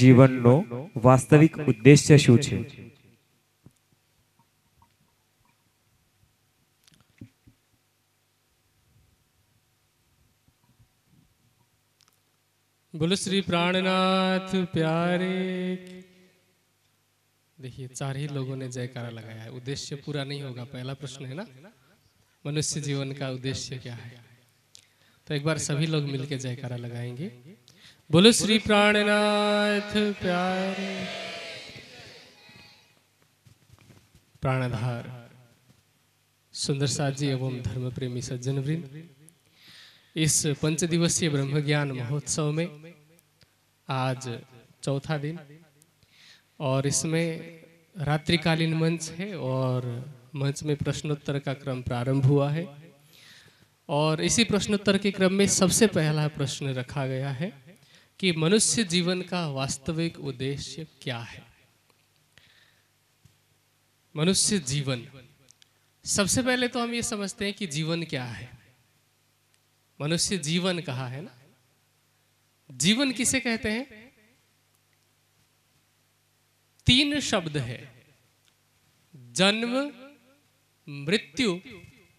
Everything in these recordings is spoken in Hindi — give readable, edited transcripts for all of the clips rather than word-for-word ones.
જીવનનો વાસ્તવિક ઉદ્દેશ્ય શું છે? बोलो श्री प्राणनाथ प्यारे। देखिए, चार ही लोगों ने जयकारा लगाया है। उद्देश्य पूरा नहीं होगा। पहला प्रश्न है ना, मनुष्य जीवन का उद्देश्य क्या है? तो एक बार सभी लोग मिलकर जयकारा लगाएंगे। बोलो श्री प्राणनाथ प्यारे। प्राणधार सुंदर साथ जी एवं धर्म प्रेमी सज्जन वृंद, इस पंचदिवसीय ब्रह्म ज्ञान महोत्सव में आज चौथा दिन और इसमें रात्रिकालीन मंच है और मंच में प्रश्नोत्तर का क्रम प्रारंभ हुआ है। और इसी प्रश्नोत्तर के क्रम में सबसे पहला प्रश्न रखा गया है कि मनुष्य जीवन का वास्तविक उद्देश्य क्या है। मनुष्य जीवन, सबसे पहले तो हम ये समझते हैं कि जीवन क्या है। मनुष्य जीवन कहा है ना, जीवन किसे कहते हैं? तीन शब्द है, जन्म, मृत्यु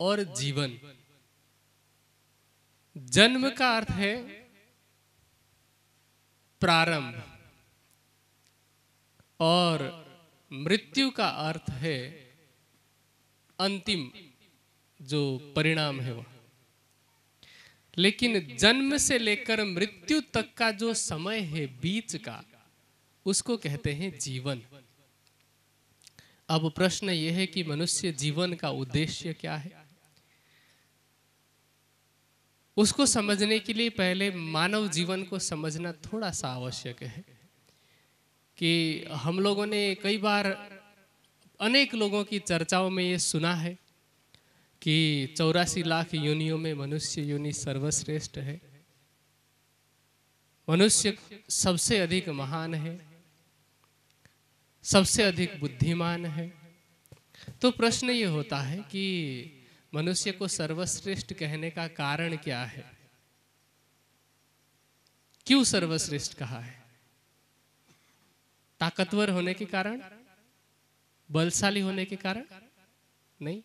और जीवन। जन्म का अर्थ है प्रारंभ और मृत्यु का अर्थ है अंतिम जो परिणाम है वह। लेकिन जन्म से लेकर मृत्यु तक का जो समय है बीच का, उसको कहते हैं जीवन। अब प्रश्न यह है कि मनुष्य जीवन का उद्देश्य क्या है। उसको समझने के लिए पहले मानव जीवन को समझना थोड़ा सा आवश्यक है। कि हम लोगों ने कई बार अनेक लोगों की चर्चाओं में ये सुना है कि 84 लाख योनियों में मनुष्य योनि सर्वश्रेष्ठ है, मनुष्य सबसे अधिक महान है, सबसे अधिक बुद्धिमान है। तो प्रश्न ये होता है कि मनुष्य को सर्वश्रेष्ठ कहने का कारण क्या है? क्यों सर्वश्रेष्ठ कहा है? ताकतवर होने के कारण, बलशाली होने के कारण? नहीं,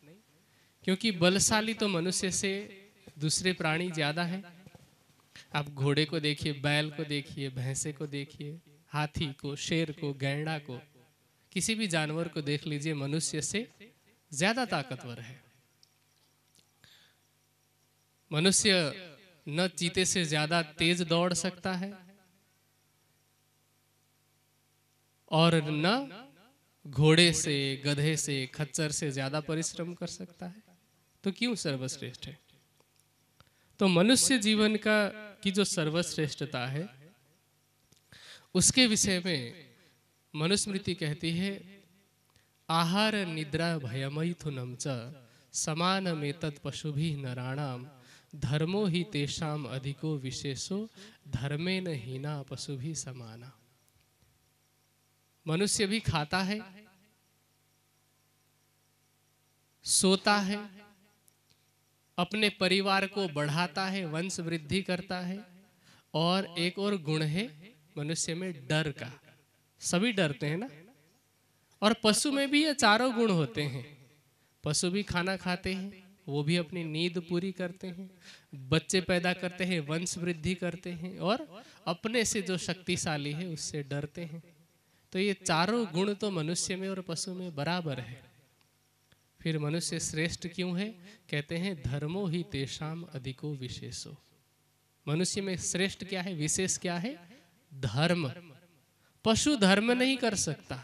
क्योंकि बलशाली तो मनुष्य से दूसरे प्राणी ज्यादा है। आप घोड़े को देखिए, बैल को देखिए, भैंसे को देखिए, हाथी को, शेर को, गैंडा को, किसी भी जानवर को देख लीजिए, मनुष्य से ज्यादा ताकतवर है। मनुष्य न चीते से ज्यादा तेज दौड़ सकता है और न घोड़े से, गधे से, खच्चर से ज्यादा परिश्रम कर सकता है। तो क्यों सर्वश्रेष्ठ है? तो मनुष्य जीवन का की जो सर्वश्रेष्ठता है उसके विषय में मनुस्मृति कहती है, आहार निद्रा भयमैथुनम च समानमेतत् पशुभिः नराणाम धर्मो हि तेषाम अधिको विशेषो धर्मेन हीना पशुभिः समाना। मनुष्य भी खाता है, सोता है, अपने परिवार को बढ़ाता है, वंश वृद्धि करता है, और एक और गुण है मनुष्य में डर का। सभी डरते हैं ना। और पशु में भी ये चारों गुण होते हैं। पशु भी खाना खाते हैं, वो भी अपनी नींद पूरी करते हैं, बच्चे पैदा करते हैं, वंश वृद्धि करते हैं, और अपने से जो शक्तिशाली है उससे डरते हैं। तो ये चारों गुण तो मनुष्य में और पशु में बराबर है। फिर मनुष्य श्रेष्ठ क्यों है? कहते हैं धर्मो ही तेषाम अधिको विशेषो। मनुष्य में श्रेष्ठ क्या है, विशेष क्या है? धर्म। पशु धर्म नहीं कर सकता।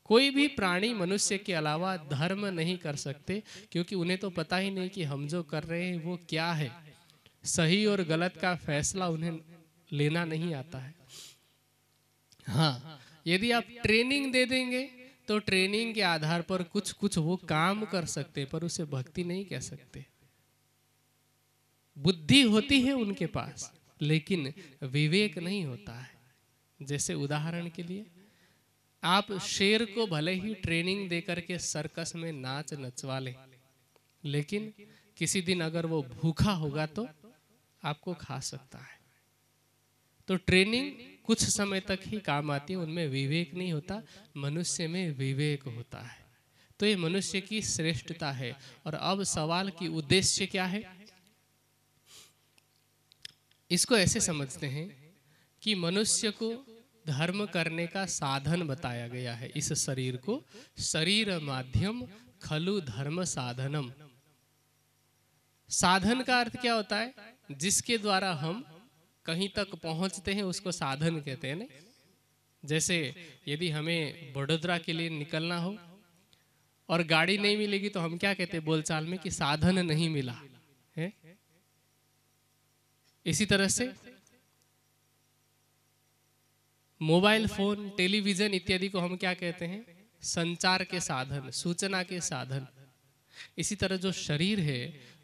कोई भी प्राणी मनुष्य के अलावा धर्म नहीं कर सकते, क्योंकि उन्हें तो पता ही नहीं कि हम जो कर रहे हैं वो क्या है। सही और गलत का फैसला उन्हें लेना नहीं आता है। हाँ, यदि आप ट्रेनिंग दे देंगे तो ट्रेनिंग के आधार पर कुछ कुछ वो काम कर सकते, पर उसे भक्ति नहीं कह सकते। बुद्धि होती है उनके पास, लेकिन विवेक नहीं होता है। जैसे उदाहरण के लिए, आप शेर को भले ही ट्रेनिंग देकर के सर्कस में नाच नचवा लें, लेकिन किसी दिन अगर वो भूखा होगा तो आपको खा सकता है। तो ट्रेनिंग कुछ समय तक ही काम आती है, उनमें विवेक नहीं होता, मनुष्य में विवेक होता है। तो ये मनुष्य की श्रेष्ठता है। और अब सवाल की उद्देश्य क्या है? इसको ऐसे समझते हैं कि मनुष्य को धर्म करने का साधन बताया गया है। इस शरीर को शरीर माध्यम खलु धर्म साधनम। साधन का अर्थ क्या होता है? जिसके द्वारा हम कहीं तक पहुंचते हैं उसको साधन कहते हैं ना। जैसे यदि हमें बड़ोदरा के लिए निकलना हो और गाड़ी नहीं मिलेगी तो हम क्या कहते हैं बोलचाल में कि साधन नहीं मिला है। इसी तरह से मोबाइल फोन, टेलीविजन इत्यादि को हम क्या कहते हैं? संचार के साधन, सूचना के साधन। इसी तरह जो शरीर है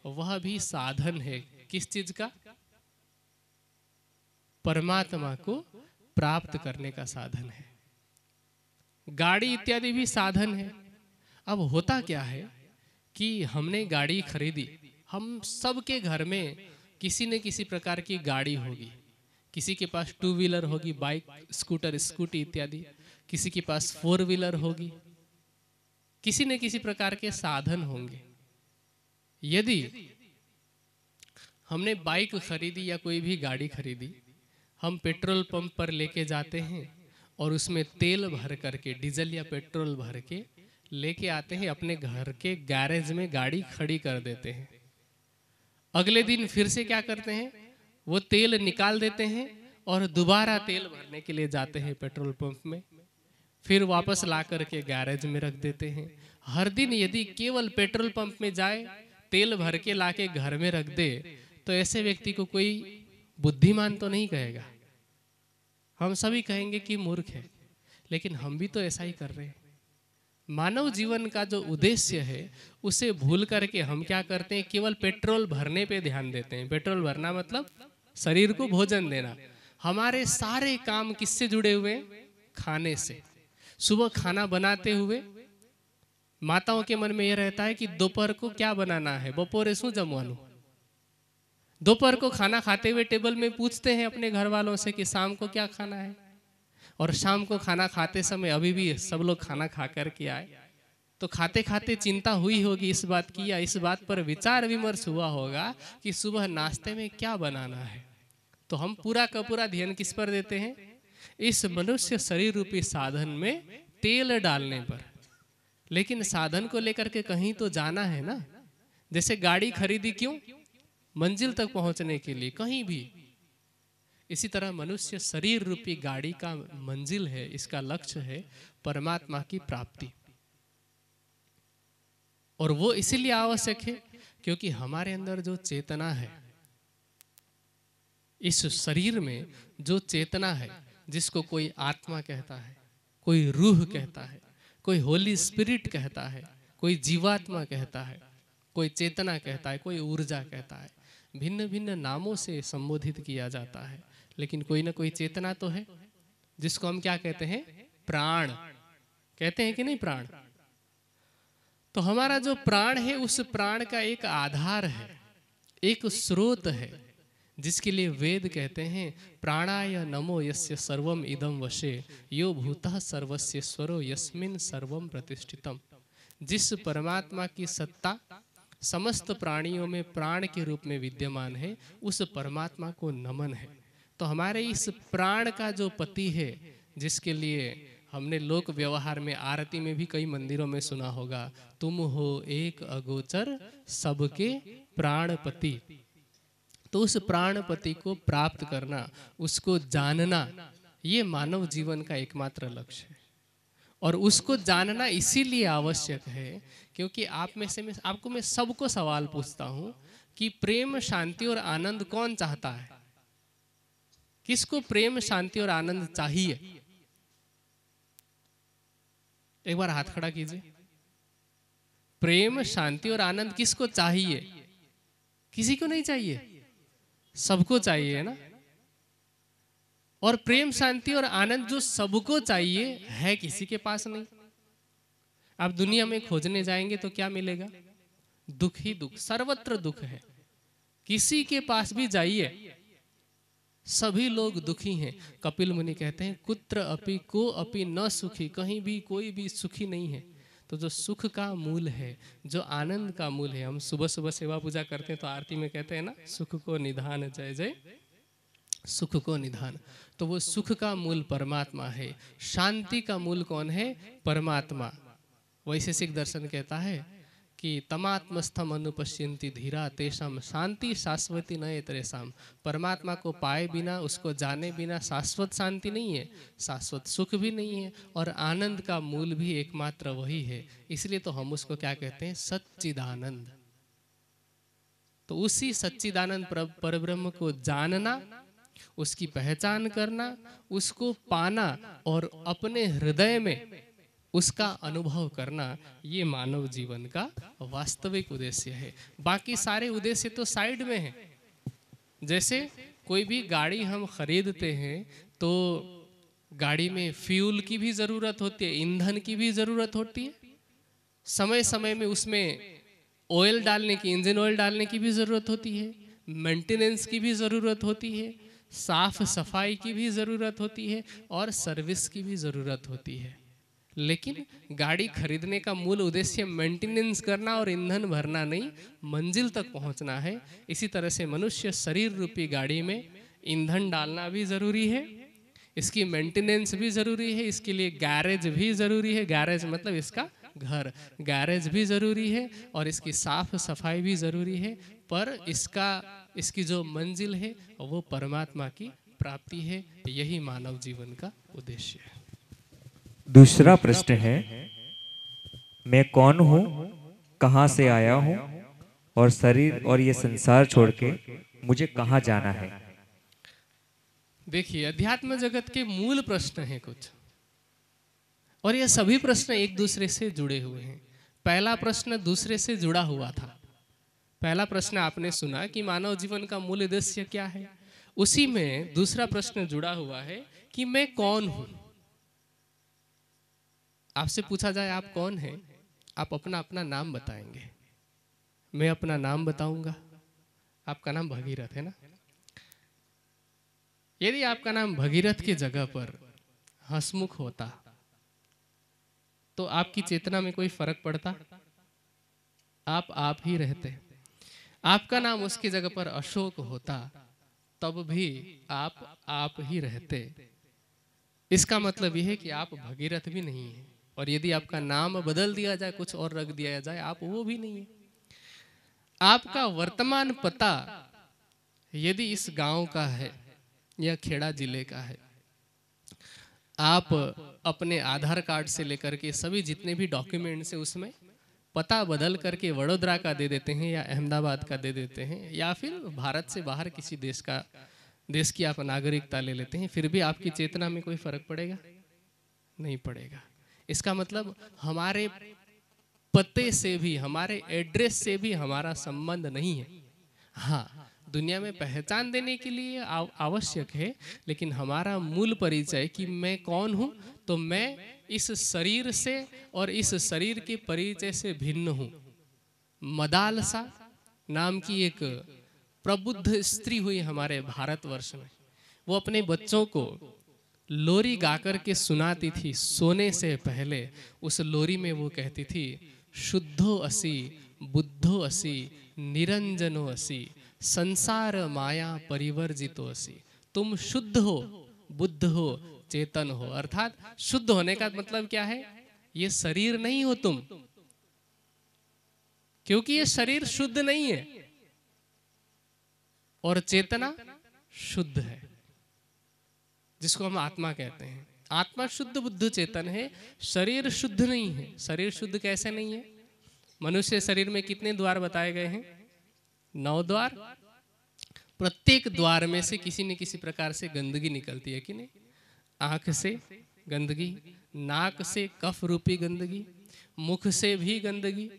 वह भी साधन है। किस चीज का? परमात्मा को प्राप्त करने का साधन है। गाड़ी इत्यादि भी साधन है। अब होता क्या है कि हमने गाड़ी खरीदी, हम सबके घर में किसी न किसी प्रकार की गाड़ी होगी। किसी के पास 2 व्हीलर होगी, बाइक, स्कूटर, स्कूटी इत्यादि। किसी के पास 4 व्हीलर होगी। किसी न किसी प्रकार के साधन होंगे। यदि हमने बाइक खरीदी या कोई भी गाड़ी खरीदी, हम पेट्रोल पंप पर लेके जाते हैं और उसमें तेल भर करके, डीजल या पेट्रोल भर के लेके आते हैं, अपने घर के गैरेज में गाड़ी खड़ी कर देते हैं। अगले दिन फिर से क्या करते हैं? वो तेल निकाल देते हैं और दोबारा तेल भरने के लिए जाते हैं पेट्रोल पंप में, फिर वापस ला करके गैरेज में रख देते हैं। हर दिन यदि केवल पेट्रोल पंप में जाए, तेल भर के लाके घर में रख दे, तो ऐसे व्यक्ति को कोई बुद्धिमान तो नहीं कहेगा, हम सभी कहेंगे कि मूर्ख है। लेकिन हम भी तो ऐसा ही कर रहे हैं। मानव जीवन का जो उद्देश्य है उसे भूल करके हम क्या करते हैं? केवल पेट्रोल भरने पे ध्यान देते हैं। पेट्रोल भरना मतलब शरीर को भोजन देना। हमारे सारे काम किससे जुड़े हुए हैं? खाने से। सुबह खाना बनाते हुए माताओं के मन में यह रहता है कि दोपहर को क्या बनाना है, बपोरे शू जमवानू। दोपहर को खाना खाते हुए टेबल में पूछते हैं अपने घर वालों से कि शाम को क्या खाना है। और शाम को खाना खाते समय, अभी भी सब लोग खाना खा कर के आए, तो खाते खाते चिंता हुई होगी इस बात की, या इस बात पर विचार विमर्श हुआ होगा कि सुबह नाश्ते में क्या बनाना है। तो हम पूरा का पूरा ध्यान किस पर देते हैं? इस मनुष्य शरीर रूपी साधन में तेल डालने पर। लेकिन साधन को लेकर के कहीं तो जाना है ना। जैसे गाड़ी खरीदी क्यों? मंजिल तक पहुंचने के लिए, कहीं भी। इसी तरह मनुष्य शरीर रूपी गाड़ी का मंजिल है, इसका लक्ष्य है परमात्मा की प्राप्ति। और वो इसीलिए आवश्यक है क्योंकि हमारे अंदर जो चेतना है, इस शरीर में जो चेतना है, जिसको कोई आत्मा कहता है, कोई रूह कहता है, कोई होली स्पिरिट कहता है, कोई जीवात्मा कहता है, कोई चेतना कहता है, कोई ऊर्जा कहता है। भिन्न भिन्न नामों से संबोधित किया जाता है, लेकिन कोई ना कोई चेतना तो है, जिसको हम क्या कहते हैं? प्राण कहते हैं कि नहीं? प्राण। तो हमारा जो प्राण है, उस प्राण का एक आधार है, एक स्रोत है, जिसके लिए वेद कहते हैं प्राणाय नमो यस्य सर्वम इदम वशे यो भूतः सर्वस्येश्वरो यस्मिन् सर्वम प्रतिष्ठितम। जिस परमात्मा की सत्ता समस्त प्राणियों में प्राण के रूप में विद्यमान है, उस परमात्मा को नमन है। तो हमारे इस प्राण का जो पति है, जिसके लिए हमने लोक व्यवहार में, आरती में भी कई मंदिरों में सुना होगा, तुम हो एक अगोचर सबके प्राणपति। तो उस प्राणपति को प्राप्त करना, उसको जानना, ये मानव जीवन का एकमात्र लक्ष्य है। और उसको जानना इसीलिए आवश्यक है क्योंकि आप में से आपको मैं सबको सवाल पूछता हूं कि प्रेम, शांति और आनंद कौन चाहता है? किसको प्रेम, शांति और आनंद चाहिए? एक बार हाथ खड़ा कीजिए। प्रेम, शांति और आनंद किसको चाहिए? किसी को नहीं चाहिए, सबको चाहिए, है ना। और प्रेम, शांति और आनंद जो सबको चाहिए है, किसी के पास नहीं। आप दुनिया में खोजने जाएंगे तो क्या मिलेगा? दुख ही दुख, सर्वत्र दुख है। किसी के पास भी जाइए, सभी लोग दुखी हैं। कपिल मुनि कहते हैं कुत्र अपि को अपि न सुखी, कहीं भी कोई भी सुखी नहीं है। तो जो सुख का मूल है, जो आनंद का मूल है, हम सुबह सुबह सेवा पूजा करते हैं तो आरती में कहते हैं ना, सुख को निधान जय जय सुख को निधान। तो वो सुख का मूल परमात्मा है। शांति का मूल कौन है? परमात्मा। वैशेषिक दर्शन कहता है कि तमात्मस्थम अनुपश्यन्ति धीरा तेषाम शांति शाश्वती न तेषाम। परमात्मा को पाए बिना, उसको जाने बिना शाश्वत शांति नहीं है, शाश्वत सुख भी नहीं है, और आनंद का मूल भी एकमात्र वही है। इसलिए तो हम उसको क्या कहते हैं? सच्चिदानंद। तो उसी सच्चिदानंद परब्रह्म को जानना, उसकी पहचान करना, उसको पाना और अपने हृदय में उसका अनुभव करना, ये मानव जीवन का वास्तविक उद्देश्य है। बाकी सारे उद्देश्य तो साइड में हैं। जैसे कोई भी गाड़ी हम खरीदते हैं तो गाड़ी में फ्यूल की भी ज़रूरत होती है, ईंधन की भी ज़रूरत होती है, समय समय में उसमें ऑयल डालने की, इंजन ऑयल डालने की भी ज़रूरत होती है, मेंटेनेंस की भी ज़रूरत होती है, साफ सफाई की भी ज़रूरत होती है, और सर्विस की भी ज़रूरत होती है। लेकिन गाड़ी खरीदने का मूल उद्देश्य मेंटेनेंस करना और ईंधन भरना नहीं, मंजिल तक पहुंचना है। इसी तरह से मनुष्य शरीर रूपी गाड़ी में ईंधन डालना भी ज़रूरी है, इसकी मेंटेनेंस भी ज़रूरी है, इसके लिए गैरेज भी ज़रूरी है, गैरेज मतलब इसका घर, गैरेज भी ज़रूरी है, और इसकी साफ सफाई भी ज़रूरी है। पर इसकी जो मंजिल है वो परमात्मा की प्राप्ति है। यही मानव जीवन का उद्देश्य है। दूसरा प्रश्न है, मैं कौन हूँ, कहाँ से आया हूँ, और शरीर और ये संसार छोड़ के मुझे कहाँ जाना है? देखिए, अध्यात्म जगत के मूल प्रश्न हैं कुछ, और ये सभी प्रश्न एक दूसरे से जुड़े हुए हैं। पहला प्रश्न दूसरे से जुड़ा हुआ था। पहला प्रश्न आपने सुना कि मानव जीवन का मूल उद्देश्य क्या है, उसी में दूसरा प्रश्न जुड़ा हुआ है कि मैं कौन हूं। आपसे पूछा जाए आप कौन हैं, आप अपना अपना नाम बताएंगे। मैं अपना नाम बताऊंगा। आपका नाम भगीरथ है ना? यदि आपका नाम भगीरथ की जगह पर हंसमुख होता तो आपकी चेतना में कोई फर्क पड़ता? आप ही रहते। आपका नाम उसकी जगह पर अशोक होता तब भी आप ही रहते। इसका मतलब यह है कि आप भगीरथ भी नहीं है, और यदि आपका नाम बदल दिया जाए, कुछ और रख दिया जाए, आप वो भी नहीं है। आपका वर्तमान पता यदि इस गांव का है या खेड़ा जिले का है, आप अपने आधार कार्ड से लेकर के सभी जितने भी डॉक्यूमेंट्स है उसमें पता बदल करके वडोदरा का दे देते हैं या अहमदाबाद का दे देते हैं, या फिर भारत से बाहर किसी देश की आप नागरिकता ले लेते हैं, फिर भी आपकी चेतना में कोई फर्क पड़ेगा? नहीं पड़ेगा। इसका मतलब हमारे पते से भी, हमारे एड्रेस से भी हमारा संबंध नहीं है। हाँ, दुनिया में पहचान देने के लिए आवश्यक है, लेकिन हमारा मूल परिचय कि मैं कौन हूँ, तो मैं इस शरीर से और इस शरीर के परिचय से भिन्न हूँ। मदालसा नाम की एक प्रबुद्ध स्त्री हुई हमारे भारतवर्ष में। वो अपने बच्चों को लोरी गाकर के सुनाती थी सोने से पहले। उस लोरी में वो कहती थी, शुद्धो असि बुद्धो असि निरंजनो असि संसार माया परिवर्जितो असि। तुम शुद्ध हो, बुद्ध हो, चेतन हो। अर्थात शुद्ध होने का मतलब क्या है? ये शरीर नहीं हो तुम, क्योंकि ये शरीर शुद्ध नहीं है, और चेतना शुद्ध है, जिसको हम आत्मा कहते हैं। आत्मा शुद्ध बुद्ध चेतन है, शरीर शुद्ध नहीं है। शरीर शुद्ध कैसे नहीं है? मनुष्य शरीर में कितने द्वार बताए गए हैं? 9 द्वार। प्रत्येक द्वार में से किसी न किसी प्रकार से गंदगी निकलती है कि नहीं? आंख से गंदगी, नाक से कफ रूपी गंदगी, मुख से भी गंदगी,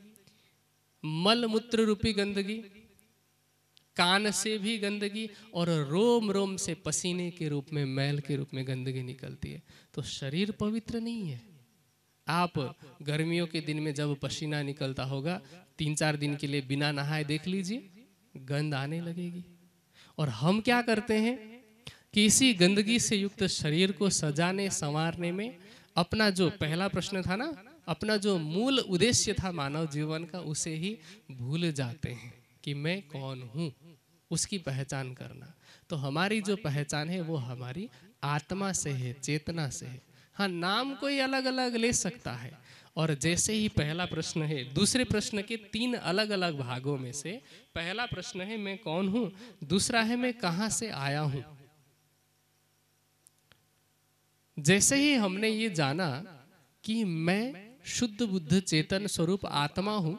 मल मूत्र रूपी गंदगी, कान से भी गंदगी, और रोम रोम से पसीने के रूप में, मैल के रूप में गंदगी निकलती है। तो शरीर पवित्र नहीं है। आप गर्मियों के दिन में जब पसीना निकलता होगा, 3-4 दिन के लिए बिना नहाए देख लीजिए, गंध आने लगेगी। और हम क्या करते हैं? कि इसी गंदगी से युक्त शरीर को सजाने संवारने में अपना जो पहला प्रश्न था ना, अपना जो मूल उद्देश्य था मानव जीवन का, उसे ही भूल जाते हैं कि मैं कौन हूँ, उसकी पहचान करना। तो हमारी जो पहचान है वो हमारी आत्मा से है, चेतना से है। हाँ, नाम कोई अलग अलग ले सकता है। और जैसे ही पहला प्रश्न है, दूसरे प्रश्न के 3 अलग अलग भागों में से पहला प्रश्न है मैं कौन हूँ, दूसरा है मैं कहाँ से आया हूँ। जैसे ही हमने ये जाना कि मैं शुद्ध बुद्ध चेतन स्वरूप आत्मा हूं,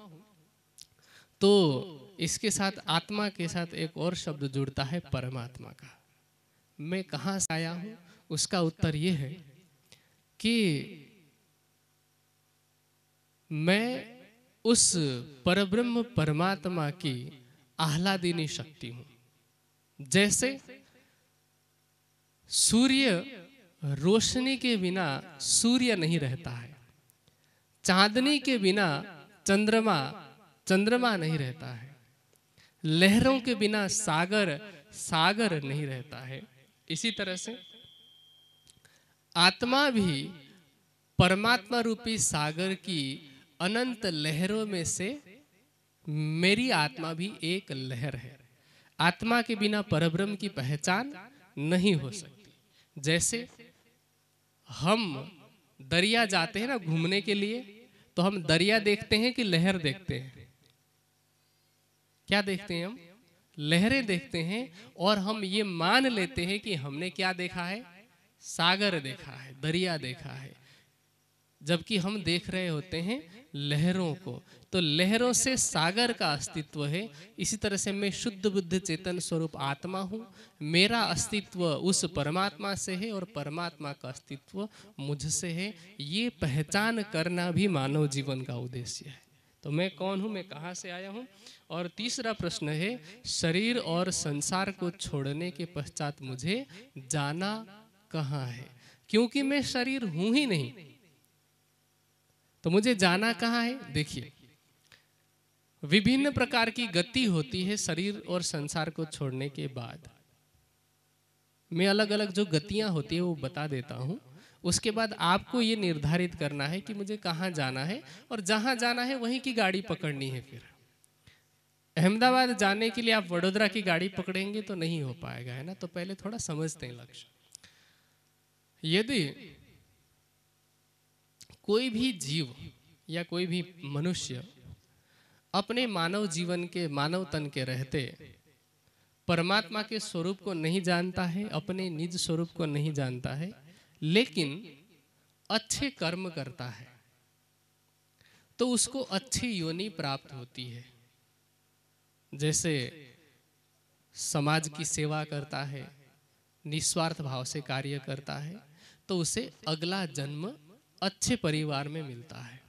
तो इसके साथ आत्मा के साथ एक और शब्द जुड़ता है परमात्मा का। मैं कहाँ से आया हूं, उसका उत्तर ये है कि मैं उस परब्रह्म परमात्मा की आह्लादिनी शक्ति हूं। जैसे सूर्य रोशनी के बिना सूर्य नहीं रहता है, चांदनी के बिना चंद्रमा चंद्रमा नहीं रहता है, लहरों के बिना सागर सागर नहीं रहता है। इसी तरह से आत्मा भी परमात्मा रूपी सागर की अनंत लहरों में से मेरी आत्मा भी एक लहर है। आत्मा के बिना परब्रह्म की पहचान नहीं हो सकती। जैसे हम दरिया जाते हैं ना घूमने के लिए, तो हम दरिया देखते हैं कि लहर देखते हैं? क्या देखते हैं हम? लहरें देखते हैं। और हम ये मान लेते हैं कि हमने क्या देखा है? सागर देखा है, दरिया देखा है, जबकि हम देख रहे होते हैं लहरों को। तो लहरों से सागर का अस्तित्व है। इसी तरह से मैं शुद्ध बुद्ध चेतन स्वरूप आत्मा हूँ, मेरा अस्तित्व उस परमात्मा से है और परमात्मा का अस्तित्व मुझसे है। ये पहचान करना भी मानव जीवन का उद्देश्य है। तो मैं कौन हूँ, मैं कहाँ से आया हूँ। और तीसरा प्रश्न है शरीर और संसार को छोड़ने के पश्चात मुझे जाना कहाँ है, क्योंकि मैं शरीर हूं ही नहीं, तो मुझे जाना कहाँ है। देखिए, विभिन्न प्रकार की गति होती है शरीर और संसार को छोड़ने के बाद। मैं अलग अलग जो गतियां होती है वो बता देता हूं। उसके बाद आपको ये निर्धारित करना है कि मुझे कहाँ जाना है, और जहां जाना है वहीं की गाड़ी पकड़नी है। फिर अहमदाबाद जाने के लिए आप वडोदरा की गाड़ी पकड़ेंगे तो नहीं हो पाएगा, है ना। तो पहले थोड़ा समझते हैं लक्ष्य। यदि कोई भी जीव या कोई भी मनुष्य अपने मानव जीवन के मानव तन के रहते परमात्मा के स्वरूप को नहीं जानता है, अपने निज स्वरूप को नहीं जानता है, लेकिन अच्छे कर्म करता है, तो उसको अच्छी योनि प्राप्त होती है। जैसे समाज की सेवा करता है, निस्वार्थ भाव से कार्य करता है, तो उसे अगला जन्म अच्छे परिवार में मिलता है,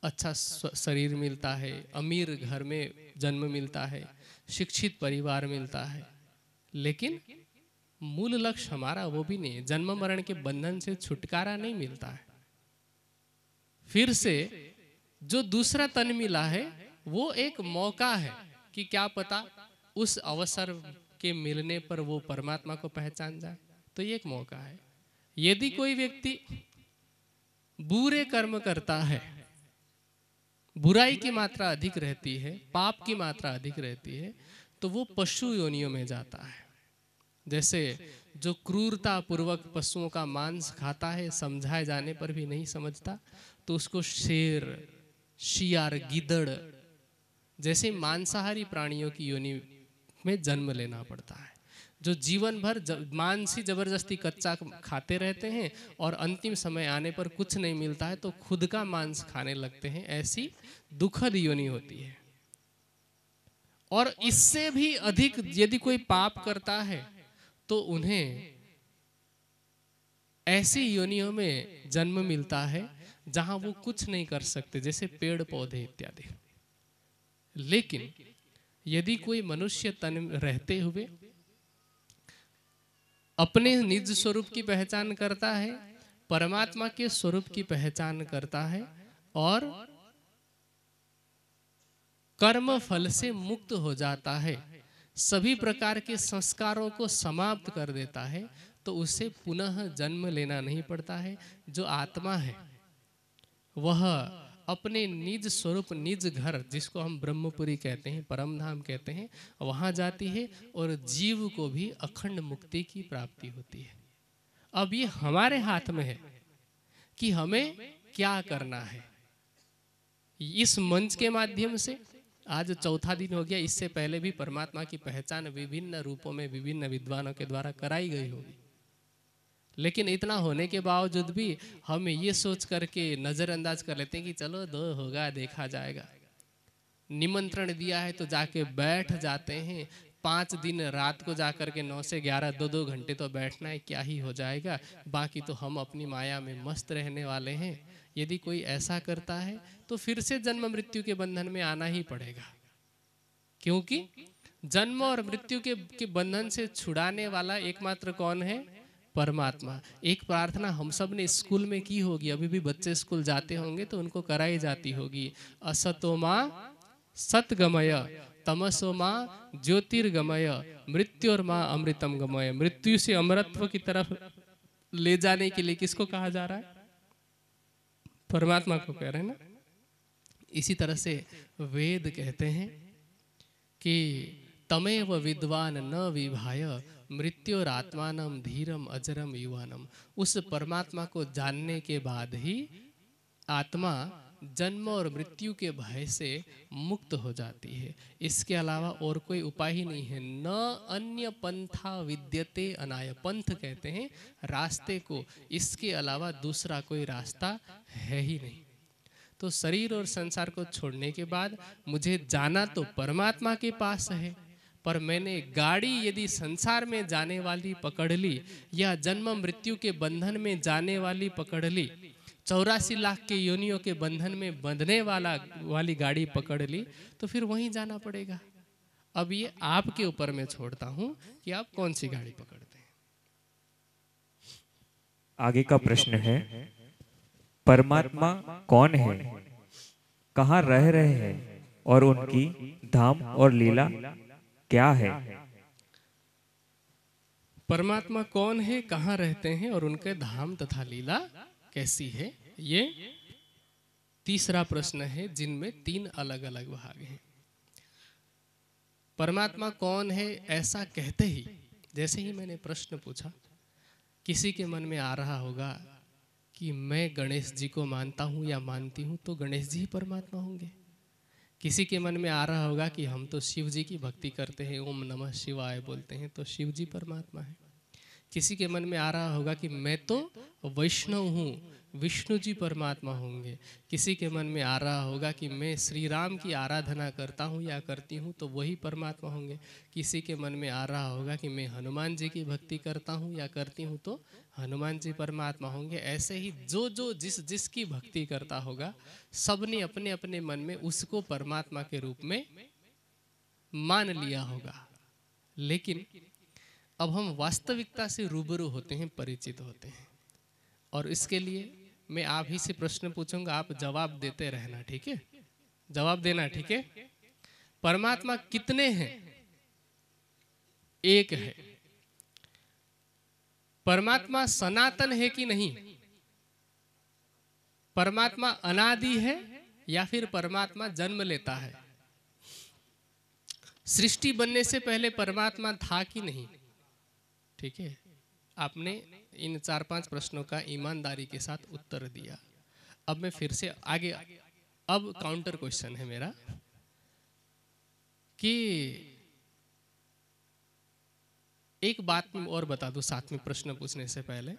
अच्छा शरीर मिलता है, अमीर घर में जन्म मिलता है, शिक्षित परिवार मिलता है। लेकिन मूल लक्ष्य हमारा वो भी नहीं है। जन्म मरण के बंधन से छुटकारा नहीं मिलता है। फिर से जो दूसरा तन मिला है वो एक मौका है कि क्या पता उस अवसर के मिलने पर वो परमात्मा को पहचान जाए। तो ये एक मौका है। यदि कोई व्यक्ति बुरे कर्म करता है, बुराई की मात्रा अधिक रहती है, पाप की मात्रा अधिक रहती है, तो वो पशु योनियों में जाता है। जैसे जो क्रूरता पूर्वक पशुओं का मांस खाता है, समझाए जाने पर भी नहीं समझता, तो उसको शेर, शियार, गिदड़ जैसे मांसाहारी प्राणियों की योनि में जन्म लेना पड़ता है। जो जीवन भर मांस ही जबरदस्ती कच्चा खाते रहते हैं और अंतिम समय आने पर कुछ नहीं मिलता है तो खुद का मांस खाने लगते हैं। ऐसी दुखद योनि होती है। और इससे भी अधिक यदि कोई पाप करता है तो उन्हें ऐसी योनियों में जन्म मिलता है जहां वो कुछ नहीं कर सकते, जैसे पेड़ पौधे इत्यादि। लेकिन यदि कोई मनुष्य तन रहते हुए अपने निज स्वरूप की पहचान करता है, परमात्मा के स्वरूप की पहचान करता है और कर्म फल से मुक्त हो जाता है, सभी प्रकार के संस्कारों को समाप्त कर देता है, तो उसे पुनः जन्म लेना नहीं पड़ता है। जो आत्मा है वह अपने निज स्वरूप, निज घर, जिसको हम ब्रह्मपुरी कहते हैं, परम धाम कहते हैं, वहाँ जाती है और जीव को भी अखंड मुक्ति की प्राप्ति होती है। अब ये हमारे हाथ में है कि हमें क्या करना है। इस मंच के माध्यम से आज चौथा दिन हो गया, इससे पहले भी परमात्मा की पहचान विभिन्न रूपों में विभिन्न विद्वानों के द्वारा कराई गई होगी, लेकिन इतना होने के बावजूद भी हम ये सोच करके नज़रअंदाज कर लेते हैं कि चलो दो होगा, देखा जाएगा। निमंत्रण दिया है तो जाके बैठ जाते हैं। 5 दिन रात को जाकर के 9 से 11 2-2 घंटे तो बैठना है, क्या ही हो जाएगा, बाकी तो हम अपनी माया में मस्त रहने वाले हैं। यदि कोई ऐसा करता है तो फिर से जन्म मृत्यु के बंधन में आना ही पड़ेगा, क्योंकि जन्म और मृत्यु के बंधन से छुड़ाने वाला एकमात्र कौन है? परमात्मा। एक प्रार्थना हम सब ने स्कूल में की होगी, अभी भी बच्चे स्कूल जाते होंगे तो उनको कराई जाती होगी, असतोमा सतगमय तमसोमा ज्योतिर्गमय मृत्योर्मा अमृतम गमय। मृत्यु से अमरत्व की तरफ ले जाने के लिए किसको कहा जा रहा है? परमात्मा को कह रहे हैं ना। इसी तरह से वेद कहते हैं कि तमेव विद्वान न विभाय मृत्योरात्मानम धीरम अजरम युवानम। उस परमात्मा को जानने के बाद ही आत्मा जन्म और मृत्यु के भय से मुक्त हो जाती है। इसके अलावा और कोई उपाय ही नहीं है। न अन्य पंथा विद्यते अनाय। पंथ कहते हैं रास्ते को, इसके अलावा दूसरा कोई रास्ता है ही नहीं। तो शरीर और संसार को छोड़ने के बाद मुझे जाना तो परमात्मा के पास है, पर मैंने गाड़ी यदि संसार में जाने वाली पकड़ ली या जन्म मृत्यु के बंधन में जाने वाली पकड़ ली, 84 लाख के योनियों के बंधन में बंधने वाली गाड़ी पकड़ ली, तो फिर वहीं जाना पड़ेगा। अब ये आपके ऊपर मैं छोड़ता हूं कि आप कौन सी गाड़ी पकड़ते हैं। आगे का प्रश्न है, परमात्मा कौन है, कहाँ रह रहे हैं और उनकी धाम और लीला क्या है? परमात्मा कौन है, कहाँ रहते हैं और उनके धाम तथा लीला कैसी है, ये तीसरा प्रश्न है, जिनमें 3 अलग अलग भाग हैं। परमात्मा कौन है ऐसा कहते ही, जैसे ही मैंने प्रश्न पूछा, किसी के मन में आ रहा होगा कि मैं गणेश जी को मानता हूँ या मानती हूँ, तो गणेश जी ही परमात्मा होंगे। किसी के मन में आ रहा होगा कि हम तो शिव जी की भक्ति करते हैं, ओम नमः शिवाय बोलते हैं, तो शिव जी परमात्मा है। किसी के मन में आ रहा होगा कि मैं तो वैष्णव हूँ, विष्णु जी परमात्मा होंगे। किसी के मन में आ रहा होगा कि मैं श्री राम की आराधना करता हूँ या करती हूँ, तो वही परमात्मा होंगे। किसी के मन में आ रहा होगा कि मैं हनुमान जी की भक्ति करता हूँ या करती हूँ, तो हनुमान जी परमात्मा होंगे। ऐसे ही जो जो जिसकी भक्ति करता होगा, सबने अपने अपने मन में उसको परमात्मा के रूप में मान लिया होगा। लेकिन अब हम वास्तविकता से रूबरू होते हैं, परिचित होते हैं, और इसके लिए मैं आप ही से प्रश्न पूछूंगा, आप जवाब देते रहना, ठीक है? जवाब देना, ठीक है? परमात्मा कितने हैं? एक है। परमात्मा सनातन है कि नहीं? परमात्मा अनादि है या फिर परमात्मा जन्म लेता है? सृष्टि बनने से पहले परमात्मा था कि नहीं? ठीक है, आपने इन 4-5 प्रश्नों का ईमानदारी के साथ उत्तर दिया। अब मैं फिर से आगे, अब काउंटर क्वेश्चन है मेरा कि एक बात मैं और बता दूं साथ में प्रश्न पूछने से पहले,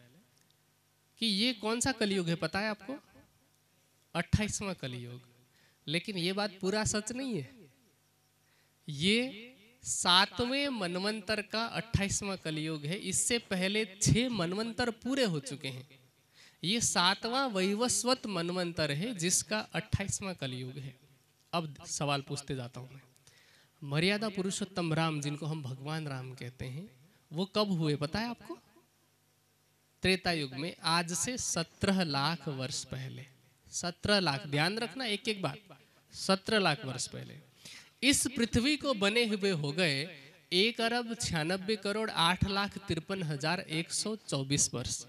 कि ये कौन सा कलयुग है पता है आपको? 28वां कलयुग। लेकिन ये बात पूरा सच नहीं है। ये 7वें मनवंतर का 28वां कलयुग है। इससे पहले 6 मनवंतर पूरे हो चुके हैं। ये 7वां वैवस्वत मनवंतर है, जिसका 28वां कलयुग है। अब सवाल पूछते जाता हूं मैं। मर्यादा पुरुषोत्तम राम, जिनको हम भगवान राम कहते हैं, वो कब हुए पता है आपको? त्रेता युग में, आज से 17 लाख वर्ष पहले। 17 लाख, ध्यान रखना एक एक बात, 17 लाख वर्ष पहले। इस पृथ्वी को बने हुए हो गए 1,96,08,53,124 वर्ष।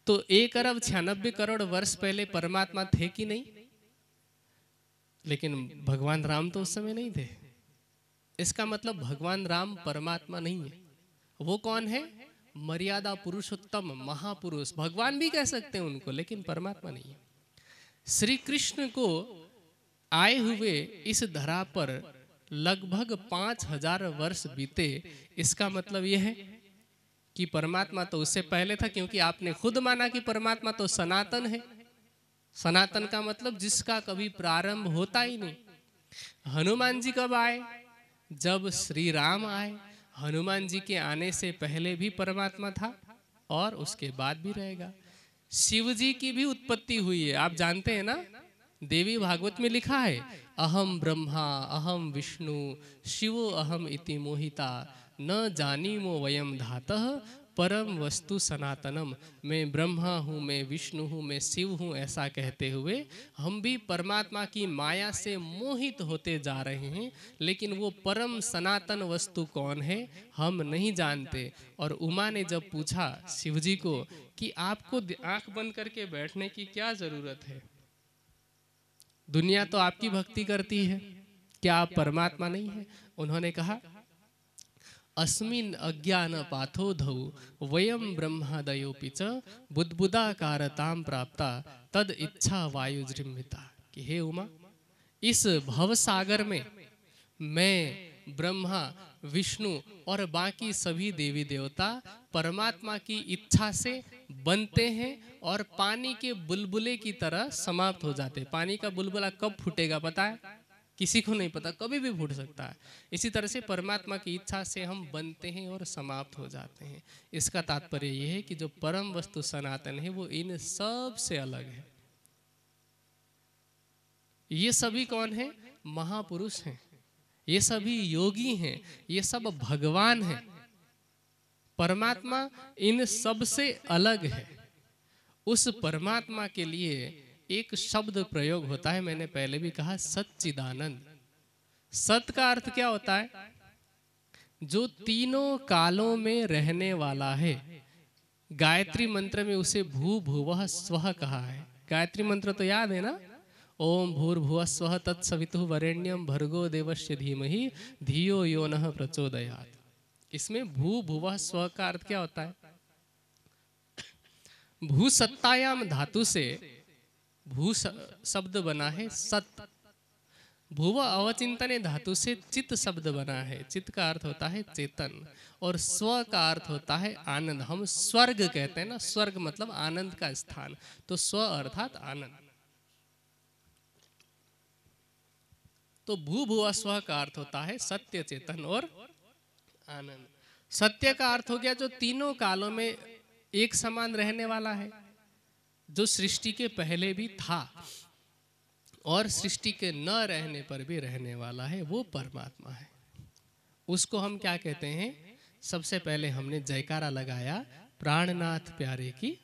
तो 1,96,00,00,000 वर्ष पहले परमात्मा थे कि नहीं? लेकिन भगवान राम तो उस समय नहीं थे। इसका मतलब भगवान राम परमात्मा नहीं है। वो कौन है? मर्यादा पुरुषोत्तम, महापुरुष। भगवान भी कह सकते हैं उनको, लेकिन परमात्मा नहीं है। श्री कृष्ण को आए हुए इस धरा पर लगभग 5,000 वर्ष बीते। इसका मतलब यह है कि परमात्मा तो उससे पहले था, क्योंकि आपने खुद माना कि परमात्मा तो सनातन है। सनातन का मतलब जिसका कभी प्रारंभ होता ही नहीं। हनुमान जी कब आए? जब श्री राम आए। हनुमान जी के आने से पहले भी परमात्मा था और उसके बाद भी रहेगा। शिव जी की भी उत्पत्ति हुई है, आप जानते हैं ना। देवी भागवत में लिखा है, अहम ब्रह्मा अहम विष्णु शिवो अहम इति मोहिता न जानीमो वयम धातः परम वस्तु सनातनम। मैं ब्रह्मा हूँ, मैं विष्णु हूँ, मैं शिव हूँ, ऐसा कहते हुए हम भी परमात्मा की माया से मोहित होते जा रहे हैं। लेकिन वो परम सनातन वस्तु कौन है हम नहीं जानते। और उमा ने जब पूछा शिव जी को कि आपको आंख बंद करके बैठने की क्या जरूरत है, दुनिया तो आपकी भक्ति करती है, क्या आप परमात्मा नहीं है? उन्होंने कहा, अस्मिन् अज्ञान पाथोधौ वयम ब्रह्मादयोपि च बुद्बुदाकारतां प्राप्ता तद इच्छा वायुजृंभिता। कि हे उमा, इस भव सागर में मैं, ब्रह्मा, विष्णु और बाकी सभी देवी देवता परमात्मा की इच्छा से बनते हैं और पानी के बुलबुले की तरह समाप्त हो जाते हैं। पानी का बुलबुला कब फूटेगा पता है? किसी को नहीं पता, कभी भी फूट सकता है। इसी तरह से परमात्मा की इच्छा से हम बनते हैं और समाप्त हो जाते हैं। इसका तात्पर्य यह है कि जो परम वस्तु सनातन है वो इन सब से अलग है। ये सभी कौन है? महापुरुष हैं, ये सभी योगी हैं, ये सब भगवान हैं। परमात्मा इन सब से अलग है। उस परमात्मा के लिए एक शब्द प्रयोग होता है, मैंने पहले भी कहा, सच्चिदानंद। सत का अर्थ क्या होता है? जो तीनों कालों में रहने वाला है। गायत्री मंत्र में उसे भू भुवः स्वः कहा है। गायत्री मंत्र तो याद है ना? ओम भूर्भुवः स्वः तत्सवितुः वरेण्यं भर्गो देवस्य धीमहि धियो यो नः प्रचोदयात्। इसमें भू भुवः स्व का अर्थ क्या होता है? भू सत्तायाम धातु से भू शब्द बना है सत। भुव अवचिंतने धातु से चित शब्द बना है। चित का अर्थ होता है चेतन और स्व का अर्थ होता है आनंद। हम स्वर्ग कहते हैं ना, स्वर्ग मतलब आनंद का स्थान, तो स्व अर्थात आनंद। तो भू भुव स्व का अर्थ होता है सत्य, चेतन और आनंद। सत्य का अर्थ हो गया जो तीनों कालों में एक समान रहने वाला है, जो सृष्टि के पहले भी था और सृष्टि के न रहने पर भी रहने वाला है, वो परमात्मा है। उसको हम क्या कहते हैं? सबसे पहले हमने जयकारा लगाया प्राणनाथ प्यारे की।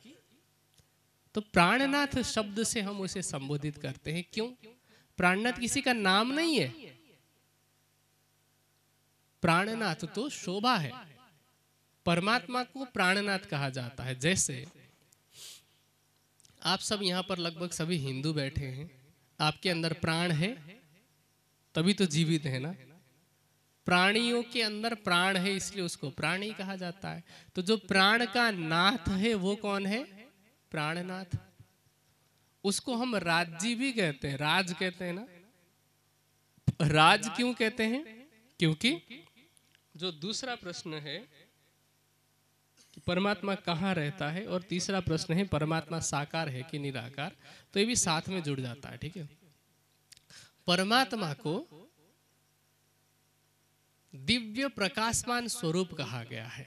तो प्राणनाथ शब्द से हम उसे संबोधित करते हैं। क्यों? प्राणनाथ किसी का नाम नहीं है, प्राणनाथ तो शोभा है। परमात्मा को प्राणनाथ कहा जाता है। जैसे आप सब यहाँ पर लगभग सभी हिंदू बैठे हैं, आपके अंदर प्राण है तभी तो जीवित है ना। प्राणियों के अंदर प्राण है इसलिए उसको प्राणी कहा जाता है। तो जो प्राण का नाथ है वो कौन है? प्राणनाथ। उसको हम राज्य भी कहते हैं, राज कहते हैं ना। राज क्यों कहते हैं? क्योंकि जो दूसरा प्रश्न है कि परमात्मा कहाँ रहता है और तीसरा प्रश्न है परमात्मा साकार है कि निराकार, तो ये भी साथ में जुड़ जाता है। ठीक है। परमात्मा को दिव्य प्रकाशमान स्वरूप कहा गया है।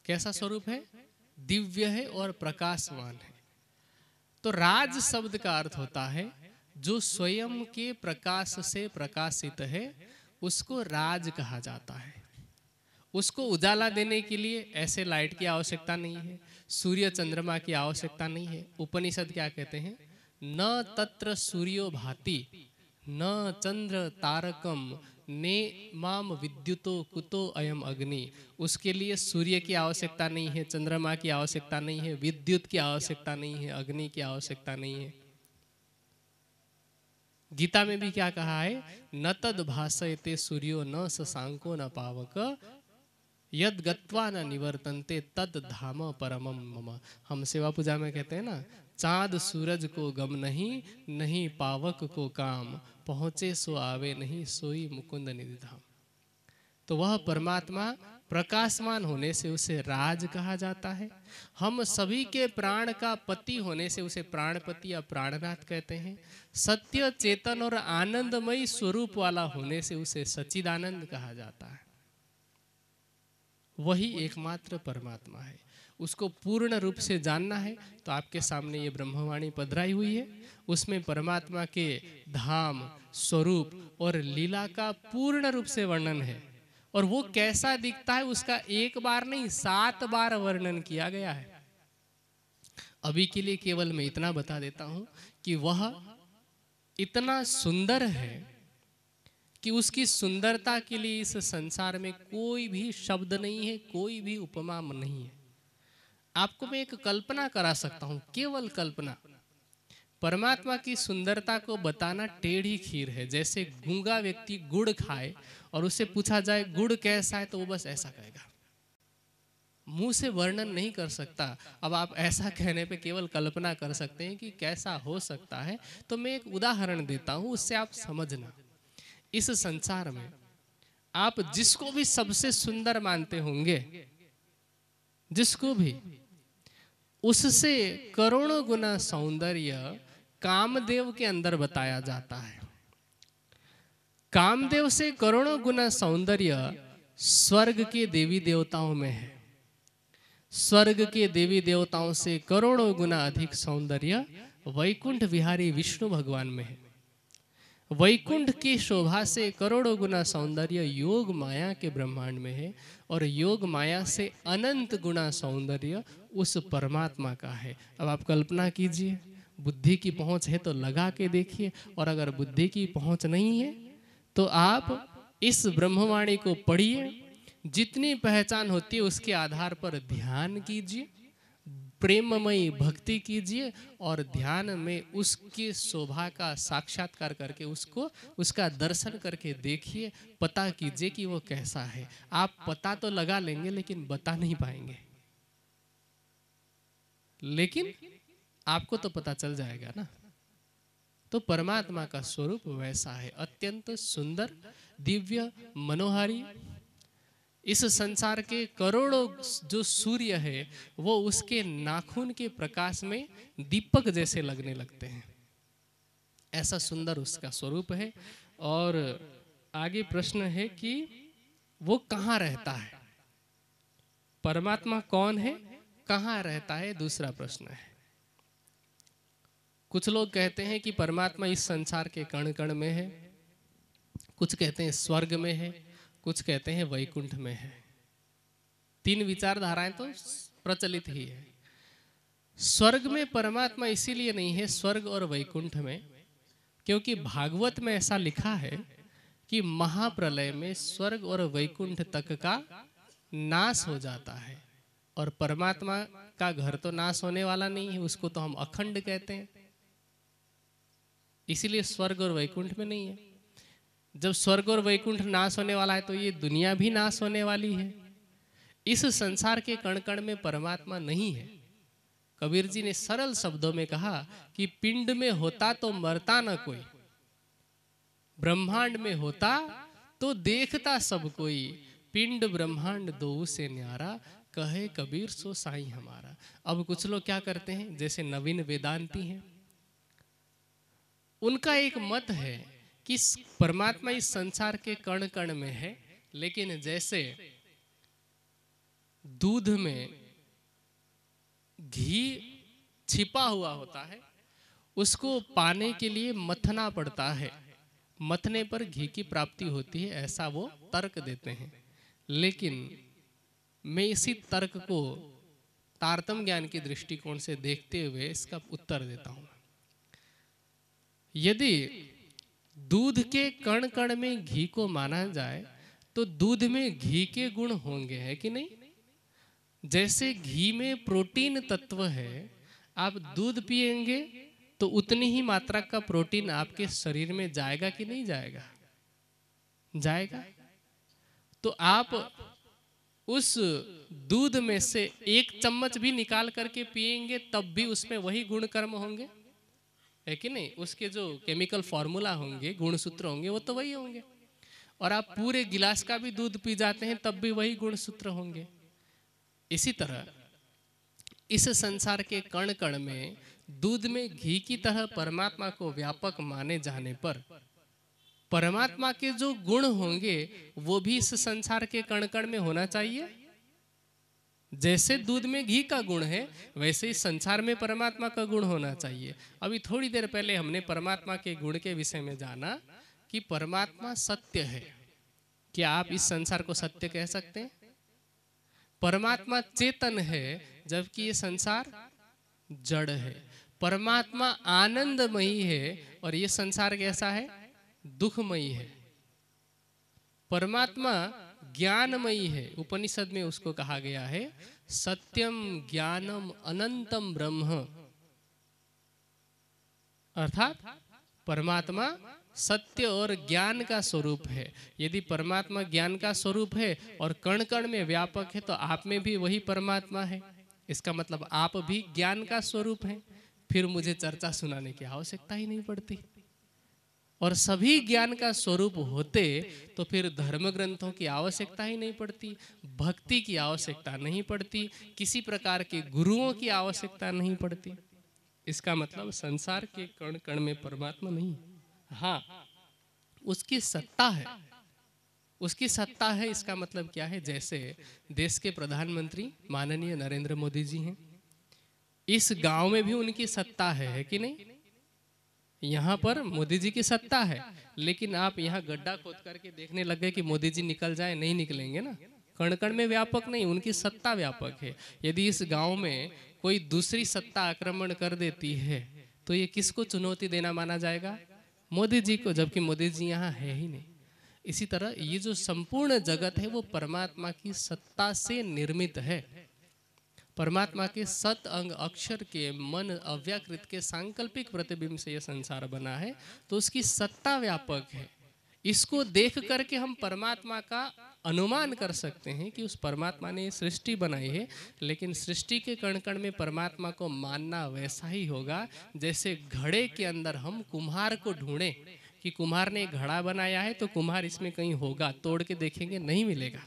कैसा स्वरूप है? दिव्य है और प्रकाशमान है। तो राज शब्द का अर्थ होता है जो स्वयं के प्रकाश से प्रकाशित है, उसको राज कहा जाता है। उसको उजाला देने के लिए ऐसे लाइट की आवश्यकता नहीं है, सूर्य चंद्रमा की आवश्यकता नहीं है। उपनिषद क्या कहते हैं? न तत्र सूर्यो भाति न चंद्र तारकम ने माम विद्युतो कुतो अयम अग्नि। उसके लिए सूर्य की आवश्यकता नहीं है, चंद्रमा की आवश्यकता नहीं है, विद्युत की आवश्यकता नहीं है, अग्नि की आवश्यकता नहीं है। गीता में भी क्या कहा है, न तद भासयते सूर्यो न शशांको न पावक यद गत्वा न निवर्तन्ते तद धाम परमम मम। हम सेवा पूजा में कहते हैं ना, चांद सूरज को गम नहीं, नहीं पावक को काम, पहुंचे सो आवे नहीं, सोई मुकुंद निधि धाम। तो वह परमात्मा प्रकाशमान होने से उसे राज कहा जाता है। हम सभी के प्राण का पति होने से उसे प्राणपति या प्राणनाथ कहते हैं। सत्य चेतन और आनंदमयी स्वरूप वाला होने से उसे सच्चिदानंद कहा जाता है। वही एकमात्र परमात्मा है। उसको पूर्ण रूप से जानना है तो आपके सामने ये ब्रह्मवाणी पधराई हुई है। उसमें परमात्मा के धाम, स्वरूप और लीला का पूर्ण रूप से वर्णन है। और वो कैसा दिखता है उसका एक बार नहीं 7 बार वर्णन किया गया है। अभी के लिए केवल मैं इतना बता देता हूं कि वह इतना सुंदर है कि उसकी सुंदरता के लिए इस संसार में कोई भी शब्द नहीं है, कोई भी उपमा नहीं है। आपको मैं एक कल्पना करा सकता हूं, केवल कल्पना। परमात्मा की सुंदरता को बताना टेढ़ी खीर है। जैसे गूंगा व्यक्ति गुड़ खाए और उससे पूछा जाए गुड़ कैसा है तो वो बस ऐसा कहेगा, मुंह से वर्णन नहीं कर सकता। अब आप ऐसा कहने पे केवल कल्पना कर सकते हैं कि कैसा हो सकता है। तो मैं एक उदाहरण देता हूं, उससे आप समझना। इस संसार में आप जिसको भी सबसे सुंदर मानते होंगे, जिसको भी, उससे करोड़ों गुना सौंदर्य कामदेव के अंदर बताया जाता है। कामदेव से करोड़ों गुना सौंदर्य स्वर्ग के देवी देवताओं में है। स्वर्ग के देवी देवताओं से करोड़ों गुना अधिक सौंदर्य वैकुंठ विहारी विष्णु भगवान में है। वैकुंठ की शोभा से करोड़ों गुना सौंदर्य योग माया के ब्रह्मांड में है। और योग माया से अनंत गुना सौंदर्य उस परमात्मा का है। अब आप कल्पना कीजिए, बुद्धि की पहुंच है तो लगा के देखिए, और अगर बुद्धि की पहुंच नहीं है तो आप इस ब्रह्मवाणी को पढ़िए। जितनी पहचान होती है उसके आधार पर ध्यान कीजिए, प्रेममयी भक्ति कीजिए और ध्यान में उसकी शोभा का साक्षात्कार करके उसको, उसका दर्शन करके देखिए, पता कीजिए कि वो कैसा है। आप पता तो लगा लेंगे लेकिन बता नहीं पाएंगे, लेकिन आपको तो पता चल जाएगा ना। तो परमात्मा का स्वरूप वैसा है, अत्यंत सुंदर, दिव्य, मनोहारी। इस संसार के करोड़ों जो सूर्य है वो उसके नाखून के प्रकाश में दीपक जैसे लगने लगते हैं। ऐसा सुंदर उसका स्वरूप है। और आगे प्रश्न है कि वो कहाँ रहता है, परमात्मा कौन है, कहाँ रहता है, दूसरा प्रश्न है। कुछ लोग कहते हैं कि परमात्मा इस संसार के कण कण में है, कुछ कहते हैं स्वर्ग में है, कुछ कहते हैं वैकुंठ में है। 3 विचारधाराएं तो प्रचलित ही है। स्वर्ग में परमात्मा इसीलिए नहीं है, स्वर्ग और वैकुंठ में, क्योंकि भागवत में ऐसा लिखा है कि महाप्रलय में स्वर्ग और वैकुंठ तक का नाश हो जाता है। और परमात्मा का घर तो नाश होने वाला नहीं है, उसको तो हम अखंड कहते हैं, इसीलिए स्वर्ग और वैकुंठ में नहीं है। जब स्वर्ग और वैकुंठ नाश होने वाला है तो ये दुनिया भी नाश होने वाली है। इस संसार के कण कण में परमात्मा नहीं है। कबीर जी ने सरल शब्दों में कहा कि पिंड में होता तो मरता न कोई, ब्रह्मांड में होता तो देखता सब कोई, पिंड ब्रह्मांड दो से न्यारा, कहे कबीर सो साईं हमारा। अब कुछ लोग क्या करते हैं, जैसे नवीन वेदांती हैं, उनका एक मत है कि परमात्मा इस संसार के कण कण में है, लेकिन जैसे दूध में घी छिपा हुआ होता है, उसको पाने के लिए मथना पड़ता है, मथने पर घी की प्राप्ति होती है, ऐसा वो तर्क देते हैं। लेकिन मैं इसी तर्क को तारतम्य ज्ञान की दृष्टिकोण से देखते हुए इसका उत्तर देता हूं। यदि दूध के कण कण में घी को माना जाए तो दूध में घी के गुण होंगे, है कि नहीं? जैसे घी में प्रोटीन तत्व है, आप दूध पिएंगे तो उतनी ही मात्रा का प्रोटीन आपके शरीर में जाएगा कि नहीं जाएगा? जाएगा। तो आप उस दूध में से 1 चम्मच भी निकाल करके पिएंगे तब भी उसमें वही गुण कर्म होंगे, है कि नहीं? उसके जो केमिकल फॉर्मूला होंगे, गुण सूत्र होंगे, वो तो वही होंगे। और आप पूरे गिलास का भी दूध पी जाते हैं तब भी वही गुण सूत्र होंगे। इसी तरह इस संसार के कण कण में दूध में घी की तरह परमात्मा को व्यापक माने जाने पर परमात्मा के जो गुण होंगे वो भी इस संसार के कण कण में होना चाहिए। जैसे दूध में घी का गुण है वैसे ही संसार में परमात्मा का गुण होना चाहिए। अभी थोड़ी देर पहले हमने परमात्मा के गुण के विषय में जाना कि परमात्मा सत्य है। क्या आप इस संसार को सत्य कह सकते हैं? परमात्मा चेतन है जबकि ये संसार जड़ है। परमात्मा आनंदमयी है और ये संसार कैसा है? दुखमयी है। परमात्मा ज्ञानमयी है। उपनिषद में उसको कहा गया है सत्यम ज्ञानम अनंतम ब्रह्म, अर्थात परमात्मा सत्य और ज्ञान का स्वरूप है। यदि परमात्मा ज्ञान का स्वरूप है और कण कण में व्यापक है तो आप में भी वही परमात्मा है। इसका मतलब आप भी ज्ञान का स्वरूप हैं। फिर मुझे चर्चा सुनाने की आवश्यकता ही नहीं पड़ती। और सभी ज्ञान का स्वरूप होते तो फिर धर्म ग्रंथों की आवश्यकता ही नहीं पड़ती, भक्ति की आवश्यकता नहीं पड़ती, किसी प्रकार के गुरुओं की आवश्यकता नहीं पड़ती। इसका मतलब संसार के कण कण में परमात्मा नहीं, हाँ उसकी सत्ता है। उसकी सत्ता है इसका मतलब क्या है? जैसे देश के प्रधानमंत्री माननीय नरेंद्र मोदी जी हैं, इस गांव में भी उनकी सत्ता है कि नहीं? यहाँ पर मोदी जी की सत्ता है, लेकिन आप यहाँ गड्ढा खोद करके देखने लग गए कि मोदी जी निकल जाए, नहीं निकलेंगे ना। कण कण में व्यापक नहीं, उनकी सत्ता व्यापक है। यदि इस गांव में कोई दूसरी सत्ता आक्रमण कर देती है तो ये किसको चुनौती देना माना जाएगा? मोदी जी को, जबकि मोदी जी यहाँ है ही नहीं। इसी तरह ये जो संपूर्ण जगत है वो परमात्मा की सत्ता से निर्मित है। परमात्मा के सत अंग अक्षर के मन अव्याकृत के सांकल्पिक प्रतिबिंब से यह संसार बना है, तो उसकी सत्ता व्यापक है। इसको देख करके हम परमात्मा का अनुमान कर सकते हैं कि उस परमात्मा ने सृष्टि बनाई है। लेकिन सृष्टि के कण कण में परमात्मा को मानना वैसा ही होगा जैसे घड़े के अंदर हम कुम्हार को ढूंढें कि कुम्हार ने घड़ा बनाया है तो कुम्हार इसमें कहीं होगा, तोड़ के देखेंगे नहीं मिलेगा।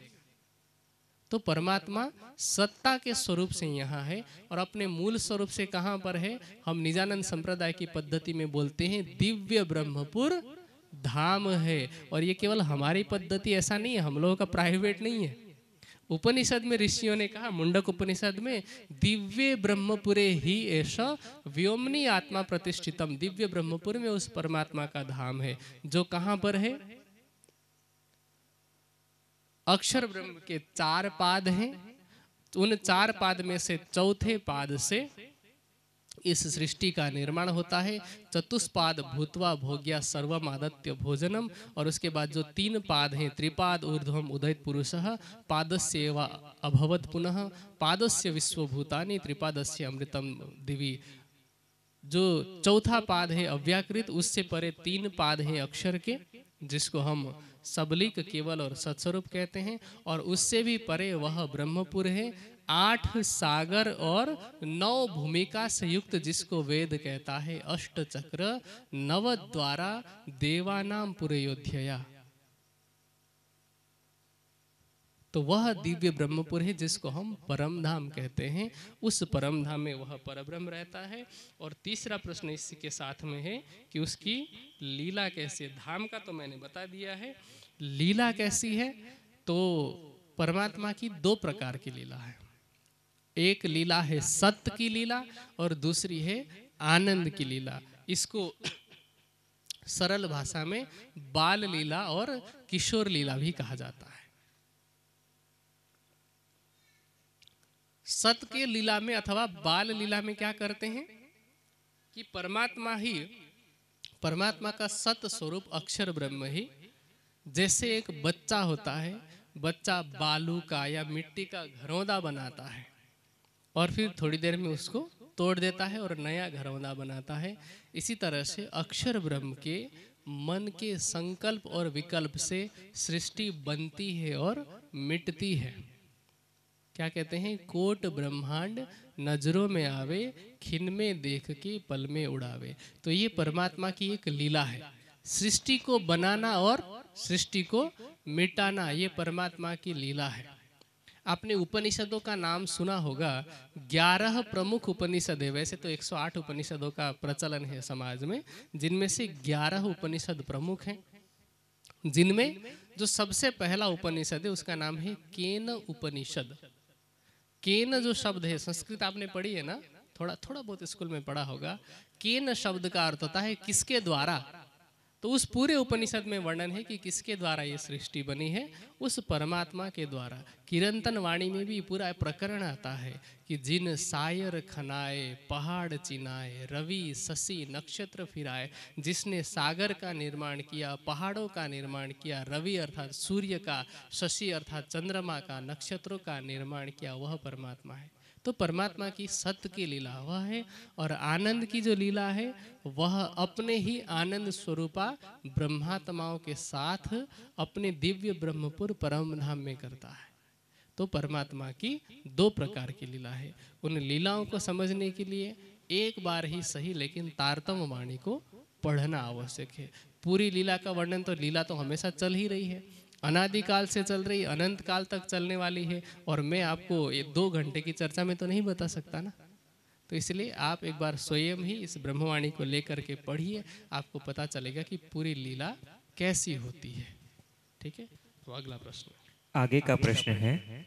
तो परमात्मा सत्ता के स्वरूप से यहाँ है और अपने मूल स्वरूप से कहाँ पर है? हम निजानंद संप्रदाय की पद्धति में बोलते हैं दिव्य ब्रह्मपुर धाम है। और ये केवल हमारी पद्धति ऐसा नहीं है, हम लोगों का प्राइवेट नहीं है। उपनिषद में ऋषियों ने कहा, मुंडक उपनिषद में, दिव्य ब्रह्मपुरे ही ऐसा व्योमनी आत्मा प्रतिष्ठितम। दिव्य ब्रह्मपुर में उस परमात्मा का धाम है जो कहाँ पर है? अक्षर ब्रह्म के 4 पाद हैं। उन 4 पाद में से चौथे पाद से इस सृष्टि का निर्माण होता है। चतुष्पाद भूतवा भोग्या सर्वम आदत्य भोजनम। और उसके बाद जो 3 पाद हैं, त्रिपाद ऊर्ध्वम उदयत पुरुषः, पादस्य वा अभवत पुनः, पादस्य विश्वभूतानि, त्रिपादस्य अमृतम दिवि। जो चौथा पाद है अव्याकृत, उससे परे 3 पाद हैं अक्षर के, जिसको हम सबलिक, केवल और सत्स्वरूप कहते हैं। और उससे भी परे वह ब्रह्मपुर है, 8 सागर और 9 भूमिका से युक्त, जिसको वेद कहता है अष्ट चक्र नव द्वारा देवानाम पुरयोध्यया। तो वह दिव्य ब्रह्मपुर है जिसको हम परम धाम कहते हैं। उस परम धाम में वह परब्रह्म रहता है। और तीसरा प्रश्न इसी के साथ में है कि उसकी लीला कैसी है। धाम का तो मैंने बता दिया है, लीला कैसी है? तो परमात्मा की 2 प्रकार की लीला है। एक लीला है सत्य की लीला और दूसरी है आनंद की लीला। इसको सरल भाषा में बाल लीला और किशोर लीला भी कहा जाता है। सत्य के लीला में अथवा बाल लीला में क्या करते हैं कि परमात्मा ही परमात्मा का सत स्वरूप अक्षर ब्रह्म ही, जैसे एक बच्चा होता है, बच्चा बालू का या मिट्टी का घरौंदा बनाता है और फिर थोड़ी देर में उसको तोड़ देता है और नया घरौंदा बनाता है, इसी तरह से अक्षर ब्रह्म के मन के संकल्प और विकल्प से सृष्टि बनती है और मिटती है। क्या कहते हैं, कोट ब्रह्मांड नजरों में आवे, खिन में देख के पल में उड़ावे। तो ये परमात्मा की एक लीला है, सृष्टि को बनाना और सृष्टि को मिटाना, ये परमात्मा की लीला है। आपने उपनिषदों का नाम सुना होगा, 11 प्रमुख उपनिषद है। वैसे तो 108 उपनिषदों का प्रचलन है समाज में, जिनमें से 11 उपनिषद प्रमुख हैं, जिनमें जो सबसे पहला उपनिषद है उसका नाम है केन उपनिषद। केन जो शब्द है, संस्कृत आपने पढ़ी है ना, थोड़ा थोड़ा बहुत स्कूल में पढ़ा होगा। केन शब्द का अर्थ होता है किसके द्वारा। तो उस पूरे उपनिषद में वर्णन है कि किसके द्वारा ये सृष्टि बनी है, उस परमात्मा के द्वारा। किरंतन वाणी में भी पूरा प्रकरण आता है कि जिन सायर खनाए, पहाड़ चिनाए, रवि शशि नक्षत्र फिराए, जिसने सागर का निर्माण किया, पहाड़ों का निर्माण किया, रवि अर्थात सूर्य का, शशि अर्थात चंद्रमा का, नक्षत्रों का निर्माण किया, वह परमात्मा है। तो परमात्मा की सत्य की लीला वह है, और आनंद की जो लीला है वह अपने ही आनंद स्वरूपा ब्रह्मात्माओं के साथ अपने दिव्य ब्रह्मपुर परम धाम में करता है। तो परमात्मा की 2 प्रकार की लीला है। उन लीलाओं को समझने के लिए एक बार ही सही, लेकिन तारतम्य वाणी को पढ़ना आवश्यक है। पूरी लीला का वर्णन, तो लीला तो हमेशा चल ही रही है, अनादिकाल से चल रही, अनंत काल तक चलने वाली है, और मैं आपको 2 घंटे की चर्चा में तो नहीं बता सकता ना। तो इसलिए आप एक बार स्वयं ही इस ब्रह्मवाणी को लेकर के पढ़िए, आपको पता चलेगा कि पूरी लीला कैसी होती है। ठीक है, तो अगला प्रश्न। आगे का प्रश्न है,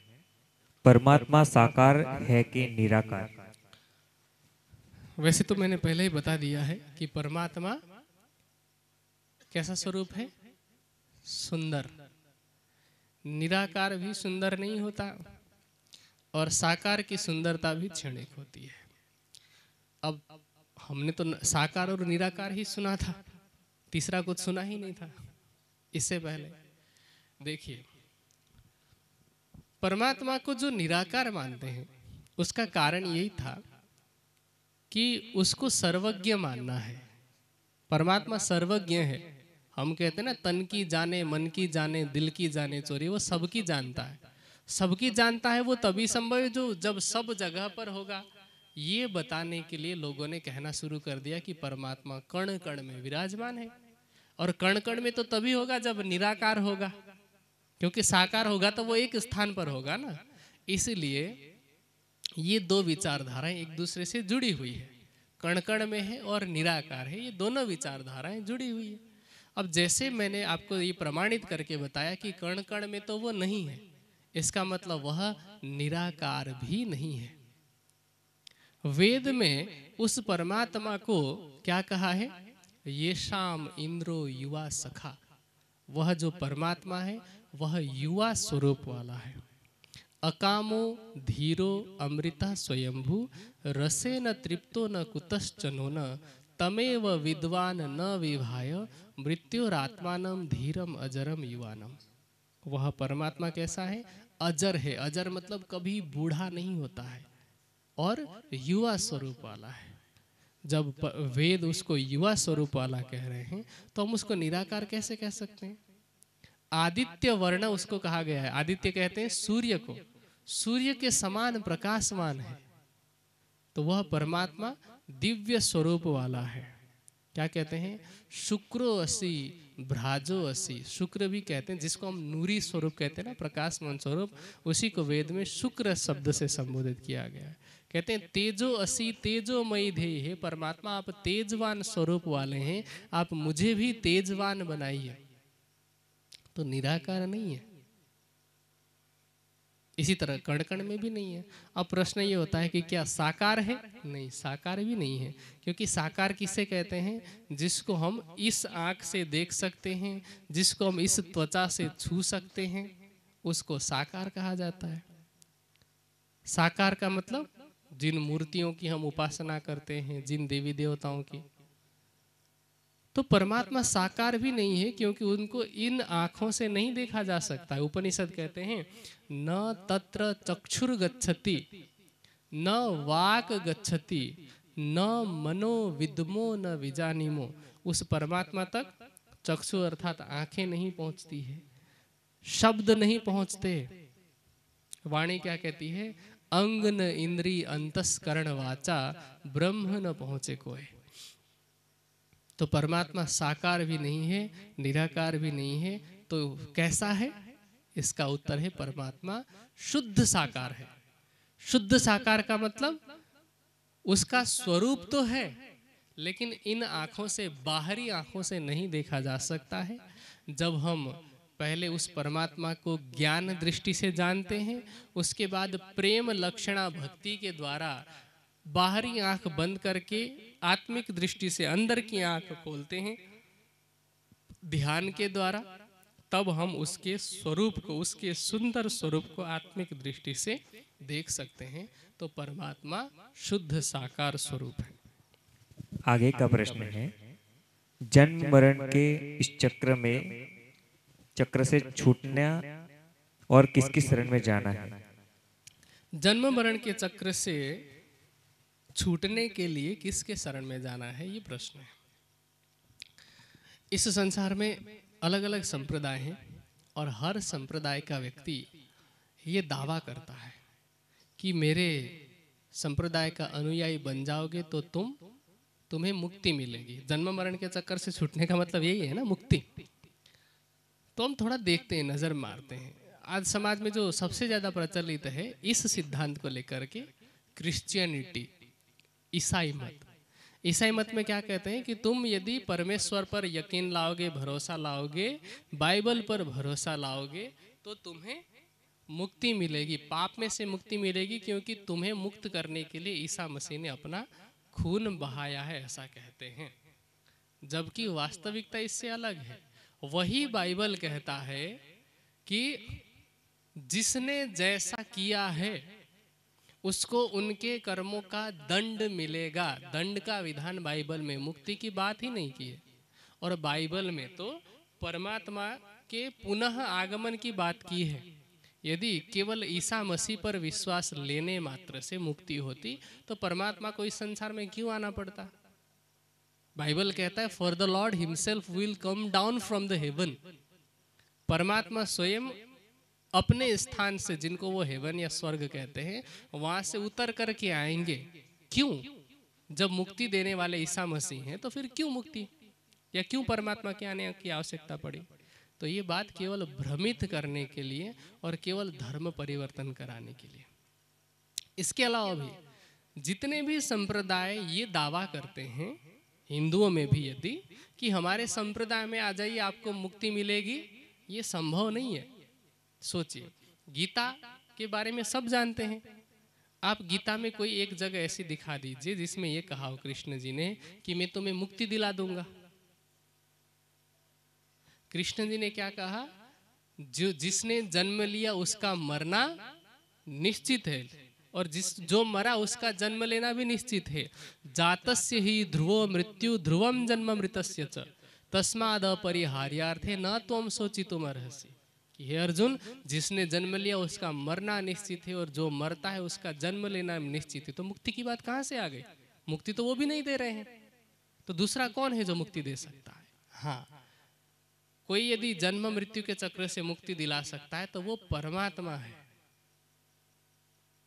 परमात्मा साकार है कि निराकार? वैसे तो मैंने पहले ही बता दिया है कि परमात्मा कैसा स्वरूप है, सुंदर। निराकार भी सुंदर नहीं होता, और साकार की सुंदरता भी क्षणिक होती है। अब हमने तो साकार और निराकार ही सुना था, तीसरा कुछ सुना ही नहीं था इससे पहले। देखिए, परमात्मा को जो निराकार मानते हैं उसका कारण यही था कि उसको सर्वज्ञ मानना है। परमात्मा सर्वज्ञ है। हम कहते हैं ना, तन की जाने, मन की जाने, दिल की जाने चोरी, वो सबकी जानता है। सबकी जानता है वो तभी संभव है जो जब सब जगह पर होगा। ये बताने के लिए लोगों ने कहना शुरू कर दिया कि परमात्मा कण कण में विराजमान है, और कण कण में तो तभी होगा जब निराकार होगा, क्योंकि साकार होगा तो वो एक स्थान पर होगा ना। इसलिए ये 2 विचारधाराएं एक दूसरे से जुड़ी हुई है, कण कण में है और निराकार है, ये दोनों विचारधाराएं जुड़ी हुई है। अब जैसे मैंने आपको ये प्रमाणित करके बताया कि कण कण में तो वो नहीं है, इसका मतलब वह निराकार भी नहीं है। वेद में उस परमात्मा को क्या कहा है, ये शाम इंद्रो युवा सखा। वह जो परमात्मा है वह युवा स्वरूप वाला है। अकामो धीरो अमृता स्वयंभू, रसे न तृप्तो न कुतश्चनो न, तमेव विद्वान न विभाय, मृत्युरात्मानम धीरम अजरम युवानम। वह परमात्मा कैसा है, अजर है। अजर मतलब कभी बूढ़ा नहीं होता है, और युवा स्वरूप वाला है। जब वेद उसको युवा स्वरूप वाला कह रहे हैं तो हम उसको निराकार कैसे कह सकते हैं। आदित्य वर्ण उसको कहा गया है। आदित्य कहते हैं सूर्य को, सूर्य के समान प्रकाशमान है। तो वह परमात्मा दिव्य स्वरूप वाला है। क्या कहते हैं, शुक्रो असी भ्राजो असी। शुक्र भी कहते हैं, जिसको हम नूरी स्वरूप कहते हैं ना, प्रकाशमान स्वरूप, उसी को वेद में शुक्र शब्द से संबोधित किया गया है। कहते हैं तेजो असी तेजोमयी ध्येय है। परमात्मा आप तेजवान स्वरूप वाले हैं, आप मुझे भी तेजवान बनाइए। तो निराकार नहीं है। इसी तरह कण कण में भी नहीं है। अब प्रश्न ये होता है कि क्या साकार है? नहीं, साकार भी नहीं है। क्योंकि साकार किसे कहते हैं, जिसको हम इस आंख से देख सकते हैं, जिसको हम इस त्वचा से छू सकते हैं, उसको साकार कहा जाता है। साकार का मतलब जिन मूर्तियों की हम उपासना करते हैं, जिन देवी देवताओं की, तो परमात्मा साकार भी नहीं है, क्योंकि उनको इन आँखों से नहीं देखा जा सकता है। उपनिषद कहते हैं न तत्र चक्षुर गच्छति न वाक गच्छति न मनो विद्मो न विजानिमो। उस परमात्मा तक चक्षु अर्थात आंखें नहीं पहुंचती है, शब्द नहीं पहुंचते। वाणी क्या कहती है? अंग न इंद्री अंतस्करण वाचा ब्रह्म न पहुंचे कोई। तो परमात्मा साकार भी नहीं है, निराकार भी नहीं है, तो कैसा है? इसका उत्तर है परमात्मा शुद्ध साकार है। शुद्ध साकार का मतलब उसका स्वरूप तो है, लेकिन इन आँखों से, बाहरी आँखों से नहीं देखा जा सकता है। जब हम पहले उस परमात्मा को ज्ञान दृष्टि से जानते हैं, उसके बाद प्रेम लक्षणा भक्ति के द्वारा बाहरी आँख बंद करके आत्मिक दृष्टि से अंदर की आँख खोलते हैं ध्यान के द्वारा, तब हम उसके स्वरूप को, उसके सुंदर स्वरूप को आत्मिक दृष्टि से देख सकते हैं। तो परमात्मा शुद्ध साकार स्वरूप है। आगे का प्रश्न है, जन्म मरण के इस चक्र से छूटना और किसकी शरण में जाना है? जन्म मरण के चक्र से छूटने के लिए किसके शरण में जाना है, ये प्रश्न है। इस संसार में अलग अलग संप्रदाय हैं और हर संप्रदाय का व्यक्ति ये दावा करता है कि मेरे संप्रदाय का अनुयायी बन जाओगे तो तुम्हें मुक्ति मिलेगी। जन्म मरण के चक्कर से छूटने का मतलब यही है ना, मुक्ति। तो हम थोड़ा देखते हैं, नजर मारते हैं। आज समाज में जो सबसे ज्यादा प्रचलित है इस सिद्धांत को लेकर के, क्रिश्चियनिटी, ईसाई मत। ईसाई मत में क्या कहते हैं कि तुम यदि परमेश्वर पर यकीन लाओगे, भरोसा लाओगे, बाइबल पर भरोसा लाओगे, तो तुम्हें मुक्ति मिलेगी, पाप में से मुक्ति मिलेगी, क्योंकि तुम्हें मुक्त करने के लिए ईसा मसीह ने अपना खून बहाया है, ऐसा कहते हैं। जबकि वास्तविकता इससे अलग है। वही बाइबल कहता है कि जिसने जैसा किया है उसको उनके कर्मों का दंड मिलेगा। दंड का विधान बाइबल में, मुक्ति की बात ही नहीं की है। और बाइबल में तो परमात्मा के पुनः आगमन की बात की है। यदि केवल ईसा मसीह पर विश्वास लेने मात्र से मुक्ति होती तो परमात्मा को इस संसार में क्यों आना पड़ता? बाइबल कहता है for the Lord himself will come down from the haven. परमात्मा स्वयं अपने स्थान से, जिनको वो हेवन या स्वर्ग कहते हैं, वहां से उतर करके आएंगे। क्यों? जब मुक्ति देने वाले ईसा मसीह हैं तो फिर क्यों मुक्ति, या क्यों परमात्मा के आने की आवश्यकता पड़ी? तो ये बात केवल भ्रमित करने के लिए और केवल धर्म परिवर्तन कराने के लिए। इसके अलावा भी जितने भी संप्रदाय ये दावा करते हैं, हिंदुओं में भी यदि, कि हमारे संप्रदाय में आ जाइए आपको मुक्ति मिलेगी, ये संभव नहीं है। सोचिए, गीता के बारे में सब जानते हैं। आप गीता में कोई एक जगह ऐसी दिखा दीजिए जिसमें ये कहा हो कृष्ण जी ने कि मैं तुम्हें मुक्ति दिला दूंगा। कृष्ण जी ने क्या कहा? जिसने जन्म लिया उसका मरना निश्चित है, और जो मरा उसका जन्म लेना भी निश्चित है। जातस्य ही ध्रुवो मृत्यु ध्रुवम जन्म मृतस्य च तस्माद अपरिहार्यार्थे न त्वं शोचितुमर्हसि। कि हे अर्जुन, जिसने जन्म लिया उसका मरना निश्चित है, और जो मरता है उसका जन्म लेना निश्चित है। तो मुक्ति की बात कहाँ से आ गई? मुक्ति तो वो भी नहीं दे रहे हैं, तो दूसरा कौन है जो मुक्ति दे सकता है? हाँ, कोई यदि जन्म मृत्यु के चक्र से मुक्ति दिला सकता है तो वो परमात्मा है।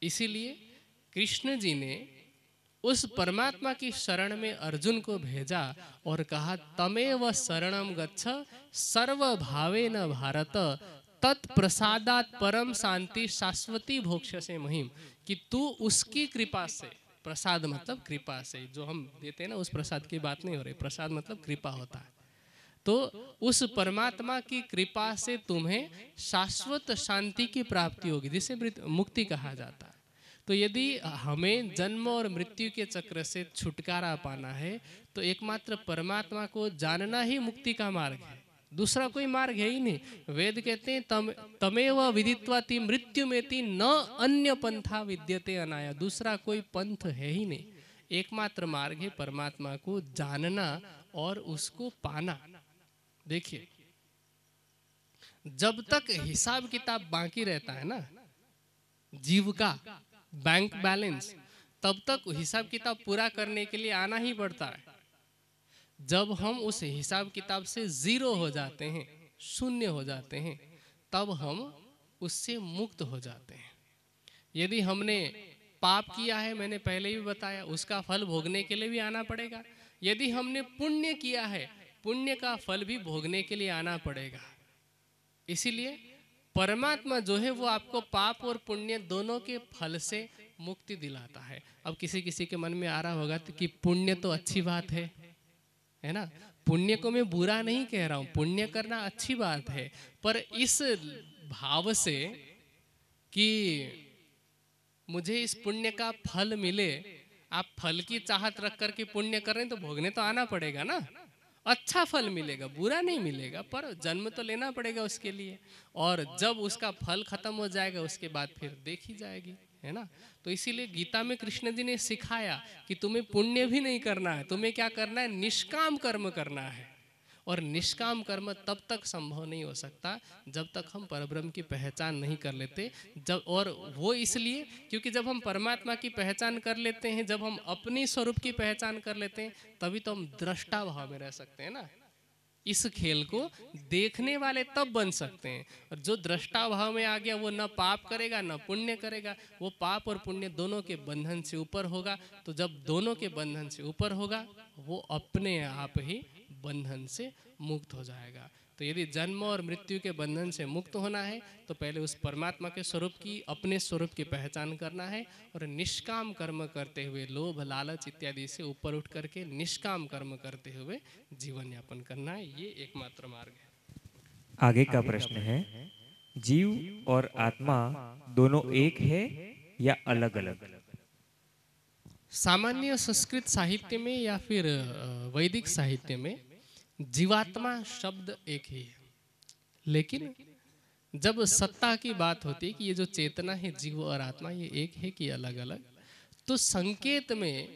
इसीलिए कृष्ण जी ने उस परमात्मा की शरण में अर्जुन को भेजा और कहा तमेव शरणम गच्छ सर्वभावेन भारत तत्प्रसादात् परम शांति शाश्वती भोक्ष्यसे महिम। कि तू उसकी कृपा से, प्रसाद मतलब कृपा से, जो हम देते हैं ना, उस प्रसाद की बात नहीं हो रही, प्रसाद मतलब कृपा होता है। तो उस परमात्मा की कृपा से तुम्हें शाश्वत शांति की प्राप्ति होगी, जिसे मुक्ति कहा जाता है। तो यदि हमें जन्म और मृत्यु के चक्र से छुटकारा पाना है तो एकमात्र परमात्मा को जानना ही मुक्ति का मार्ग है। दूसरा कोई मार्ग है ही नहीं। वेद कहते हैं तमेव विदित्वाति मृत्युमेति न अन्य पंथा विद्यते अनाया। दूसरा कोई पंथ है ही नहीं। एकमात्र मार्ग है परमात्मा को जानना और उसको पाना। देखिए, जब तक हिसाब किताब बाकी रहता है ना, जीव का बैंक बैलेंस, तब तक हिसाब किताब पूरा करने के लिए आना ही पड़ता है। जब हम उस हिसाब किताब से जीरो हो जाते हैं, शून्य हो जाते हैं, तब हम उससे मुक्त हो जाते हैं। यदि हमने पाप किया है, मैंने पहले भी बताया, उसका फल भोगने के लिए भी आना पड़ेगा। यदि हमने पुण्य किया है, पुण्य का फल भी भोगने के लिए आना पड़ेगा। इसीलिए परमात्मा जो है वो आपको पाप और पुण्य दोनों के फल से मुक्ति दिलाता है। अब किसी किसी के मन में आ रहा होगा कि पुण्य तो अच्छी बात है ना, पुण्य को मैं बुरा नहीं कह रहा हूं, पुण्य करना अच्छी बात है, पर इस भाव से कि मुझे इस पुण्य का फल मिले, आप फल की चाहत रख करके पुण्य कर रहे हैं तो भोगने तो आना पड़ेगा ना। अच्छा फल मिलेगा, बुरा नहीं मिलेगा, पर जन्म तो लेना पड़ेगा उसके लिए। और जब उसका फल खत्म हो जाएगा उसके बाद फिर देखी जाएगी, है ना। तो इसीलिए गीता में कृष्ण जी ने सिखाया कि तुम्हें पुण्य भी नहीं करना है, तुम्हें क्या करना है, निष्काम कर्म करना है। और निष्काम कर्म तब तक संभव नहीं हो सकता जब तक हम परब्रह्म की पहचान नहीं कर लेते। जब, और वो इसलिए क्योंकि जब हम परमात्मा की पहचान कर लेते हैं, जब हम अपनी स्वरूप की पहचान कर लेते हैं, तभी तो हम दृष्टा भाव में रह सकते हैं ना। इस खेल को देखने वाले तब बन सकते हैं। और जो दृष्टा भाव में आ गया वो न पाप करेगा न पुण्य करेगा, वो पाप और पुण्य दोनों के बंधन से ऊपर होगा। तो जब दोनों के बंधन से ऊपर होगा, वो अपने आप ही बंधन से मुक्त हो जाएगा। तो यदि जन्म और मृत्यु के बंधन से मुक्त होना है तो पहले उस परमात्मा के स्वरूप की, अपने स्वरूप की पहचान करना है और निष्काम कर्म करते हुए, लोभ लालच इत्यादि से ऊपर उठ करके निष्काम कर्म करते हुए जीवन यापन करना है। ये एकमात्र मार्ग है। आगे का प्रश्न है, जीव और आत्मा दोनों एक है या अलग अलग? सामान्य संस्कृत साहित्य में या फिर वैदिक साहित्य में जीवात्मा शब्द एक ही है, लेकिन जब सत्ता की बात होती है कि ये जो चेतना है, जीव और आत्मा, ये एक है कि अलग अलग, तो संकेत में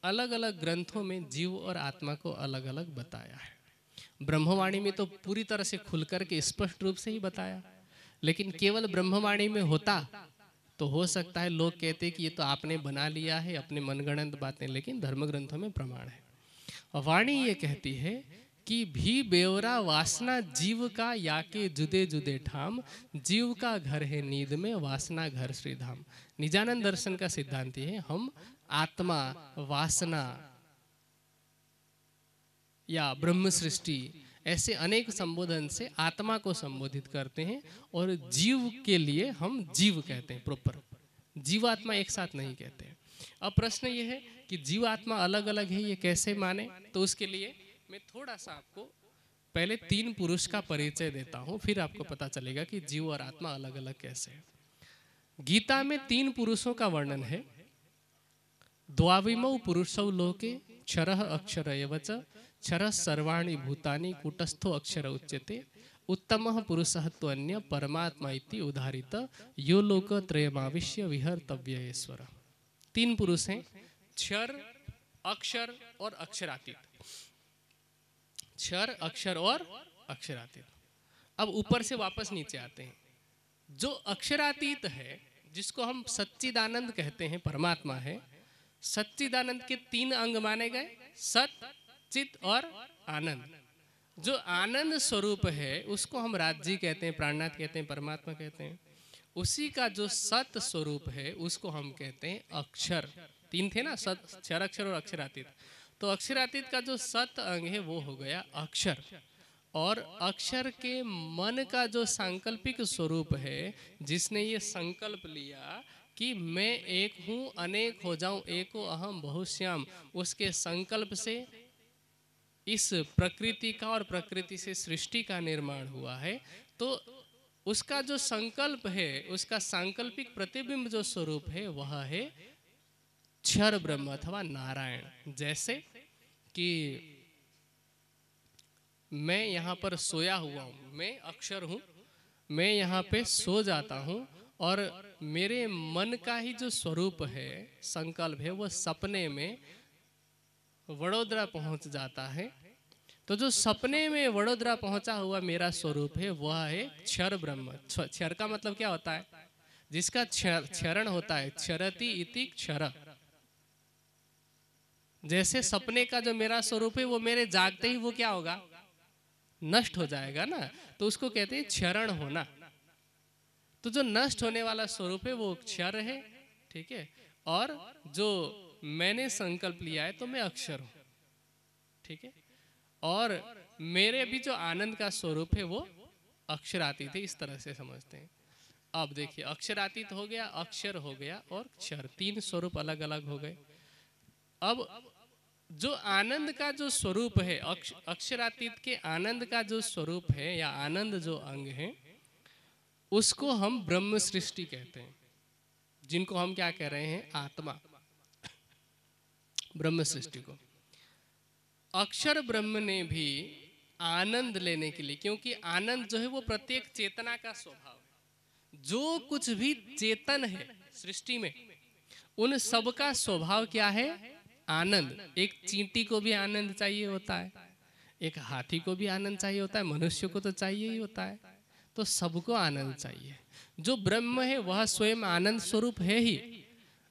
अलग अलग ग्रंथों में जीव और आत्मा को अलग अलग बताया है। ब्रह्मवाणी में तो पूरी तरह से खुलकर के स्पष्ट रूप से ही बताया, लेकिन केवल ब्रह्मवाणी में होता तो हो सकता है लोग कहते कि ये तो आपने बना लिया है अपने मनगढ़ंत बातें, लेकिन धर्म ग्रंथों में प्रमाण है। वाणी ये कहती है कि भी बेवरा वासना जीव का या के जुदे जुदे ठाम, जीव का घर है नींद में, वासना घर श्रीधाम। निजानंद दर्शन का सिद्धांत है, हम आत्मा, वासना या ब्रह्म सृष्टि ऐसे अनेक संबोधन से आत्मा को संबोधित करते हैं, और जीव के लिए हम जीव कहते हैं, प्रॉपर जीवात्मा एक साथ नहीं कहते हैं। अब प्रश्न ये है कि जीवात्मा अलग अलग है, ये कैसे माने? तो उसके लिए मैं थोड़ा सा आपको पहले तीन पुरुष का परिचय देता हूं, फिर आपको पता चलेगा कि जीव और आत्मा अलग अलग कैसे है। गीता में तीन पुरुषों का वर्णन है। द्वाविमौ पुरुषौ लोके क्षरः अक्षर एव च, क्षरः सर्वाणि भूतानि कूटस्थो अक्षर उच्यते, उत्तमः पुरुषः त्वन्य परमात्मा इति उदाहरित, यो लोक त्रयमाविश्य विहर्तव्येश्वर। तीन पुरुष हैं, क्षर, अक्षर और अक्षरातीत। क्षर, अक्षर और अक्षरातीत। अब ऊपर से वापस नीचे आते हैं। जो अक्षरातीत है, जिसको हम सच्चिदानंद कहते हैं, परमात्मा है। सच्चिदानंद के तीन अंग माने गए, सत, चित और आनंद। जो आनंद स्वरूप है उसको हम राज्य कहते हैं, प्राणनाथ कहते हैं, परमात्मा कहते हैं। उसी का जो सत स्वरूप है उसको हम कहते हैं अक्षर। तीन थे ना, सत, क्षर, अक्षर और अक्षरातीत। तो अक्षरातीत का जो सत अंग है वो हो गया अक्षर। और अक्षर के मन का जो सांकल्पिक स्वरूप है, जिसने ये संकल्प लिया कि मैं एक हूँ, अनेक हो जाऊं, एको अहम बहुश्याम, उसके संकल्प से इस प्रकृति का और प्रकृति से सृष्टि का निर्माण हुआ है। तो उसका जो संकल्प है, उसका सांकल्पिक प्रतिबिंब जो स्वरूप है वह है क्षर ब्रह्म अथवा नारायण। जैसे कि मैं यहाँ पर सोया हुआ हूँ, मैं अक्षर हूँ, मैं यहाँ पे सो जाता हूँ और मेरे मन का ही जो स्वरूप है, संकल्प है, वो सपने में वडोदरा पहुंच जाता है। तो जो सपने में वडोदरा पहुंचा हुआ मेरा स्वरूप है वह है क्षर ब्रह्म। क्षर का मतलब क्या होता है? जिसका क्षरण होता है, क्षरति इति क्षर। जैसे सपने का जो मेरा स्वरूप है वो मेरे जागते ही वो क्या होगा? नष्ट हो जाएगा ना, तो उसको कहते हैं क्षरण होना। तो जो नष्ट होने वाला स्वरूप है वो क्षर है, ठीक है। और जो मैंने संकल्प लिया है तो मैं अक्षर हूं, ठीक है। और मेरे भी जो आनंद का स्वरूप है वो अक्षरातीत है, इस तरह से समझते हैं। अब देखिए, अक्षरातीत हो गया, अक्षर हो गया और क्षर, तीन स्वरूप अलग अलग हो गए। अब जो आनंद का जो स्वरूप है, अक्षरातीत के आनंद का जो स्वरूप है या आनंद जो अंग है, उसको हम ब्रह्म सृष्टि कहते हैं, जिनको हम क्या कह रहे हैं? आत्मा, ब्रह्म सृष्टि को। अक्षर ब्रह्म ने भी आनंद लेने के लिए, क्योंकि आनंद जो है वो प्रत्येक चेतना का स्वभाव है। जो कुछ भी चेतन है सृष्टि में, उन सब का स्वभाव क्या है? आनंद। एक चींटी को भी आनंद चाहिए होता है, एक हाथी को भी आनंद चाहिए होता है, मनुष्य को तो चाहिए ही होता है। तो सबको आनंद चाहिए। जो ब्रह्म है वह स्वयं आनंद स्वरूप है ही।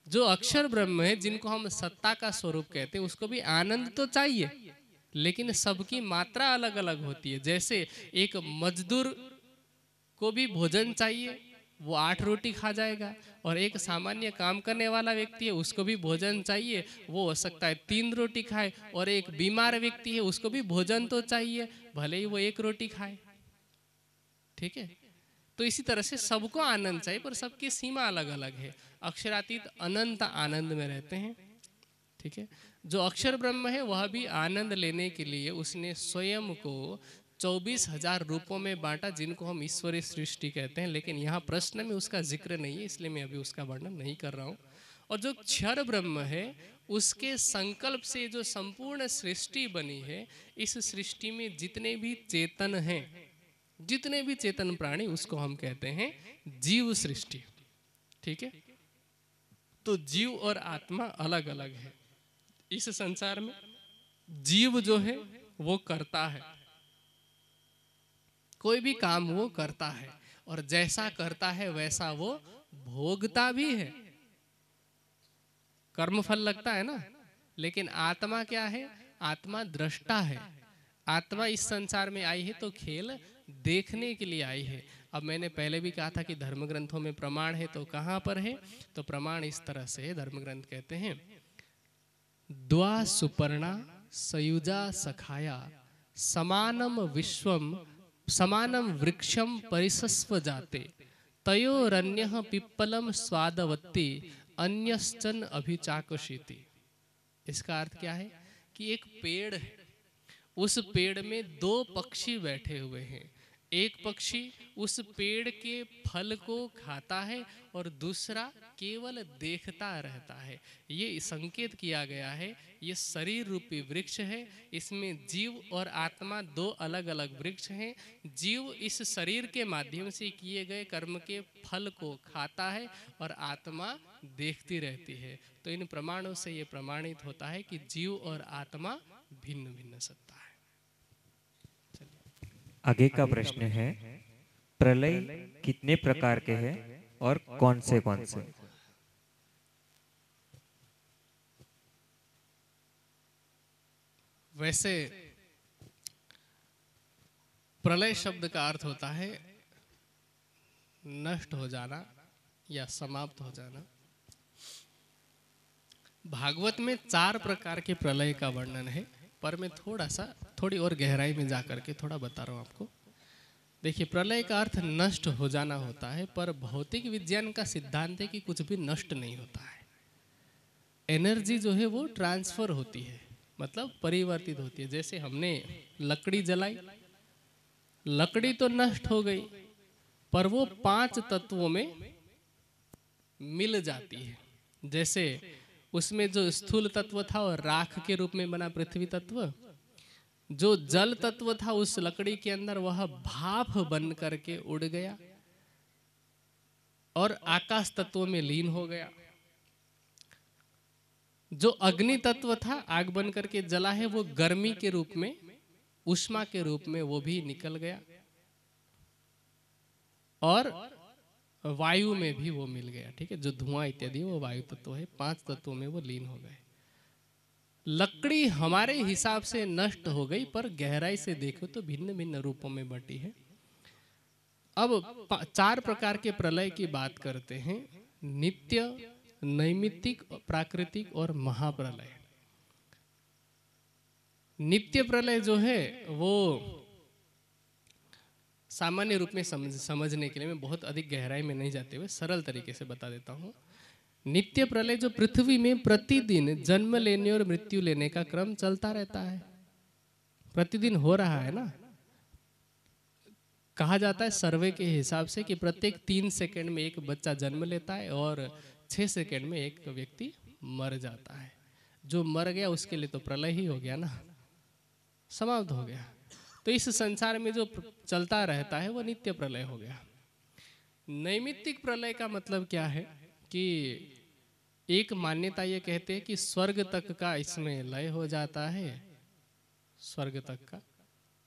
जो अक्षर ब्रह्म है, जिनको हम सत्ता का स्वरूप कहते हैं, उसको भी आनंद तो चाहिए, लेकिन सबकी मात्रा अलग अलग होती है। जैसे एक मजदूर को भी भोजन चाहिए, वो 8 रोटी खा जाएगा, और एक सामान्य काम करने वाला व्यक्ति है, उसको भी भोजन चाहिए, वो हो सकता है 3 रोटी खाए। और एक बीमार व्यक्ति है, उसको भी भोजन तो चाहिए, भले ही वो 1 रोटी खाए, ठीक है। तो इसी तरह से सबको आनंद चाहिए, पर सबकी सीमा अलग अलग है। अक्षरातीत अनंत आनंद में रहते हैं, ठीक है। जो अक्षर ब्रह्म है वह भी आनंद लेने के लिए उसने स्वयं को 24,000 रूपों में बांटा, जिनको हम ईश्वरीय सृष्टि कहते हैं। लेकिन यहाँ प्रश्न में उसका जिक्र नहीं है, इसलिए मैं अभी उसका वर्णन नहीं कर रहा हूँ। और जो क्षर ब्रह्म है, उसके संकल्प से जो संपूर्ण सृष्टि बनी है, इस सृष्टि में जितने भी चेतन हैं, जितने भी चेतन प्राणी, उसको हम कहते हैं जीव सृष्टि, ठीक है। तो जीव और आत्मा अलग अलग है। इस संसार में जीव जो है वो करता है, कोई भी काम वो करता है, और जैसा करता है वैसा वो भोगता भी है, कर्मफल लगता है ना। लेकिन आत्मा क्या है? आत्मा दृष्टा है। आत्मा इस संसार में आई है तो खेल देखने के लिए आई है। अब मैंने पहले भी कहा था कि धर्म ग्रंथों में प्रमाण है, तो कहाँ पर है? तो प्रमाण इस तरह से है, धर्म ग्रंथ कहते हैं, द्वा सुपर्णा सयुजा सखाया समानम विश्वम समानम वृक्षम परिसस्व जाते तयोरन्यः पिप्पलम स्वादवत्ति अन्यश्चन अभिचाकशीति। इसका अर्थ क्या है? कि एक पेड़ है, उस पेड़ में 2 पक्षी बैठे हुए हैं। एक पक्षी उस पेड़ के फल को खाता है और दूसरा केवल देखता रहता है। ये संकेत किया गया है, ये शरीर रूपी वृक्ष है, इसमें जीव और आत्मा 2 अलग अलग वृक्ष हैं। जीव इस शरीर के माध्यम से किए गए कर्म के फल को खाता है और आत्मा देखती रहती है। तो इन प्रमाणों से ये प्रमाणित होता है कि जीव और आत्मा भिन्न भिन्न सत्ता है। आगे का प्रश्न है, प्रलय कितने प्रकार के हैं और कौन से? वैसे प्रलय शब्द का अर्थ होता है नष्ट हो जाना या समाप्त हो जाना। भागवत में 4 प्रकार के प्रलय का वर्णन है, पर मैं थोड़ी और गहराई में जाकर के थोड़ा बता रहा हूँ आपको। देखिए, प्रलय का अर्थ नष्ट हो जाना होता है, पर भौतिक विज्ञान का सिद्धांत है कि कुछ भी नष्ट नहीं होता है। एनर्जी जो है वो ट्रांसफर होती है, मतलब परिवर्तित होती है। जैसे हमने लकड़ी जलाई, लकड़ी तो नष्ट हो गई, पर वो 5 तत्वों में मिल जाती है। जैसे उसमें जो स्थूल तत्व था और राख के रूप में बना पृथ्वी तत्व, जो जल तत्व था उस लकड़ी के अंदर वह भाप बन करके उड़ गया, और आकाश तत्व में लीन हो गया। जो अग्नि तत्व था आग बन करके जला है, वो गर्मी के रूप में, ऊष्मा के रूप में वो भी निकल गया और वायु में भी वो मिल गया। ठीक है, जो धुआं इत्यादि वो वायु तत्व है। 5 तत्वों में वो लीन हो गए। लकड़ी हमारे हिसाब से नष्ट हो गई, पर गहराई से देखो तो भिन्न भिन्न रूपों में बटी है। अब 4 प्रकार के प्रलय की बात करते हैं, नित्य, नैमित्तिक, प्राकृतिक और महाप्रलय। नित्य प्रलय जो है वो सामान्य रूप में समझने के लिए मैं बहुत अधिक गहराई में नहीं जाते हुए सरल तरीके से बता देता हूँ। नित्य प्रलय जो पृथ्वी में प्रतिदिन जन्म लेने और मृत्यु लेने का क्रम चलता रहता है, प्रतिदिन हो रहा है ना। कहा जाता है सर्वे के हिसाब से कि प्रत्येक 3 सेकंड में एक बच्चा जन्म लेता है और 6 सेकंड में एक व्यक्ति मर जाता है। जो मर गया उसके लिए तो प्रलय ही हो गया ना, समाप्त हो गया। तो इस संसार में जो चलता रहता है वो नित्य प्रलय हो गया। नैमित्तिक प्रलय का मतलब क्या है कि एक मान्यता ये कहते हैं कि स्वर्ग तक का इसमें लय हो जाता है, स्वर्ग तक का।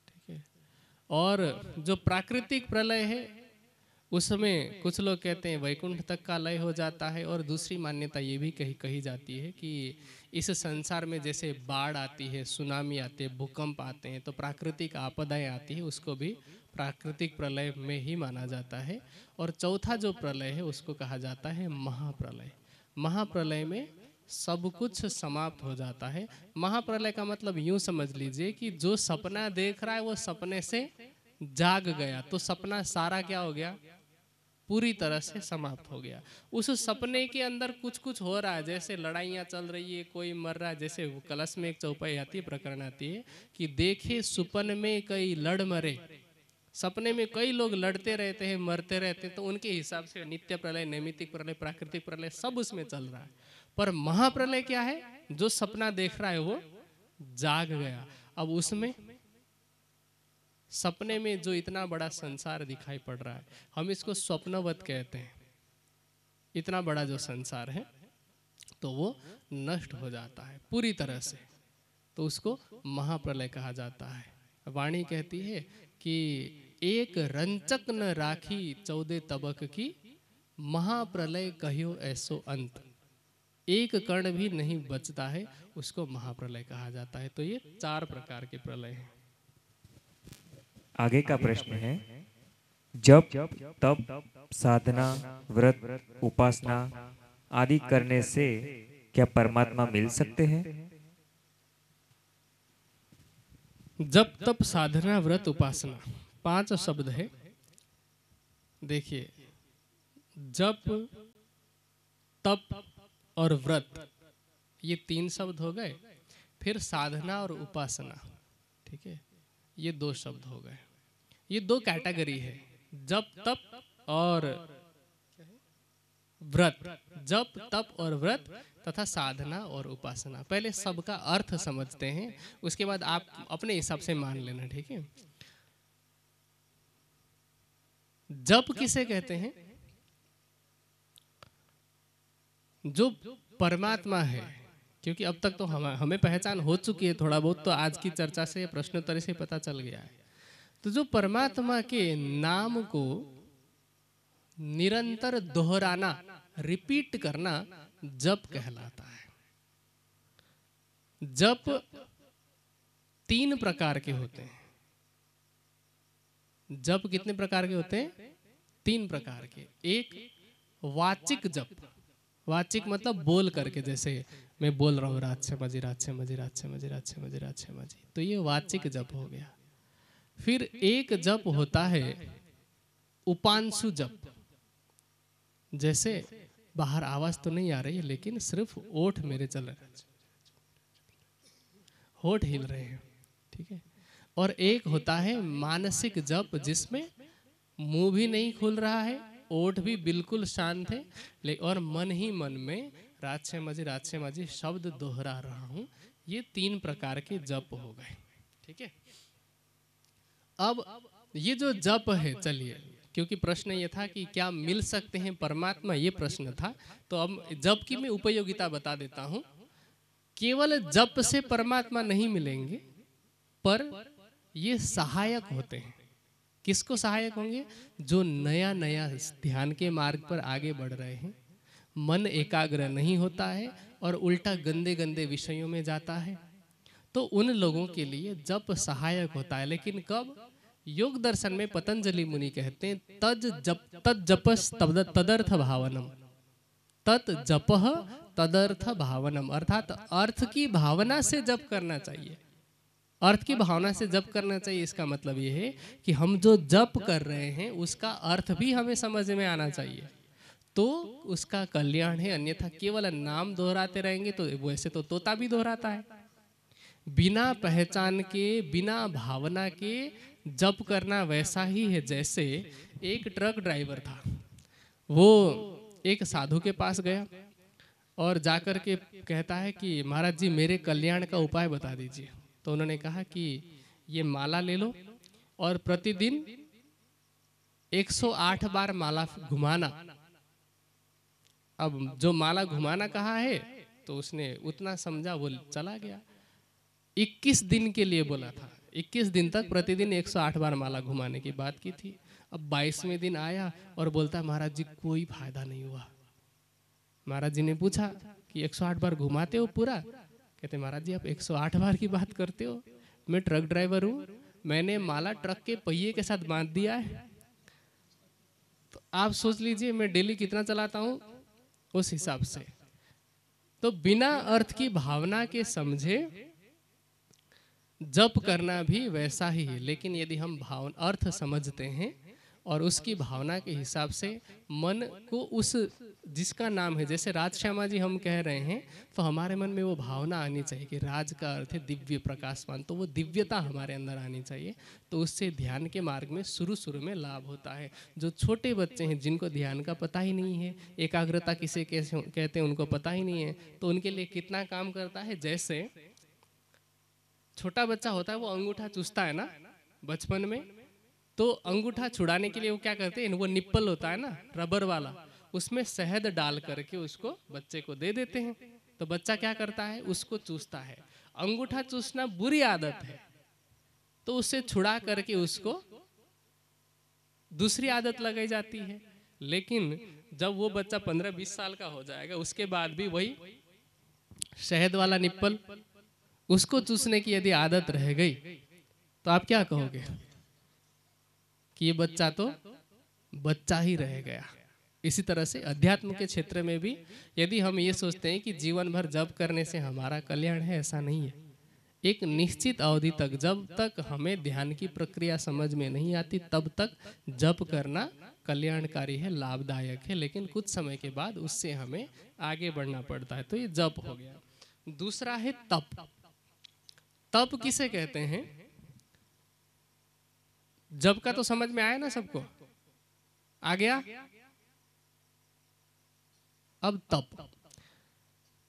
ठीक है, और जो प्राकृतिक प्रलय है उसमें कुछ लोग कहते हैं वैकुंठ तक का लय हो जाता है। और दूसरी मान्यता ये भी कही जाती है कि इस संसार में जैसे बाढ़ आती है, सुनामी आते हैं, भूकंप आते हैं, तो प्राकृतिक आपदाएं आती है, उसको भी प्राकृतिक प्रलय में ही माना जाता है। और चौथा जो प्रलय है उसको कहा जाता है महाप्रलय। महाप्रलय में सब कुछ समाप्त हो जाता है। महाप्रलय का मतलब यूं समझ लीजिए कि जो सपना देख रहा है वो सपने से जाग गया, तो सपना सारा क्या हो गया, पूरी तरह से समाप्त हो गया। उस सपने के अंदर कुछ कुछ हो रहा है, जैसे लड़ाइयाँ चल रही है, कोई मर रहा है। जैसे कलश में एक चौपाई आती है, प्रकरण आती है कि देखे सुपन में कई लड़ मरे। सपने में कई लोग लड़ते रहते हैं, मरते रहते हैं। तो उनके हिसाब से नित्य प्रलय, नैमित्तिक प्रलय, प्राकृतिक प्रलय सब उसमें चल रहा है। पर महाप्रलय क्या है, जो सपना देख रहा है वो जाग गया। अब उसमें सपने में जो इतना बड़ा संसार दिखाई पड़ रहा है, हम इसको स्वप्नवत कहते हैं। इतना बड़ा जो संसार है तो वो नष्ट हो जाता है पूरी तरह से, तो उसको महाप्रलय कहा जाता है। वाणी कहती है कि एक रंचक न राखी 14 तबक की, महाप्रलय कहियो ऐसो अंत। एक कण भी नहीं बचता है, उसको महाप्रलय कहा जाता है। तो ये 4 प्रकार के प्रलय हैं। आगे का प्रश्न है, जब तप, साधना, व्रत, उपासना आदि करने से क्या परमात्मा मिल सकते हैं? जब तप, साधना, व्रत, उपासना 5 शब्द है। देखिए, जप, तप और व्रत ये 3 शब्द हो गए। फिर साधना और उपासना, ठीक है, ये 2 शब्द हो गए। ये 2 कैटेगरी है, जप तप और व्रत। जप तप और व्रत तथा साधना और उपासना। पहले सबका अर्थ समझते हैं, उसके बाद आप अपने हिसाब से मान लेना, ठीक है। जप किसे कहते हैं? जो परमात्मा है, क्योंकि अब तक तो हमें पहचान हो चुकी है, थोड़ा बहुत तो आज की चर्चा से, प्रश्नोत्तरी से पता चल गया है। तो जो परमात्मा के नाम को निरंतर दोहराना, रिपीट करना जप कहलाता है। जप 3 प्रकार के होते हैं। जप कितने प्रकार के होते हैं? 3 प्रकार के। एक वाचिक जप, वाचिक मतलब बोल करके, जैसे मैं बोल रहा हूँ रात से मजी, रात से मजी, रात से मजी, रात से मजी, रात से मजी, तो ये वाचिक जप हो गया। फिर एक जप होता है उपांशु जप, जैसे बाहर आवाज तो नहीं आ रही है लेकिन सिर्फ ओठ मेरे चल रहे हैं, होठ हिल रहे हैं, ठीक है। और एक होता है मानसिक जप, जिसमें मुंह भी नहीं खुल रहा है, ओठ भी बिल्कुल शांत है, और मन ही मन में रात से मजी, रात से मजी शब्द दोहरा रहा हूं। ये 3 प्रकार के जप हो गए, ठीक है। अब ये जो जप है, चलिए क्योंकि प्रश्न ये था कि क्या मिल सकते हैं परमात्मा, ये प्रश्न था। तो अब जप की मैं उपयोगिता बता देता हूँ। केवल जप से परमात्मा नहीं मिलेंगे, पर ये सहायक होते हैं। किसको सहायक होंगे? जो नया नया ध्यान के मार्ग पर आगे बढ़ रहे हैं, मन एकाग्र नहीं होता है और उल्टा गंदे गंदे विषयों में जाता है, तो उन लोगों के लिए जप सहायक होता है। लेकिन कब? योग दर्शन में पतंजलि मुनि कहते हैं तद जपस तदर्थ भावनम, तत् जपह तदर्थ भावनम, अर्थात अर्थ की भावना से जप करना चाहिए। अर्थ की भावना से जप करना चाहिए, इसका मतलब ये है कि हम जो जप कर रहे हैं उसका अर्थ भी हमें समझ में आना चाहिए, तो उसका कल्याण है। अन्यथा केवल नाम दोहराते रहेंगे तो वैसे तो तोता भी दोहराता है। बिना पहचान के, बिना भावना के जप करना वैसा ही है जैसे एक ट्रक ड्राइवर था, वो एक साधु के पास गया और जाकर के कहता है कि महाराज जी मेरे कल्याण का उपाय बता दीजिए। तो उन्होंने कहा कि ये माला ले लो और प्रतिदिन 108 बार माला घुमाना। अब जो माला घुमाना कहा है तो उसने उतना समझा, वो चला गया। 21 दिन के लिए बोला था, 21 दिन तक प्रतिदिन 108 बार माला घुमाने की बात की थी। अब 22वें दिन आया और बोलता महाराज जी कोई फायदा नहीं हुआ। महाराज जी ने पूछा कि 108 बार घुमाते हो पूरा? कहते महाराज जी आप 108 बार की बात करते हो, मैं ट्रक ड्राइवर हूँ, मैंने माला ट्रक के पहिए के साथ बांध दिया है। तो आप सोच लीजिए मैं डेली कितना चलाता हूँ उस हिसाब से। तो बिना अर्थ की भावना के समझे जप करना भी वैसा ही है। लेकिन यदि हम भावना अर्थ समझते हैं और उसकी भावना के हिसाब से मन को उस जिसका नाम है, जैसे राज श्यामा जी हम कह रहे हैं, तो हमारे मन में वो भावना आनी चाहिए कि राज का अर्थ है दिव्य प्रकाशमान, तो वो दिव्यता हमारे अंदर आनी चाहिए। तो उससे ध्यान के मार्ग में शुरू में लाभ होता है। जो छोटे बच्चे हैं जिनको ध्यान का पता ही नहीं है, एकाग्रता किसे कैसे कहते हैं उनको पता ही नहीं है, तो उनके लिए कितना काम करता है। जैसे छोटा बच्चा होता है वो अंगूठा चूसता है ना बचपन में, तो अंगूठा छुड़ाने के लिए वो क्या करते हैं, वो निप्पल होता है ना रबर वाला, उसमें शहद डाल करके उसको बच्चे को दे देते हैं। तो बच्चा क्या करता है, उसको चूसता है। अंगूठा चूसना बुरी आदत है, तो उससे छुड़ा करके उसको दूसरी आदत लगाई जाती है। लेकिन जब वो बच्चा 15-20 साल का हो जाएगा, उसके बाद भी वही शहद वाला निप्पल उसको चूसने की यदि आदत रह गई, तो आप क्या कहोगे कि ये बच्चा तो बच्चा ही रह गया। इसी तरह से अध्यात्म के क्षेत्र में भी यदि हम ये सोचते हैं कि जीवन भर जप करने से हमारा कल्याण है, ऐसा नहीं है। एक निश्चित अवधि तक, जब तक हमें ध्यान की प्रक्रिया समझ में नहीं आती, तब तक जप करना कल्याणकारी है, लाभदायक है। लेकिन कुछ समय के बाद उससे हमें आगे बढ़ना पड़ता है। तो ये जप हो गया। दूसरा है तप। तप किसे कहते हैं? जप का तो समझ में आया ना सबको, आ गया। अब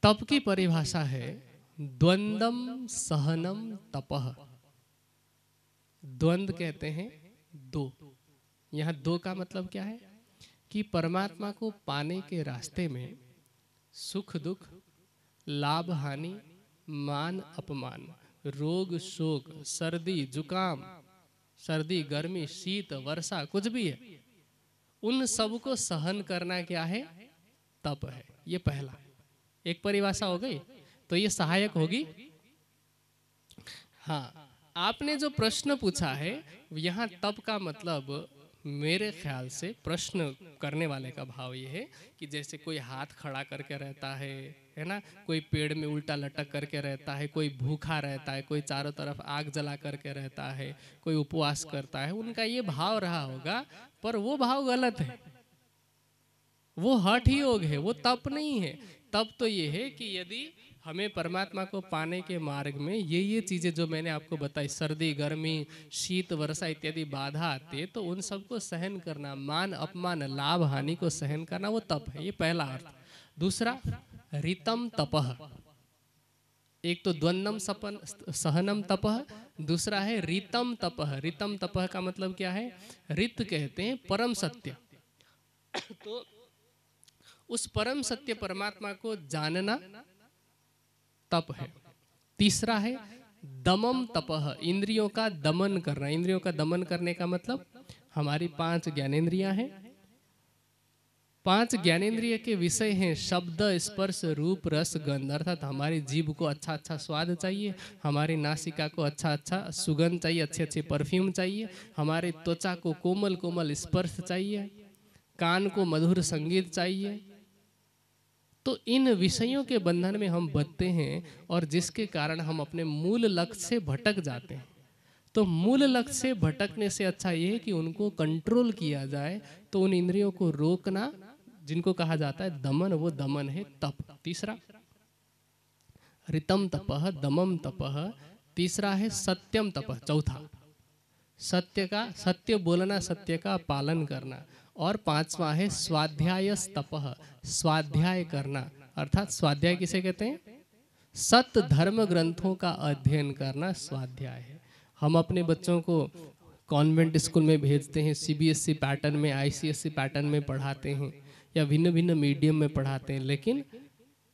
तप की परिभाषा है द्वंद्वम सहनम तपः। द्वंद्व कहते हैं दो। यहां दो का मतलब क्या है कि परमात्मा को पाने के रास्ते में सुख दुख, लाभ हानि, मान अपमान, रोग शोक, सर्दी जुकाम, सर्दी गर्मी, शीत वर्षा, कुछ भी है, उन सब को सहन करना क्या है? तप है। ये पहला एक परिभाषा हो गई। तो ये सहायक होगी। हाँ, आपने जो प्रश्न पूछा है यहाँ तप का मतलब मेरे ख्याल से प्रश्न करने वाले का भाव ये है कि जैसे कोई हाथ खड़ा करके रहता है ना, कोई पेड़ में उल्टा लटक करके रहता है, कोई भूखा रहता है, कोई चारों तरफ आग जला करके रहता है, कोई उपवास करता है, उनका ये भाव रहा होगा। पर वो भाव गलत है, वो हठ योग है, वो तप नहीं है। तप तो ये है कि यदि हमें परमात्मा को पाने के मार्ग में ये चीजें जो मैंने आपको बताई, सर्दी गर्मी शीत वर्षा इत्यादि बाधा आती है, तो उन सबको सहन करना, मान अपमान लाभ हानि को सहन करना, वो तप है। ये पहला अर्थ। दूसरा ऋतम तपः। एक तो द्वंद्वम सपन सहनम तपह, दूसरा है रीतम तपह। रीतम तपह का मतलब क्या है? रित कहते हैं परम सत्य। तो उस परम सत्य परमात्मा को जानना तप है। तीसरा है दमम तपह, इंद्रियों का दमन करना। इंद्रियों का दमन करने का मतलब हमारी 5 ज्ञानेंद्रियां हैं। 5 ज्ञानेंद्रिय के विषय हैं शब्द, स्पर्श, रूप, रस, गंध। अर्थात हमारी जीभ को अच्छा अच्छा स्वाद चाहिए, हमारी नासिका को अच्छा अच्छा सुगंध चाहिए, अच्छे अच्छे परफ्यूम चाहिए, हमारे त्वचा को कोमल कोमल स्पर्श चाहिए, कान को मधुर संगीत चाहिए। तो इन विषयों के बंधन में हम बंधते हैं और जिसके कारण हम अपने मूल लक्ष्य से भटक जाते हैं। तो मूल लक्ष्य से भटकने से अच्छा ये है कि उनको कंट्रोल किया जाए। तो उन इंद्रियों को रोकना, जिनको कहा जाता है दमन, वो दमन है तप। तीसरा ऋतम तपह, दमम तपह। तीसरा है सत्यम तपह, चौथा सत्य का, सत्य बोलना, सत्य का पालन करना। और 5वां है स्वाध्याय तपह, स्वाध्याय करना। अर्थात स्वाध्याय किसे कहते हैं? सत धर्म ग्रंथों का अध्ययन करना स्वाध्याय है। हम अपने बच्चों को कॉन्वेंट स्कूल में भेजते हैं, सीबीएसई पैटर्न में, आईसीएसई पैटर्न में पढ़ाते हैं या भिन्न भिन्न मीडियम में पढ़ाते हैं, लेकिन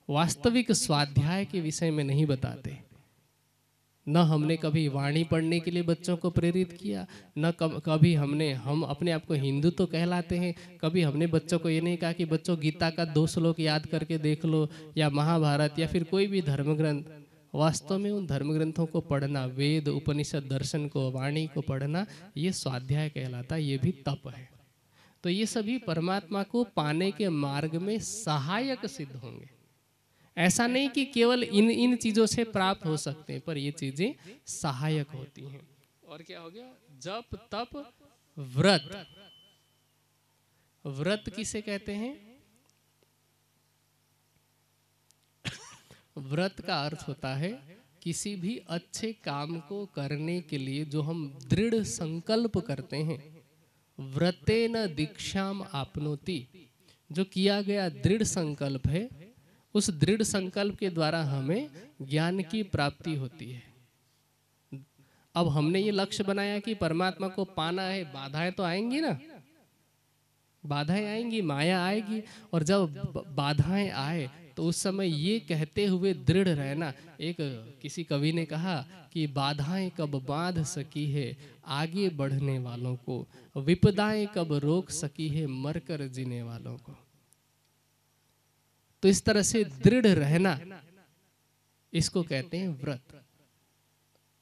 वास्तविक स्वाध्याय के विषय में नहीं बताते। न हमने कभी वाणी पढ़ने के लिए बच्चों को प्रेरित किया, न कभी हम अपने आप को हिंदू तो कहलाते हैं, कभी हमने बच्चों को ये नहीं कहा कि बच्चों गीता का 2 श्लोक याद करके देख लो, या महाभारत, या फिर कोई भी धर्म ग्रंथ। वास्तव में उन धर्म ग्रंथों को पढ़ना, वेद, उपनिषद, दर्शन को, वाणी को पढ़ना, ये स्वाध्याय कहलाता है, ये भी तप है। तो ये सभी परमात्मा को पाने के मार्ग में सहायक सिद्ध होंगे। ऐसा नहीं कि केवल इन चीजों से प्राप्त हो सकते हैं, पर ये चीजें सहायक होती हैं। और क्या हो गया? जप, तप, व्रत। व्रत किसे कहते हैं? व्रत का अर्थ होता है किसी भी अच्छे काम को करने के लिए जो हम दृढ़ संकल्प करते हैं। व्रतेन दीक्षाम आपनोति, जो किया गया दृढ़ संकल्प है, उस दृढ़ संकल्प के द्वारा हमें ज्ञान की प्राप्ति होती है। अब हमने ये लक्ष्य बनाया कि परमात्मा को पाना है, बाधाएं तो आएंगी ना, बाधाएं आएंगी, माया आएगी। और जब बाधाएं आए तो उस समय ये कहते हुए दृढ़ रहना। एक किसी कवि ने कहा कि बाधाएं कब बांध सकी है आगे बढ़ने वालों को, विपदाएं कब रोक सकी है मरकर जीने वालों को। तो इस तरह से दृढ़ रहना, इसको कहते हैं व्रत।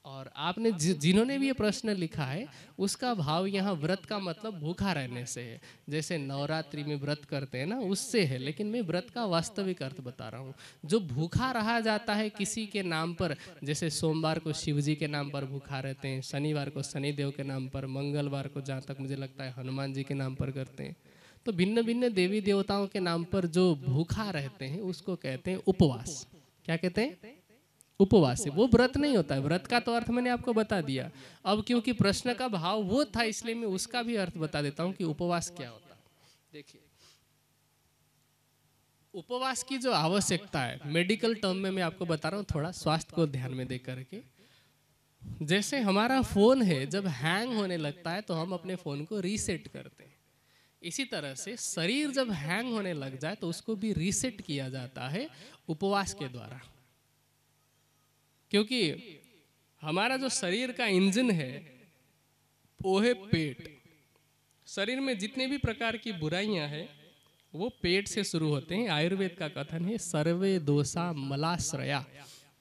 और आपने जिन्होंने भी ये प्रश्न लिखा है, उसका भाव यहाँ व्रत का मतलब भूखा रहने से है। जैसे नवरात्रि में व्रत करते हैं ना, उससे है, लेकिन मैं व्रत का वास्तविक अर्थ बता रहा हूँ। जो भूखा रहा जाता है किसी के नाम पर, जैसे सोमवार को शिव जी के नाम पर भूखा रहते हैं, शनिवार को शनिदेव के नाम पर, मंगलवार को जहाँ तक मुझे लगता है हनुमान जी के नाम पर करते हैं। तो भिन्न भिन्न देवी देवताओं के नाम पर जो भूखा रहते हैं उसको कहते हैं उपवास। क्या कहते हैं? उपवास है। वो व्रत नहीं होता है। व्रत का तो अर्थ मैंने आपको बता दिया। अब क्योंकि प्रश्न का भाव वो था, इसलिए मैं उसका भी अर्थ बता देता हूं कि उपवास क्या होता है। देखिए, उपवास की जो आवश्यकता है, मेडिकल टर्म में मैं आपको बता रहा हूं, थोड़ा स्वास्थ्य को ध्यान में दे करके। जैसे हमारा फोन है, जब हैंग होने लगता है तो हम अपने फोन को रीसेट करते हैं। इसी तरह से शरीर जब हैंग होने लग जाए तो उसको भी रीसेट किया जाता है उपवास के द्वारा। क्योंकि हमारा जो शरीर का इंजन है वो है पेट। शरीर में जितने भी प्रकार की बुराइयां हैं वो पेट से शुरू होते हैं। आयुर्वेद का कथन है सर्वे दोषा मलाश्रया,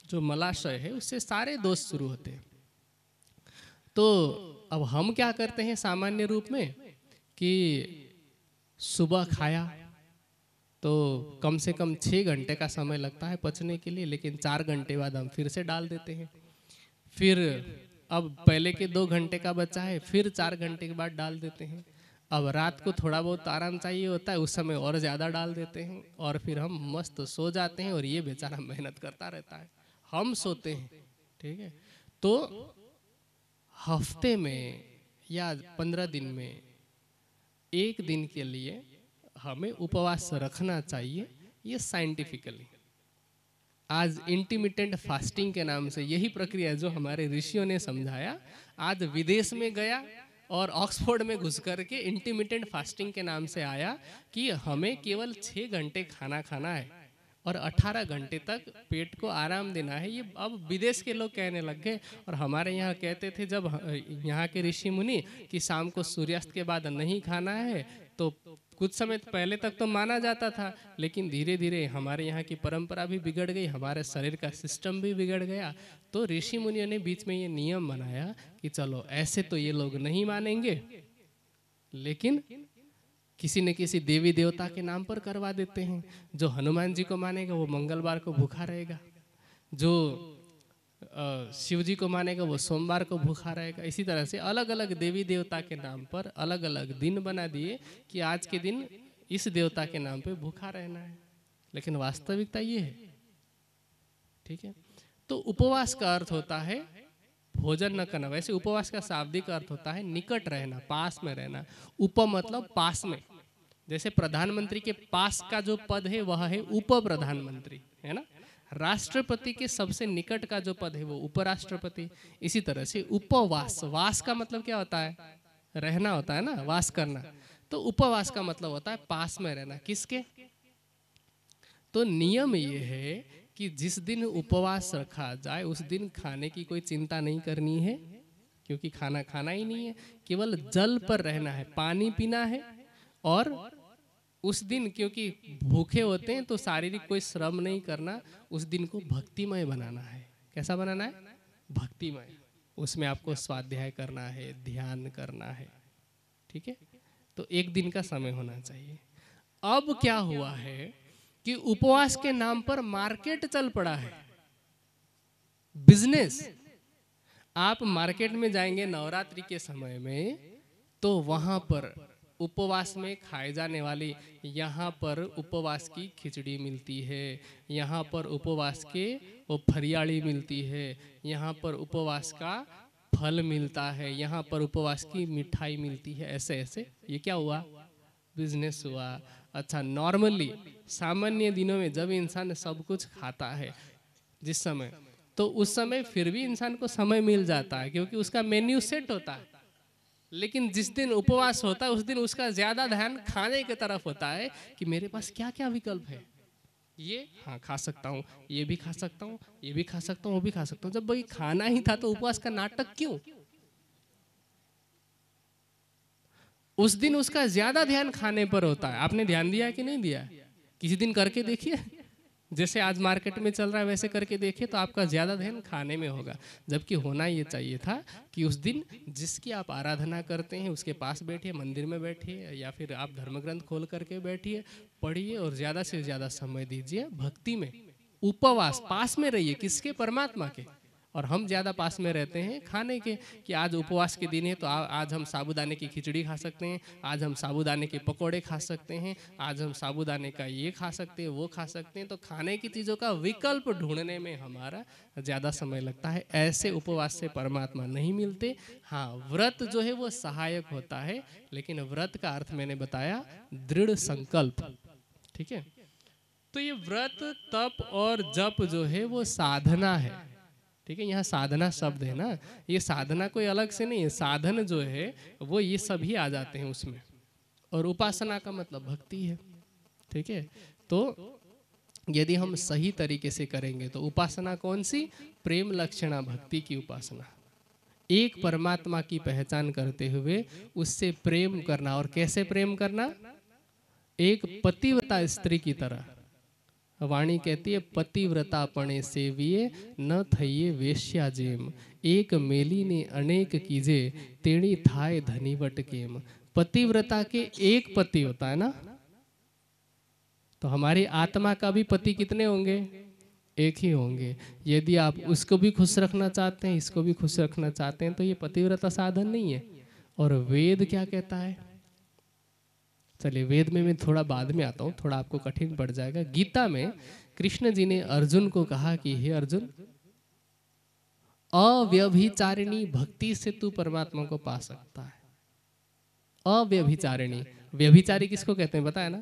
जो मलाशय है उससे सारे दोष शुरू होते हैं। तो अब हम क्या करते हैं सामान्य रूप में कि सुबह खाया तो कम से कम 6 घंटे का समय लगता है पचने के लिए, लेकिन 4 घंटे बाद हम फिर से डाल देते हैं। फिर अब पहले के 2 घंटे का बचा है, फिर 4 घंटे के बाद डाल देते हैं। अब रात को थोड़ा बहुत आराम चाहिए होता है, उस समय और ज़्यादा डाल देते हैं, और फिर हम मस्त सो जाते हैं। और ये बेचारा मेहनत करता रहता है, हम सोते हैं। ठीक है, तो हफ्ते में या 15 दिन में 1 दिन के लिए हमें उपवास रखना चाहिए, ये साइंटिफिकली। आज इंटिमिटेंट फास्टिंग के नाम से यही प्रक्रिया जो हमारे ऋषियों ने समझाया, आज विदेश में गया और ऑक्सफोर्ड में घुस करके इंटिमिटेंट फास्टिंग के नाम से आया कि हमें केवल 6 घंटे खाना खाना है और 18 घंटे तक पेट को आराम देना है। ये अब विदेश के लोग कहने लग गए। और हमारे यहाँ कहते थे जब यहाँ के ऋषि मुनि कि शाम को सूर्यास्त के बाद नहीं खाना है, तो कुछ समय पहले तक तो माना जाता था, लेकिन धीरे धीरे हमारे यहाँ की परंपरा भी बिगड़ गई, हमारे शरीर का सिस्टम भी बिगड़ गया। तो ऋषि मुनियों ने बीच में ये नियम बनाया कि चलो ऐसे तो ये लोग नहीं मानेंगे, लेकिन किसी न किसी देवी देवता के नाम पर करवा देते हैं। जो हनुमान जी को मानेगा वो मंगलवार को भूखा रहेगा, जो शिव जी को मानेगा वो सोमवार को भूखा रहेगा। इसी तरह से अलग अलग देवी देवता के नाम पर अलग अलग दिन बना दिए कि आज के दिन इस देवता के नाम पे भूखा रहना है, लेकिन वास्तविकता ये है। ठीक है, तो उपवास का अर्थ होता है भोजन न करना। वैसे उपवास का शाब्दिक अर्थ होता है निकट रहना, पास में रहना। उप मतलब पास में, जैसे प्रधानमंत्री के पास का जो पद है वह है उप प्रधानमंत्री, है ना। राष्ट्रपति के सबसे निकट का जो पद है वो उपराष्ट्रपति। इसी तरह से उपवास, वास का मतलब क्या होता है? रहना होता है ना, वास करना। तो उपवास का मतलब होता है पास में रहना। किसके? तो नियम ये है कि जिस दिन उपवास रखा जाए उस दिन खाने की कोई चिंता नहीं करनी है, क्योंकि खाना खाना ही नहीं है, केवल जल पर रहना है, पानी पीना है। और उस दिन क्योंकि भूखे होते हैं तो शारीरिक कोई श्रम नहीं करना, उस दिन को भक्तिमय बनाना है। कैसा बनाना है? भक्तिमय। उसमें आपको स्वाध्याय करना है, ध्यान करना है। ठीक है, तो एक दिन का समय होना चाहिए। अब क्या हुआ है कि उपवास के नाम पर मार्केट चल पड़ा है, बिजनेस। आप मार्केट में जाएंगे नवरात्रि के समय में, तो वहां पर उपवास में खाए जाने वाली, यहाँ पर उपवास की खिचड़ी मिलती है, यहाँ पर उपवास के वो फरियाली मिलती है, यहाँ पर उपवास का फल मिलता है, यहाँ पर उपवास की मिठाई मिलती है। ऐसे ऐसे ये क्या हुआ? बिजनेस हुआ। अच्छा, नॉर्मली सामान्य दिनों में जब इंसान सब कुछ खाता है जिस समय, तो उस समय फिर भी इंसान को समय मिल जाता है क्योंकि उसका मेन्यू सेट होता है। लेकिन जिस दिन उपवास होता है उस दिन उसका ज्यादा ध्यान खाने की तरफ होता है कि मेरे पास क्या क्या विकल्प है, ये हाँ खा सकता हूँ, ये भी खा सकता हूँ, ये भी खा सकता हूँ, वो भी खा सकता हूँ। जब भाई खाना ही था तो उपवास का नाटक क्यों? उस दिन उसका ज्यादा ध्यान खाने पर होता है। आपने ध्यान दिया कि नहीं दिया? किसी दिन करके देखिए, जैसे आज मार्केट में चल रहा है वैसे करके देखिए, तो आपका ज्यादा ध्यान खाने में होगा। जबकि होना ये चाहिए था कि उस दिन जिसकी आप आराधना करते हैं उसके पास बैठिए, मंदिर में बैठिए, या फिर आप धर्म ग्रंथ खोल करके बैठिए, पढ़िए और ज्यादा से ज्यादा समय दीजिए भक्ति में। उपवास, पास में रहिए। किसके? परमात्मा के। और हम ज़्यादा पास में रहते हैं खाने के, कि आज उपवास के दिन है तो आज हम साबूदाने की खिचड़ी खा सकते हैं, आज हम साबूदाने के पकोड़े खा सकते हैं, आज हम साबूदाने का ये खा सकते हैं, वो खा सकते हैं। तो खाने की चीज़ों का विकल्प ढूंढने में हमारा ज़्यादा समय लगता है। ऐसे उपवास से परमात्मा नहीं मिलते। हाँ, व्रत जो है वो सहायक होता है, लेकिन व्रत का अर्थ मैंने बताया दृढ़ संकल्प। ठीक है, तो ये व्रत, तप और जप जो है वो साधना है। ठीक है, यहाँ साधना शब्द है ना, ये साधना कोई अलग से नहीं है। साधन जो है वो ये सभी आ जाते हैं उसमें। और उपासना का मतलब भक्ति है। ठीक है, तो यदि हम सही तरीके से करेंगे तो उपासना कौन सी? प्रेम लक्षणा भक्ति की उपासना। एक परमात्मा की पहचान करते हुए उससे प्रेम करना। और कैसे प्रेम करना? एक पतिव्रता स्त्री की तरह। वाणी कहती है, पतिव्रता पणे सेविये न थइये वेश्या जेम, एक मेली ने अनेक कीजे तेणी थाय धनीवट केम। पतिव्रता के एक पति होता है ना, तो हमारी आत्मा का भी पति कितने होंगे? एक ही होंगे। यदि आप उसको भी खुश रखना चाहते हैं, इसको भी खुश रखना चाहते हैं, तो ये पतिव्रता साधन नहीं है। और वेद क्या कहता है? चलिए, वेद में मैं थोड़ा बाद में आता हूँ, थोड़ा आपको कठिन पड़ जाएगा। गीता में कृष्ण जी ने अर्जुन को कहा कि हे अर्जुन, अव्यभिचारिणी भक्ति से तू परमात्मा को पा सकता है। अव्यभिचारिणी, व्यभिचारी किसको कहते हैं बताया ना?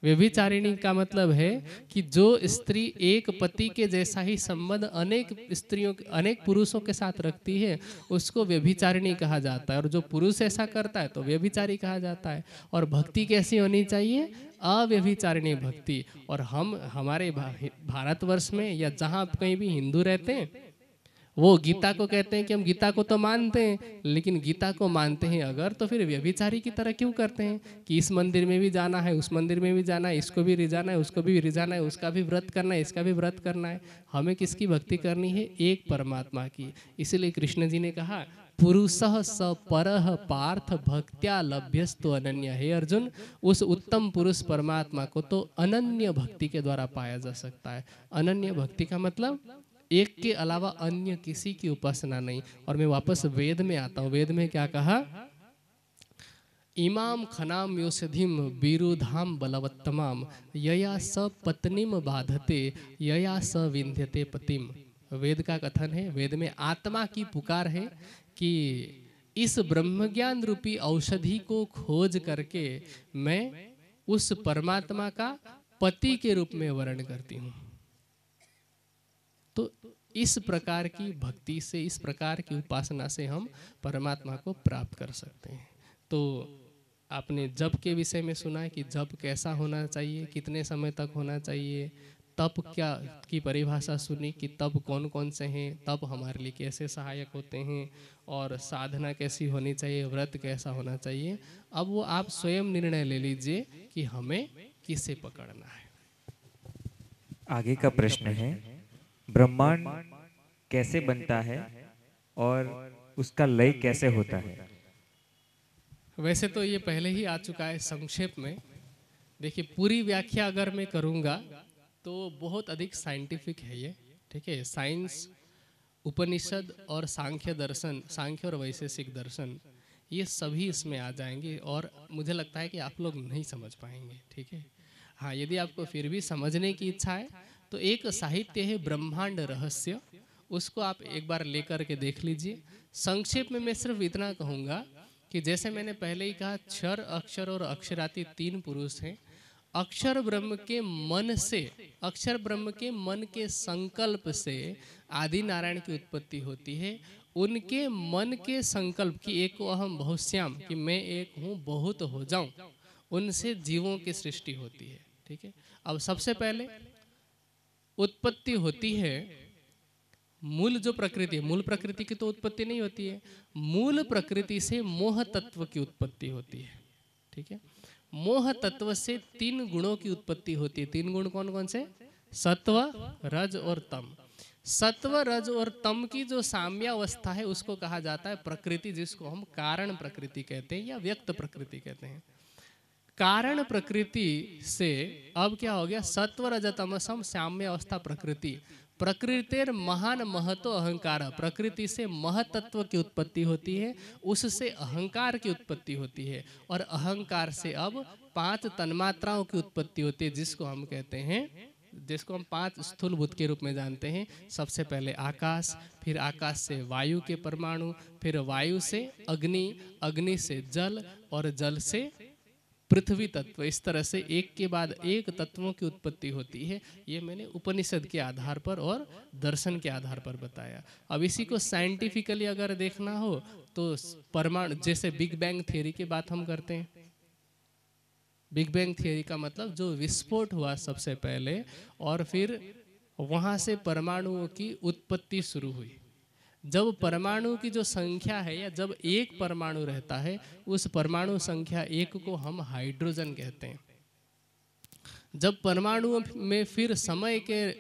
व्यभिचारिणी का मतलब है कि जो स्त्री एक पति के जैसा ही संबंध अनेक स्त्रियों अनेक पुरुषों के साथ रखती है उसको व्यभिचारिणी कहा जाता है, और जो पुरुष ऐसा करता है तो व्यभिचारी कहा जाता है। और भक्ति कैसी होनी चाहिए? अव्यभिचारिणी भक्ति। और हम हमारे भारतवर्ष में या जहाँ आप कहीं भी हिंदू रहते हैं, वो गीता को कहते हैं कि हम गीता को तो मानते हैं, लेकिन गीता को मानते हैं अगर तो फिर व्यभिचारी की तरह क्यों करते हैं कि इस मंदिर में भी जाना है, उस मंदिर में भी जाना है, इसको भी रिझाना है, उसको भी रिझाना है, उसका भी व्रत करना है, इसका भी व्रत करना है। हमें किसकी भक्ति करनी है? एक परमात्मा की। इसीलिए कृष्ण जी ने कहा पुरुषः स परः पार्थ भक्त्या लभ्यस्तु अनन्य। हे अर्जुन, उस उत्तम पुरुष परमात्मा को तो अनन्य भक्ति के द्वारा पाया जा सकता है। अनन्य भक्ति का मतलब एक के अलावा अन्य किसी की उपासना नहीं। और मैं वापस वेद में आता हूँ। वेद में क्या कहा? इमाम खनाम योषधिम बीरुधाम बलवत्तमाम यया स पत्नीम बाधते यया स विंध्यते पतिम। वेद का कथन है, वेद में आत्मा की पुकार है कि इस ब्रह्मज्ञान रूपी औषधि को खोज करके मैं उस परमात्मा का पति के रूप में वर्ण करती हूँ। तो इस प्रकार की भक्ति से, इस प्रकार की उपासना से हम परमात्मा को प्राप्त कर सकते हैं। तो आपने जप के विषय में सुना है कि जप कैसा होना चाहिए, कितने समय तक होना चाहिए। तप क्या की परिभाषा सुनी कि तप कौन कौन से हैं, तप हमारे लिए कैसे सहायक होते हैं, और साधना कैसी होनी चाहिए, व्रत कैसा होना चाहिए। अब वो आप स्वयं निर्णय ले लीजिए कि हमें किसे पकड़ना है। आगे का प्रश्न है, ब्रह्मांड कैसे बनता है और उसका लय कैसे होता है? वैसे तो ये पहले ही आ चुका है संक्षेप में। देखिए, पूरी व्याख्या अगर मैं करूँगा तो बहुत अधिक साइंटिफिक है ये, ठीक है। साइंस, उपनिषद और सांख्य दर्शन, सांख्य और वैशेषिक दर्शन, ये सभी इसमें आ जाएंगे और मुझे लगता है कि आप लोग नहीं समझ पाएंगे, ठीक है। हाँ, यदि आपको फिर भी समझने की इच्छा है तो एक साहित्य है ब्रह्मांड रहस्य, उसको आप एक बार लेकर के देख लीजिए। संक्षेप में मैं सिर्फ इतना कहूँगा कि जैसे मैंने पहले ही कहा, क्षर, अक्षर और अक्षराती तीन पुरुष हैं। अक्षर ब्रह्म के मन से, अक्षर ब्रह्म के मन के संकल्प से आदि नारायण की उत्पत्ति होती है। उनके मन के संकल्प की एक अहम बहुश्याम, कि मैं एक हूँ बहुत हो जाऊं, उनसे जीवों की सृष्टि होती है, ठीक है। अब सबसे पहले उत्पत्ति होती है मूल जो प्रकृति है, मूल प्रकृति की तो उत्पत्ति नहीं होती है, मूल प्रकृति से मोह तत्व की उत्पत्ति होती है, ठीक है। मोह तत्व से तीन गुणों की उत्पत्ति होती है। तीन गुण कौन कौन से? सत्व, रज और तम। सत्व, रज और तम की जो साम्यावस्था है उसको कहा जाता है प्रकृति, जिसको हम कारण प्रकृति कहते हैं या व्यक्त प्रकृति कहते हैं। कारण प्रकृति से अब क्या हो गया? सत्व रज तमसम साम्य अवस्था प्रकृति। प्रकृतिर महान महतो अहंकार, प्रकृति से महतत्व की उत्पत्ति होती है, उससे अहंकार की उत्पत्ति होती है, और अहंकार से अब पांच तन्मात्राओं की उत्पत्ति होती है, जिसको हम कहते हैं, जिसको हम पांच स्थूल भूत के रूप में जानते हैं। सबसे पहले आकाश, फिर आकाश से वायु के परमाणु, फिर वायु से अग्नि, अग्नि से जल और जल से पृथ्वी तत्व। इस तरह से एक के बाद एक तत्वों की उत्पत्ति होती है। ये मैंने उपनिषद के आधार पर और दर्शन के आधार पर बताया। अब इसी को साइंटिफिकली अगर देखना हो तो परमाणु, जैसे बिग बैंग थियरी की बात हम करते हैं, बिग बैंग थियरी का मतलब जो विस्फोट हुआ सबसे पहले और फिर वहाँ से परमाणुओं की उत्पत्ति शुरू हुई। जब परमाणु की जो संख्या है, या जब एक परमाणु रहता है, उस परमाणु संख्या एक को हम हाइड्रोजन कहते हैं। जब परमाणु में फिर समय के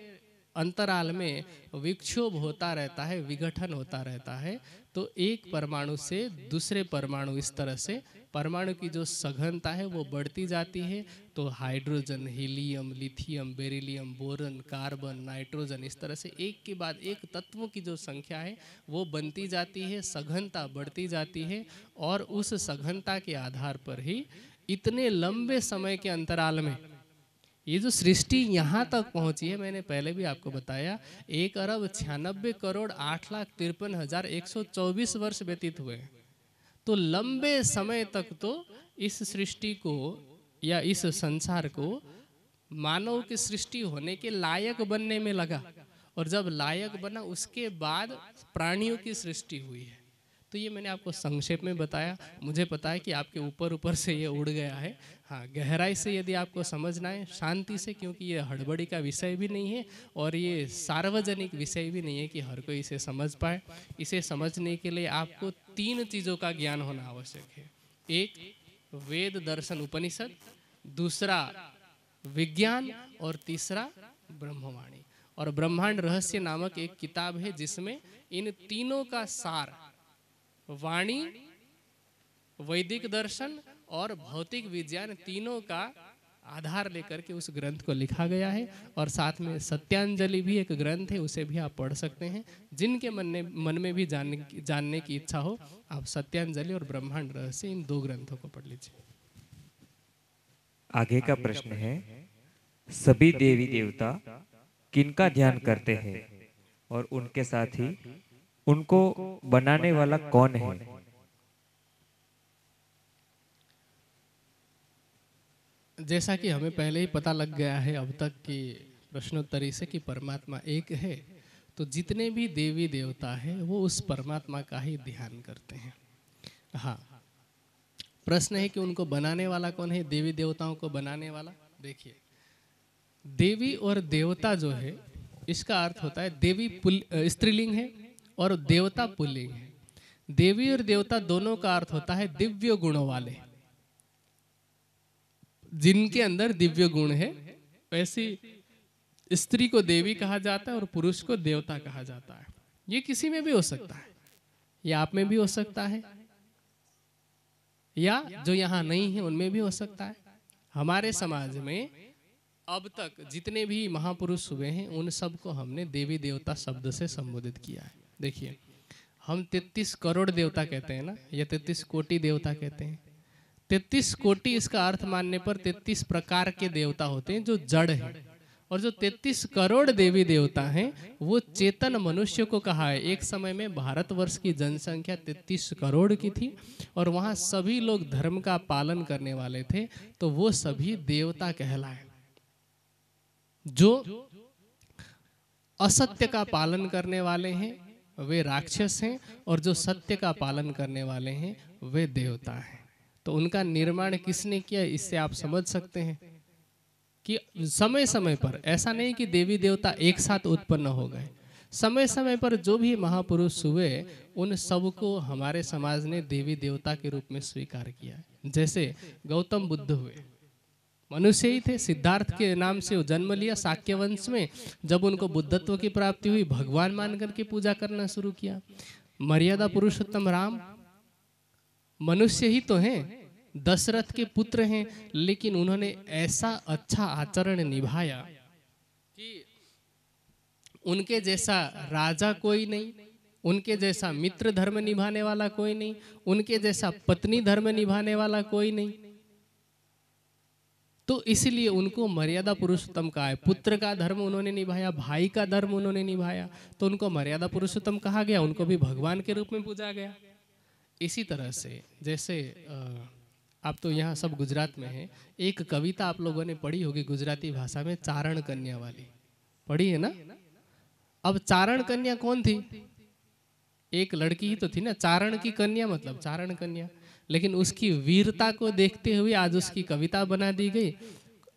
अंतराल में विक्षोभ होता रहता है, विघटन होता रहता है, तो एक परमाणु से दूसरे परमाणु, इस तरह से परमाणु की जो सघनता है वो बढ़ती जाती है। तो hydrogen, helium, lithium, beryllium, boron, carbon, nitrogen, इस तरह से एक के बाद एक तत्वों की जो संख्या है वो बनती जाती है, सघनता बढ़ती जाती है, और उस सघनता के आधार पर ही इतने लंबे समय के अंतराल में ये जो सृष्टि यहाँ तक पहुँची है, मैंने पहले भी आपको बताया, 1,96,08,53,124 वर्ष व्यतीत हुए। तो लंबे समय तक तो इस सृष्टि को या इस संसार को मानव की सृष्टि होने के लायक बनने में लगा, और जब लायक बना उसके बाद प्राणियों की सृष्टि हुई है। तो ये मैंने आपको संक्षेप में बताया। मुझे पता है कि आपके ऊपर ऊपर से ये उड़ गया है। हाँ, गहराई से यदि आपको समझना है शांति से, क्योंकि ये हड़बड़ी का विषय भी नहीं है और ये सार्वजनिक विषय भी नहीं है कि हर कोई इसे समझ पाए। इसे समझने के लिए आपको 3 चीज़ों का ज्ञान होना आवश्यक है। एक, वेद दर्शन उपनिषद, दूसरा विज्ञान, और तीसरा ब्रह्मवाणी। और ब्रह्मांड रहस्य नामक एक किताब है जिसमें इन तीनों का सार, वाणी, वैदिक दर्शन और भौतिक विज्ञान, तीनों का आधार लेकर के उस ग्रंथ को लिखा गया है। और साथ में सत्यांजलि भी एक ग्रंथ है, उसे भी आप पढ़ सकते हैं। जिनके मन में भी जानने की इच्छा हो, आप सत्यांजलि और ब्रह्मांड रहस्य, इन 2 ग्रंथों को पढ़ लीजिए। आगे का प्रश्न है, सभी देवी देवता किनका ध्यान करते हैं और उनके साथ ही उनको बनाने वाला कौन है? जैसा कि हमें पहले ही पता लग गया है अब तक की प्रश्नोत्तरी से कि परमात्मा एक है, तो जितने भी देवी देवता हैं वो उस परमात्मा का ही ध्यान करते हैं। हाँ, प्रश्न है कि उनको बनाने वाला कौन है, देवी देवताओं को बनाने वाला। देखिए, देवी और देवता जो है, इसका अर्थ होता है देवी स्त्रीलिंग है और देवता पुल्लिंग है। देवी और देवता दोनों का अर्थ होता है दिव्य गुणों वाले, जिनके अंदर दिव्य गुण है। वैसी स्त्री को देवी कहा जाता है और पुरुष को देवता कहा जाता है। ये किसी में भी हो सकता है, ये आप में भी हो सकता है, या जो यहाँ नहीं है उनमें भी हो सकता है। हमारे समाज में अब तक जितने भी महापुरुष हुए हैं उन सबको हमने देवी देवता शब्द से संबोधित किया है। देखिए, हम 33 करोड़ देवता कहते हैं ना, या 33 कोटि देवता कहते हैं। 33 कोटि इसका अर्थ मानने पर 33 प्रकार के देवता होते हैं जो जड़ हैं, और जो 33 करोड़ देवी देवता हैं वो चेतन मनुष्य को कहा है। एक समय में भारतवर्ष की जनसंख्या 33 करोड़ की थी और वहाँ सभी लोग धर्म का पालन करने वाले थे, तो वो सभी देवता कहलाए। जो असत्य का पालन करने वाले हैं वे राक्षस हैं, और जो सत्य का पालन करने वाले हैं वे देवता हैं। तो उनका निर्माण किसने किया, इससे आप समझ सकते हैं कि समय समय पर, ऐसा नहीं कि देवी देवता एक साथ उत्पन्न हो गए, समय समय पर जो भी महापुरुष हुए उन सबको हमारे समाज ने देवी देवता के रूप में स्वीकार किया। जैसे गौतम बुद्ध हुए, मनुष्य ही थे, सिद्धार्थ के नाम से वो जन्म लिया शाक्य वंश में। जब उनको बुद्धत्व की प्राप्ति हुई, भगवान मान करके पूजा करना शुरू किया। मर्यादा पुरुषोत्तम राम मनुष्य ही तो हैं, दशरथ के पुत्र हैं, लेकिन उन्होंने ऐसा अच्छा आचरण निभाया कि उनके जैसा राजा कोई नहीं, उनके जैसा मित्र धर्म निभाने वाला कोई नहीं, उनके जैसा पत्नी धर्म निभाने वाला कोई नहीं। तो इसलिए उनको मर्यादा पुरुषोत्तम कहा है। पुत्र का धर्म उन्होंने निभाया, भाई का धर्म उन्होंने निभाया, तो उनको मर्यादा पुरुषोत्तम कहा गया, उनको भी भगवान के रूप में पूजा गया। इसी तरह से जैसे आप तो यहाँ सब गुजरात में हैं, एक कविता आप लोगों ने पढ़ी होगी गुजराती भाषा में, चारण कन्या वाली, पढ़ी है ना। अब चारण कन्या कौन थी, एक लड़की ही तो थी ना, चारण की कन्या मतलब चारण कन्या। लेकिन उसकी वीरता को देखते हुए आज उसकी कविता बना दी गई।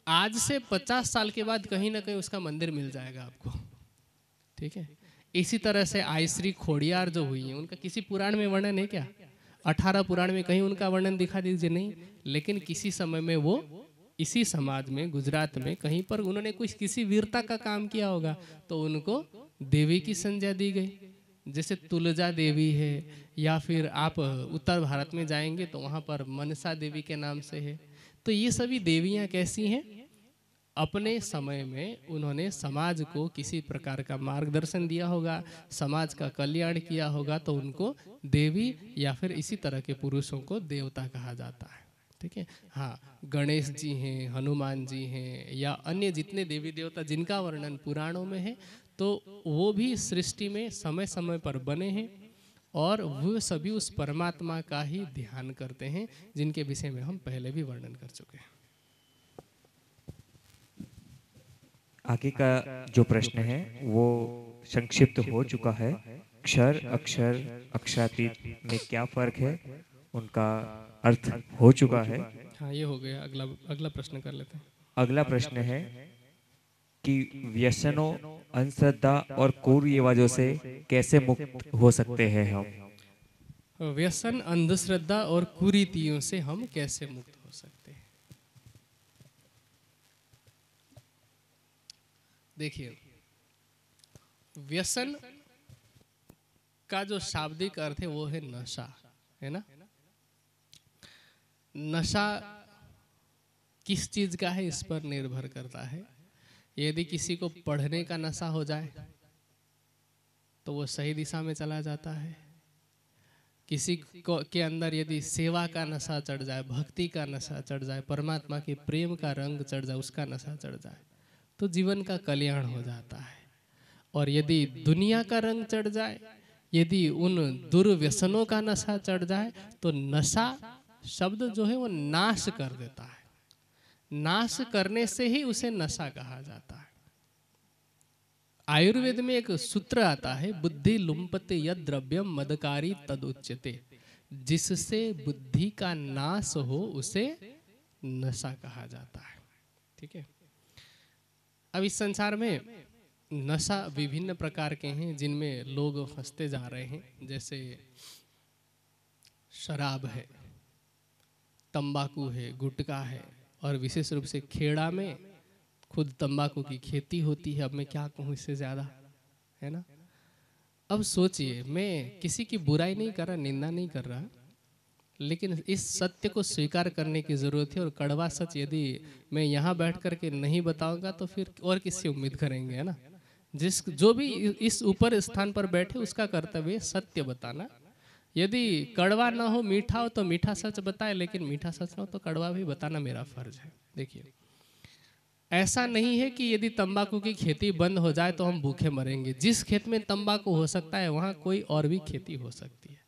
आज से 50 साल के बाद कहीं ना कहीं उसका मंदिर मिल जाएगा आपको, ठीक है। इसी तरह से आयश्री खोड़ियार जो हुई है, उनका किसी पुराण में वर्णन है क्या, 18 पुराण में कहीं उनका वर्णन दिखा दीजिए, नहीं। लेकिन किसी समय में वो इसी समाज में, गुजरात में कहीं पर उन्होंने कुछ किसी वीरता का काम किया होगा, तो उनको देवी की संज्ञा दी गई। जैसे तुलजा देवी है, या फिर आप उत्तर भारत में जाएंगे तो वहाँ पर मनसा देवी के नाम से है। तो ये सभी देवियाँ कैसी हैं, अपने समय में उन्होंने समाज को किसी प्रकार का मार्गदर्शन दिया होगा, समाज का कल्याण किया होगा, तो उनको देवी या फिर इसी तरह के पुरुषों को देवता कहा जाता है, ठीक है। हाँ, गणेश जी हैं, हनुमान जी हैं, या अन्य जितने देवी देवता जिनका वर्णन पुराणों में है, तो वो भी सृष्टि में समय समय पर बने हैं और वो सभी उस परमात्मा का ही ध्यान करते हैं, जिनके विषय में हम पहले भी वर्णन कर चुके हैं। आगे का जो प्रश्न है वो संक्षिप्त हो चुका है। क्षर, अक्षर, अक्षरातीत में क्या फर्क है, उनका अर्थ हो चुका है। हाँ, ये हो गया। अगला अगला प्रश्न कर लेते हैं। अगला प्रश्न है कि व्यसनों, अंधश्रद्धा और कुरीवाजों से कैसे मुक्त हो सकते हैं हम। व्यसन, अंधश्रद्धा और कुरीतियों से हम कैसे मुक्त हो सकते हैं। देखिए, व्यसन का जो शाब्दिक अर्थ है वो है नशा, है ना। नशा किस चीज का है इस पर निर्भर करता है। यदि किसी को पढ़ने का नशा हो जाए तो वो सही दिशा में चला जाता है। किसी को के अंदर यदि सेवा का नशा चढ़ जाए, भक्ति का नशा चढ़ जाए, परमात्मा के प्रेम का रंग चढ़ जाए, उसका नशा चढ़ जाए तो जीवन का कल्याण हो जाता है। और यदि दुनिया का रंग चढ़ जाए, यदि उन दुर्व्यसनों का नशा चढ़ जाए तो नशा शब्द जो है वो नाश कर देता है। नाश करने से ही उसे नशा कहा जाता है। आयुर्वेद में एक सूत्र आता है, बुद्धि लुम्पते यद द्रव्यम मदकारी तदुच्यते। जिससे बुद्धि का नाश हो उसे नशा कहा जाता है। ठीक है। अब इस संसार में नशा विभिन्न प्रकार के हैं जिनमें लोग फंसते जा रहे हैं। जैसे शराब है, तंबाकू है, गुटखा है, और विशेष रूप से खेड़ा में खुद तंबाकू की खेती होती है। अब मैं क्या कहूँ इससे ज़्यादा, है ना। अब सोचिए, मैं किसी की बुराई नहीं कर रहा, निंदा नहीं कर रहा, लेकिन इस सत्य को स्वीकार करने की ज़रूरत है। और कड़वा सच यदि मैं यहाँ बैठ करके नहीं बताऊंगा तो फिर और किससे उम्मीद करेंगे, है ना। जो भी इस ऊपर स्थान पर बैठे उसका कर्तव्य सत्य बताना। यदि कड़वा ना हो, मीठा हो तो मीठा सच बताए, लेकिन मीठा सच ना हो तो कड़वा भी बताना मेरा फर्ज है। देखिए, ऐसा नहीं है कि यदि तंबाकू की खेती बंद हो जाए तो हम भूखे मरेंगे। जिस खेत में तंबाकू हो सकता है वहां कोई और भी खेती हो सकती है।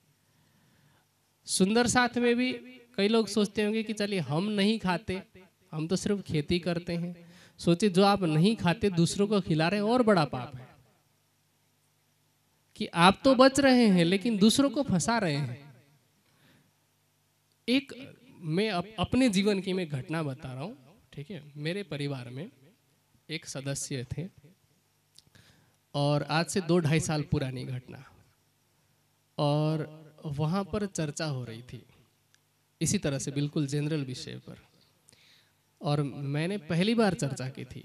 सुंदर साथ में भी कई लोग सोचते होंगे कि चलिए हम नहीं खाते, हम तो सिर्फ खेती करते हैं। सोचिए, जो आप नहीं खाते दूसरों को खिला रहे हैं और बड़ा पाप है कि आप तो बच रहे हैं लेकिन दूसरों को फंसा रहे हैं। एक मैं अपने जीवन की मैं घटना बता रहा हूँ। ठीक है। मेरे परिवार में एक सदस्य थे और आज से 2-2.5 साल पुरानी घटना, और वहाँ पर चर्चा हो रही थी इसी तरह से बिल्कुल जनरल विषय पर। और मैंने पहली बार चर्चा की थी।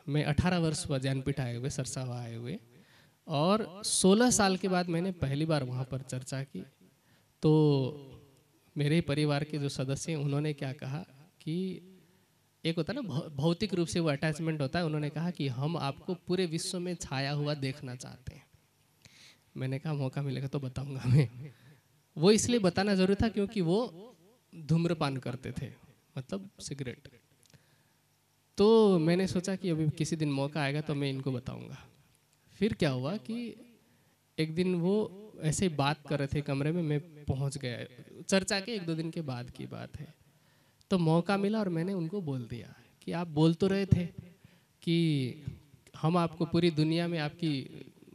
मैं 18 वर्ष हुआ ज्ञानपीठ आए हुए, सरसावा आए हुए, और 16 साल के बाद मैंने पहली बार वहाँ पर चर्चा की। तो मेरे परिवार के जो सदस्य हैं उन्होंने क्या कहा कि एक होता है ना भौतिक रूप से वो अटैचमेंट होता है। उन्होंने कहा कि हम आपको पूरे विश्व में छाया हुआ देखना चाहते हैं। मैंने कहा मौका मिलेगा तो बताऊंगा मैं। वो इसलिए बताना जरूरी था क्योंकि वो धूम्रपान करते थे, मतलब सिगरेट। तो मैंने सोचा कि अभी किसी दिन मौका आएगा तो मैं इनको बताऊंगा। फिर क्या हुआ कि एक दिन वो ऐसे बात कर रहे थे कमरे में, मैं पहुंच गया। चर्चा के 1-2 दिन के बाद की बात है। तो मौका मिला और मैंने उनको बोल दिया कि आप बोल तो रहे थे कि हम आपको पूरी दुनिया में आपकी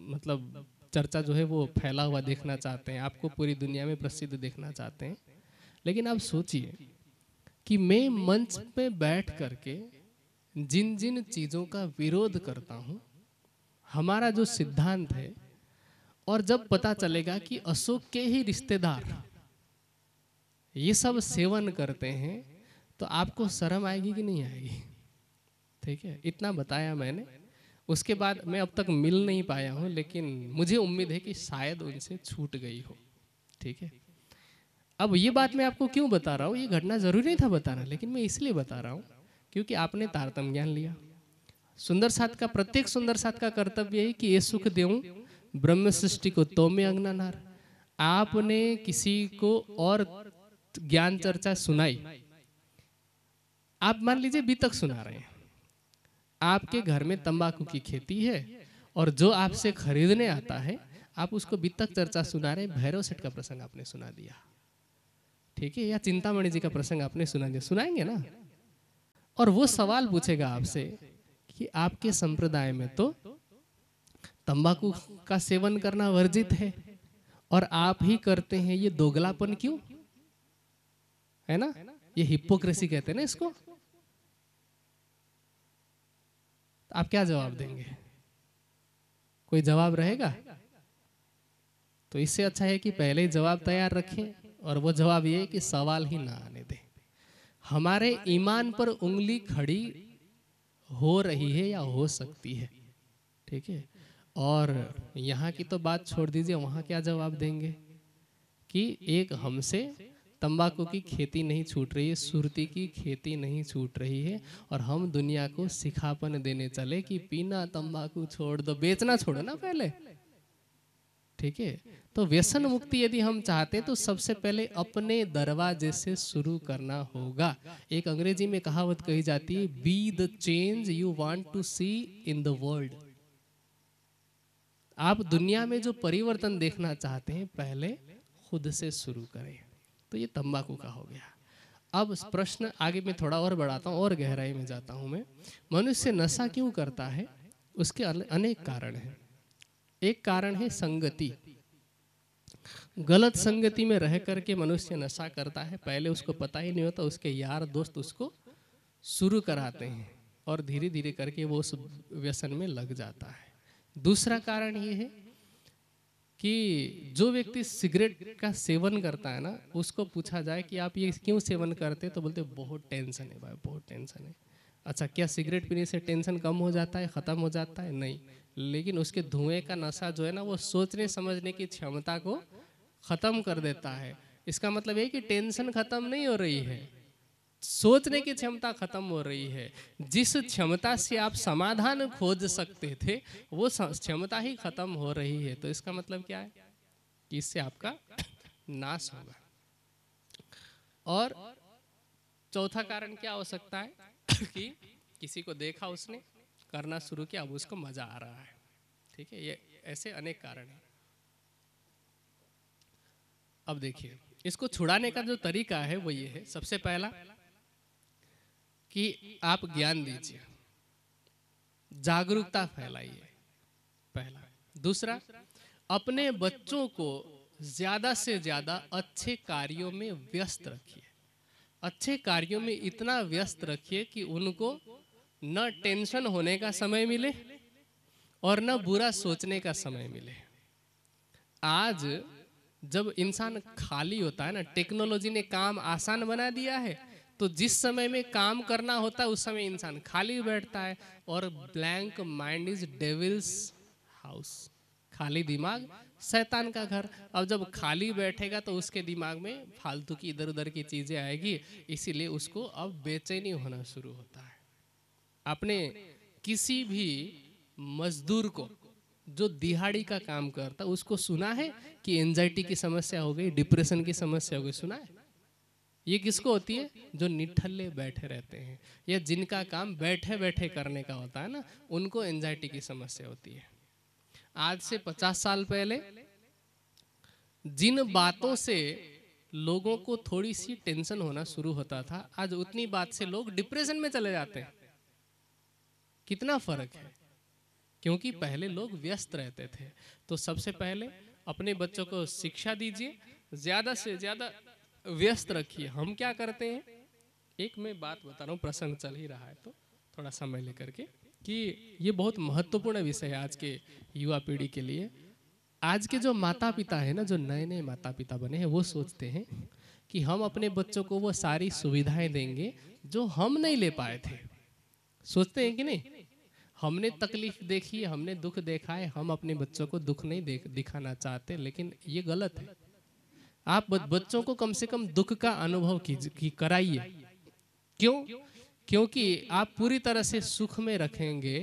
मतलब चर्चा जो है वो फैला हुआ देखना चाहते हैं, आपको पूरी दुनिया में प्रसिद्ध देखना चाहते हैं। लेकिन आप सोचिए कि मैं मंच पे बैठ करके जिन जिन चीज़ों का विरोध करता हूँ, हमारा जो सिद्धांत है, और जब पता चलेगा कि अशोक के ही रिश्तेदार ये सब सेवन करते हैं तो आपको शर्म आएगी कि नहीं आएगी। ठीक है। इतना बताया मैंने। उसके बाद मैं अब तक मिल नहीं पाया हूँ, लेकिन मुझे उम्मीद है कि शायद उनसे छूट गई हो। ठीक है। अब ये बात मैं आपको क्यों बता रहा हूँ, ये घटना जरूरी नहीं था बताना, लेकिन मैं इसलिए बता रहा हूँ क्योंकि आपने तारतम्य ज्ञान लिया। सुंदर साथ का, प्रत्येक सुंदर साथ का कर्तव्य है कि ये सुख देऊं ब्रह्म सृष्टि को तो में अंगना नार। आपने किसी को और ज्ञान चर्चा सुनाई, आप मान लीजिए बीतक सुना रहे हैं, आपके घर में तंबाकू की खेती है और जो आपसे खरीदने आता है आप उसको बीतक चर्चा सुना रहे हैं। भैरव सेठ का प्रसंग आपने सुना दिया, ठीक है, या चिंतामणि जी का प्रसंग आपने सुना दिया, सुनाएंगे ना। और वो सवाल पूछेगा आपसे कि आपके संप्रदाय में तो तंबाकू का सेवन करना वर्जित है और आप ही करते हैं, ये दोगलापन क्यों है ना? ये हिपोक्रेसी कहते हैं ना इसको। आप क्या जवाब देंगे? कोई जवाब रहेगा? तो इससे अच्छा है कि पहले ही जवाब तैयार रखें, और वो जवाब ये है कि सवाल ही ना आने दें। हमारे ईमान पर उंगली खड़ी हो रही है या हो सकती है, ठीक है। और यहाँ की तो बात छोड़ दीजिए, वहाँ क्या जवाब देंगे कि एक हमसे तंबाकू की खेती नहीं छूट रही है, सुरती की खेती नहीं छूट रही है, और हम दुनिया को सिखापन देने चले कि पीना तंबाकू छोड़ दो, बेचना छोड़ो ना पहले, ठीक है। तो व्यसन मुक्ति यदि हम चाहते तो सबसे पहले अपने दरवाजे से शुरू करना होगा। एक अंग्रेजी में कहावत कही जाती है, be the change you want to see in the world. आप दुनिया में जो परिवर्तन देखना चाहते हैं पहले खुद से शुरू करें। तो ये तंबाकू का हो गया। अब प्रश्न आगे मैं थोड़ा और बढ़ाता हूँ और गहराई में जाता हूँ मैं। मनुष्य नशा क्यों करता है? उसके अनेक कारण हैं। एक कारण है संगति। गलत संगति में रह करके मनुष्य नशा करता है, पहले उसको पता ही नहीं होता, उसके यार दोस्त उसको शुरू कराते हैं और धीरे धीरे करके वो उस व्यसन में लग जाता है। दूसरा कारण ये है कि जो व्यक्ति सिगरेट का सेवन करता है ना, उसको पूछा जाए कि आप ये क्यों सेवन करते, तो बोलते बहुत टेंशन है भाई, बहुत टेंशन है। अच्छा, क्या सिगरेट पीने से टेंशन कम हो जाता है, ख़त्म हो जाता है? नहीं, लेकिन उसके धुएं का नशा जो है ना, वो सोचने समझने की क्षमता को ख़त्म कर देता है। इसका मतलब ये कि टेंशन ख़त्म नहीं हो रही है, सोचने की क्षमता खत्म हो रही है। जिस क्षमता से आप समाधान खोज सकते थे वो क्षमता ही खत्म हो रही है। तो इसका मतलब क्या है कि इससे आपका नाश होगा। और चौथा कारण क्या हो सकता है कि किसी को देखा, उसने करना शुरू किया, अब उसको मजा आ रहा है, ठीक है। ये ऐसे अनेक कारण हैं। अब देखिए, इसको छुड़ाने का जो तरीका है वो ये है, सबसे पहला कि आप ज्ञान दीजिए, जागरूकता फैलाइए, पहला। दूसरा, अपने बच्चों को ज्यादा से ज्यादा अच्छे कार्यों में व्यस्त रखिए। अच्छे कार्यों में इतना व्यस्त रखिए कि उनको न टेंशन होने का समय मिले और न बुरा सोचने का समय मिले। आज जब इंसान खाली होता है ना, टेक्नोलॉजी ने काम आसान बना दिया है, तो जिस समय में काम करना होता है उस समय इंसान खाली बैठता है। और blank mind is devils house, खाली दिमाग शैतान का घर। अब जब खाली बैठेगा तो उसके दिमाग में फालतू की इधर उधर की चीजें आएगी, इसीलिए उसको अब बेचैनी होना शुरू होता है। आपने किसी भी मजदूर को जो दिहाड़ी का काम करता, उसको सुना है कि एंजाइटी की समस्या हो गई, डिप्रेशन की समस्या हो गई? सुना है? ये किसको होती है? जो निठल्ले बैठे रहते हैं या जिनका काम बैठे बैठे करने का होता है ना, उनको एंजाइटी की समस्या होती है। आज से 50 साल पहले जिन बातों से लोगों को थोड़ी सी टेंशन होना शुरू होता था, आज उतनी बात से लोग डिप्रेशन में चले जाते हैं। कितना फर्क है, क्योंकि पहले लोग व्यस्त रहते थे। तो सबसे पहले अपने बच्चों को शिक्षा दीजिए, ज्यादा से ज्यादा व्यस्त रखिए। हम क्या करते हैं, एक मैं बात बता रहा हूँ, प्रसंग चल ही रहा है तो थोड़ा समय लेकर के, कि ये बहुत महत्वपूर्ण विषय है आज के युवा पीढ़ी के लिए। आज के जो माता पिता है ना, जो नए नए माता पिता बने हैं, वो सोचते हैं कि हम अपने बच्चों को वो सारी सुविधाएं देंगे जो हम नहीं ले पाए थे। सोचते हैं कि नहीं? हमने तकलीफ देखी है, हमने दुख देखा है, हम अपने बच्चों को दुख नहीं दिखाना चाहते, लेकिन ये गलत है। आप बच्चों को कम से कम दुख का अनुभव कराइए। क्यों? क्योंकि आप पूरी तरह से सुख में रखेंगे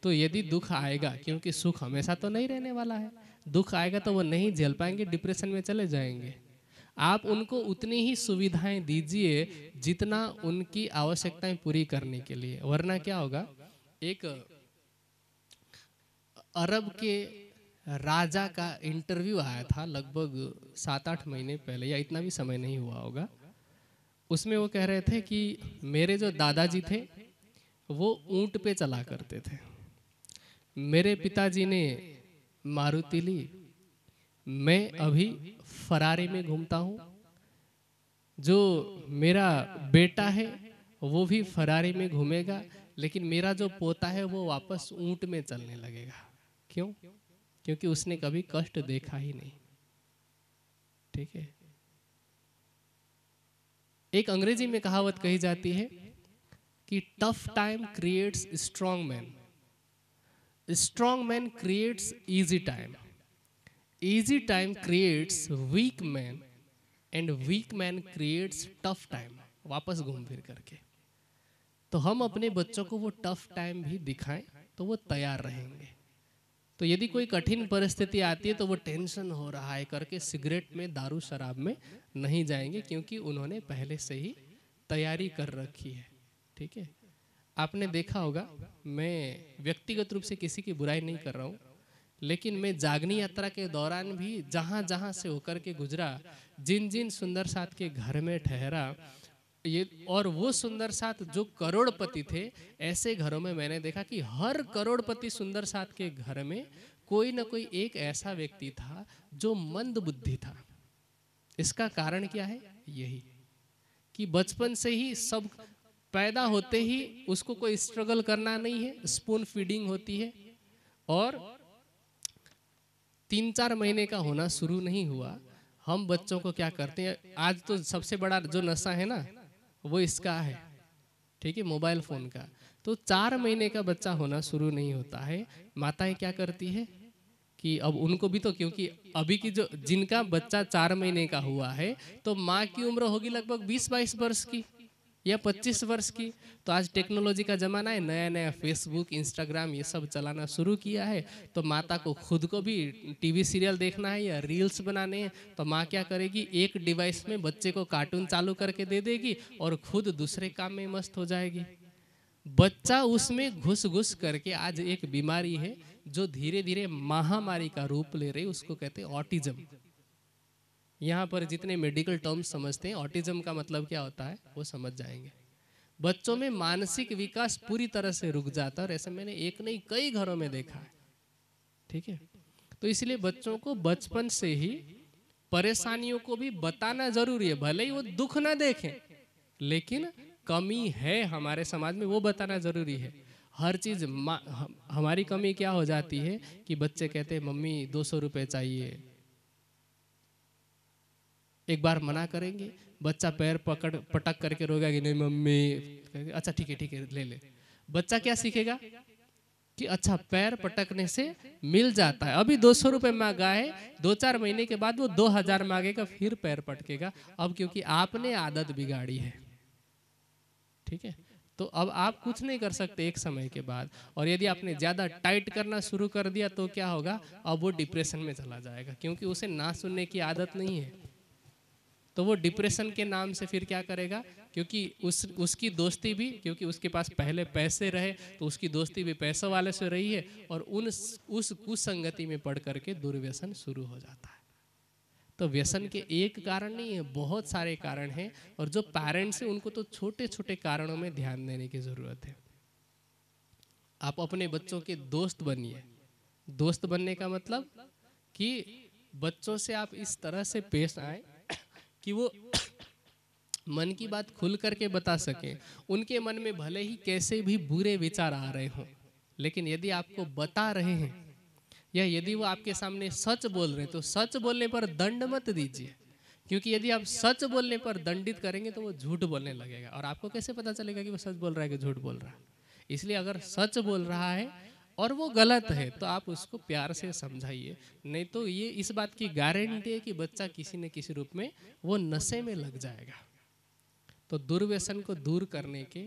तो यदि दुख आएगा, क्योंकि सुख हमेशा तो नहीं रहने वाला है, दुख आएगा तो वो नहीं झेल पाएंगे, डिप्रेशन में चले जाएंगे। आप उनको उतनी ही सुविधाएं दीजिए जितना उनकी आवश्यकताएं पूरी करने के लिए। वरना क्या होगा, एक अरब के राजा का इंटरव्यू आया था लगभग 7-8 महीने पहले, या इतना भी समय नहीं हुआ होगा। उसमें वो कह रहे थे कि मेरे जो दादाजी थे वो ऊंट पे चला करते थे। मेरे पिताजी ने मारुति ली, मैं अभी फरारी में घूमता हूँ। जो मेरा बेटा है वो भी फरारी में घूमेगा, लेकिन मेरा जो पोता है वो वापस ऊंट में चलने लगेगा। क्यों? क्योंकि उसने कभी कष्ट देखा ही नहीं। ठीक है। एक अंग्रेजी में कहावत कही जाती है कि tough time creates strong man, strong man creates easy time, easy time creates weak man, and weak man creates tough time. वापस घूम फिर करके तो हम अपने बच्चों को वो टफ टाइम भी दिखाएं तो वो तैयार रहेंगे। तो यदि कोई कठिन परिस्थिति आती है तो वो टेंशन हो रहा है करके सिगरेट में, दारू शराब में नहीं जाएंगे, क्योंकि उन्होंने पहले से ही तैयारी कर रखी है। ठीक है। आपने देखा होगा, मैं व्यक्तिगत रूप से किसी की बुराई नहीं कर रहा हूँ, लेकिन मैं जागनी यात्रा के दौरान भी जहाँ जहाँ से होकर के गुजरा, जिन जिन सुंदर साथ के घर में ठहरा, ये और वो सुंदर साथ जो करोड़पति थे, ऐसे घरों में मैंने देखा कि हर करोड़पति सुंदर साथ के घर में कोई ना कोई एक ऐसा व्यक्ति था जो मंद बुद्धि था। इसका कारण क्या है? यही कि बचपन से ही सब पैदा होते ही उसको कोई स्ट्रगल करना नहीं है, स्पून फीडिंग होती है, और 3-4 महीने का होना शुरू नहीं हुआ, हम बच्चों को क्या करते हैं, आज तो सबसे बड़ा जो नशा है ना वो इसका है। ठीक है, मोबाइल फोन का। तो 4 महीने का बच्चा होना शुरू नहीं होता है, माताएं क्या करती है कि अब उनको भी तो, क्योंकि अभी की जो जिनका बच्चा 4 महीने का हुआ है तो माँ की उम्र होगी लगभग 20-22 वर्ष की या 25 वर्ष की। तो आज टेक्नोलॉजी का जमाना है, नया नया फेसबुक, इंस्टाग्राम ये सब चलाना शुरू किया है। तो माता को खुद को भी टीवी सीरियल देखना है या रील्स बनाने हैं, तो माँ क्या करेगी, एक डिवाइस में बच्चे को कार्टून चालू करके दे देगी और खुद दूसरे काम में मस्त हो जाएगी। बच्चा उसमें घुस घुस करके, आज एक बीमारी है जो धीरे धीरे महामारी का रूप ले रही, उसको कहते हैं ऑटिज्म। यहाँ पर जितने मेडिकल टर्म्स समझते हैं ऑटिज्म का मतलब क्या होता है वो समझ जाएंगे। बच्चों में मानसिक विकास पूरी तरह से रुक जाता है, और ऐसे मैंने एक नहीं कई घरों में देखा है। ठीक है। तो इसलिए बच्चों को बचपन से ही परेशानियों को भी बताना जरूरी है, भले ही वो दुख ना देखें, लेकिन कमी है हमारे समाज में वो बताना जरूरी है। हर चीज हमारी कमी क्या हो जाती है कि बच्चे कहते हैं मम्मी 200 रुपए चाहिए, एक बार मना करेंगे, बच्चा पैर पकड़ पटक करके रोएगा कि नहीं मम्मी, अच्छा ठीक है ले ले। बच्चा क्या सीखेगा कि अच्छा पैर पटकने से मिल जाता है। अभी 200 रुपए मांगा है, 2-4 महीने के बाद वो 2000 मांगेगा, फिर पैर पटकेगा। अब क्योंकि आपने आदत बिगाड़ी है। ठीक है। तो अब आप कुछ नहीं कर सकते एक समय के बाद, और यदि आपने ज्यादा टाइट करना शुरू कर दिया तो क्या होगा, अब वो डिप्रेशन में चला जाएगा, क्योंकि उसे ना सुनने की आदत नहीं है। तो वो डिप्रेशन के नाम से फिर क्या करेगा, क्योंकि उसकी दोस्ती भी, क्योंकि उसके पास पहले पैसे रहे तो उसकी दोस्ती भी पैसों वाले से रही है, और उस कुसंगति में पड़ करके दुर्व्यसन शुरू हो जाता है। तो व्यसन के एक कारण नहीं है, बहुत सारे कारण हैं, और जो पेरेंट्स हैं उनको तो छोटे छोटे कारणों में ध्यान देने की जरूरत है। आप अपने बच्चों के दोस्त बनिए। दोस्त बनने का मतलब कि बच्चों से आप इस तरह से पेश आए कि वो मन की बात खुल करके बता सकें। उनके मन में भले ही कैसे भी बुरे विचार आ रहे हों, लेकिन यदि आपको बता रहे हैं या यदि वो आपके सामने सच बोल रहे हैं तो सच बोलने पर दंड मत दीजिए, क्योंकि यदि आप सच बोलने पर दंडित करेंगे तो वो झूठ बोलने लगेगा, और आपको कैसे पता चलेगा कि वो सच बोल रहा है कि झूठ बोल रहा है। इसलिए अगर सच बोल रहा है और वो गलत है तो आप उसको प्यार से समझाइए, नहीं तो ये इस बात की गारंटी है कि बच्चा किसी न किसी रूप में वो नशे में लग जाएगा। तो दुर्व्यसन को दूर करने के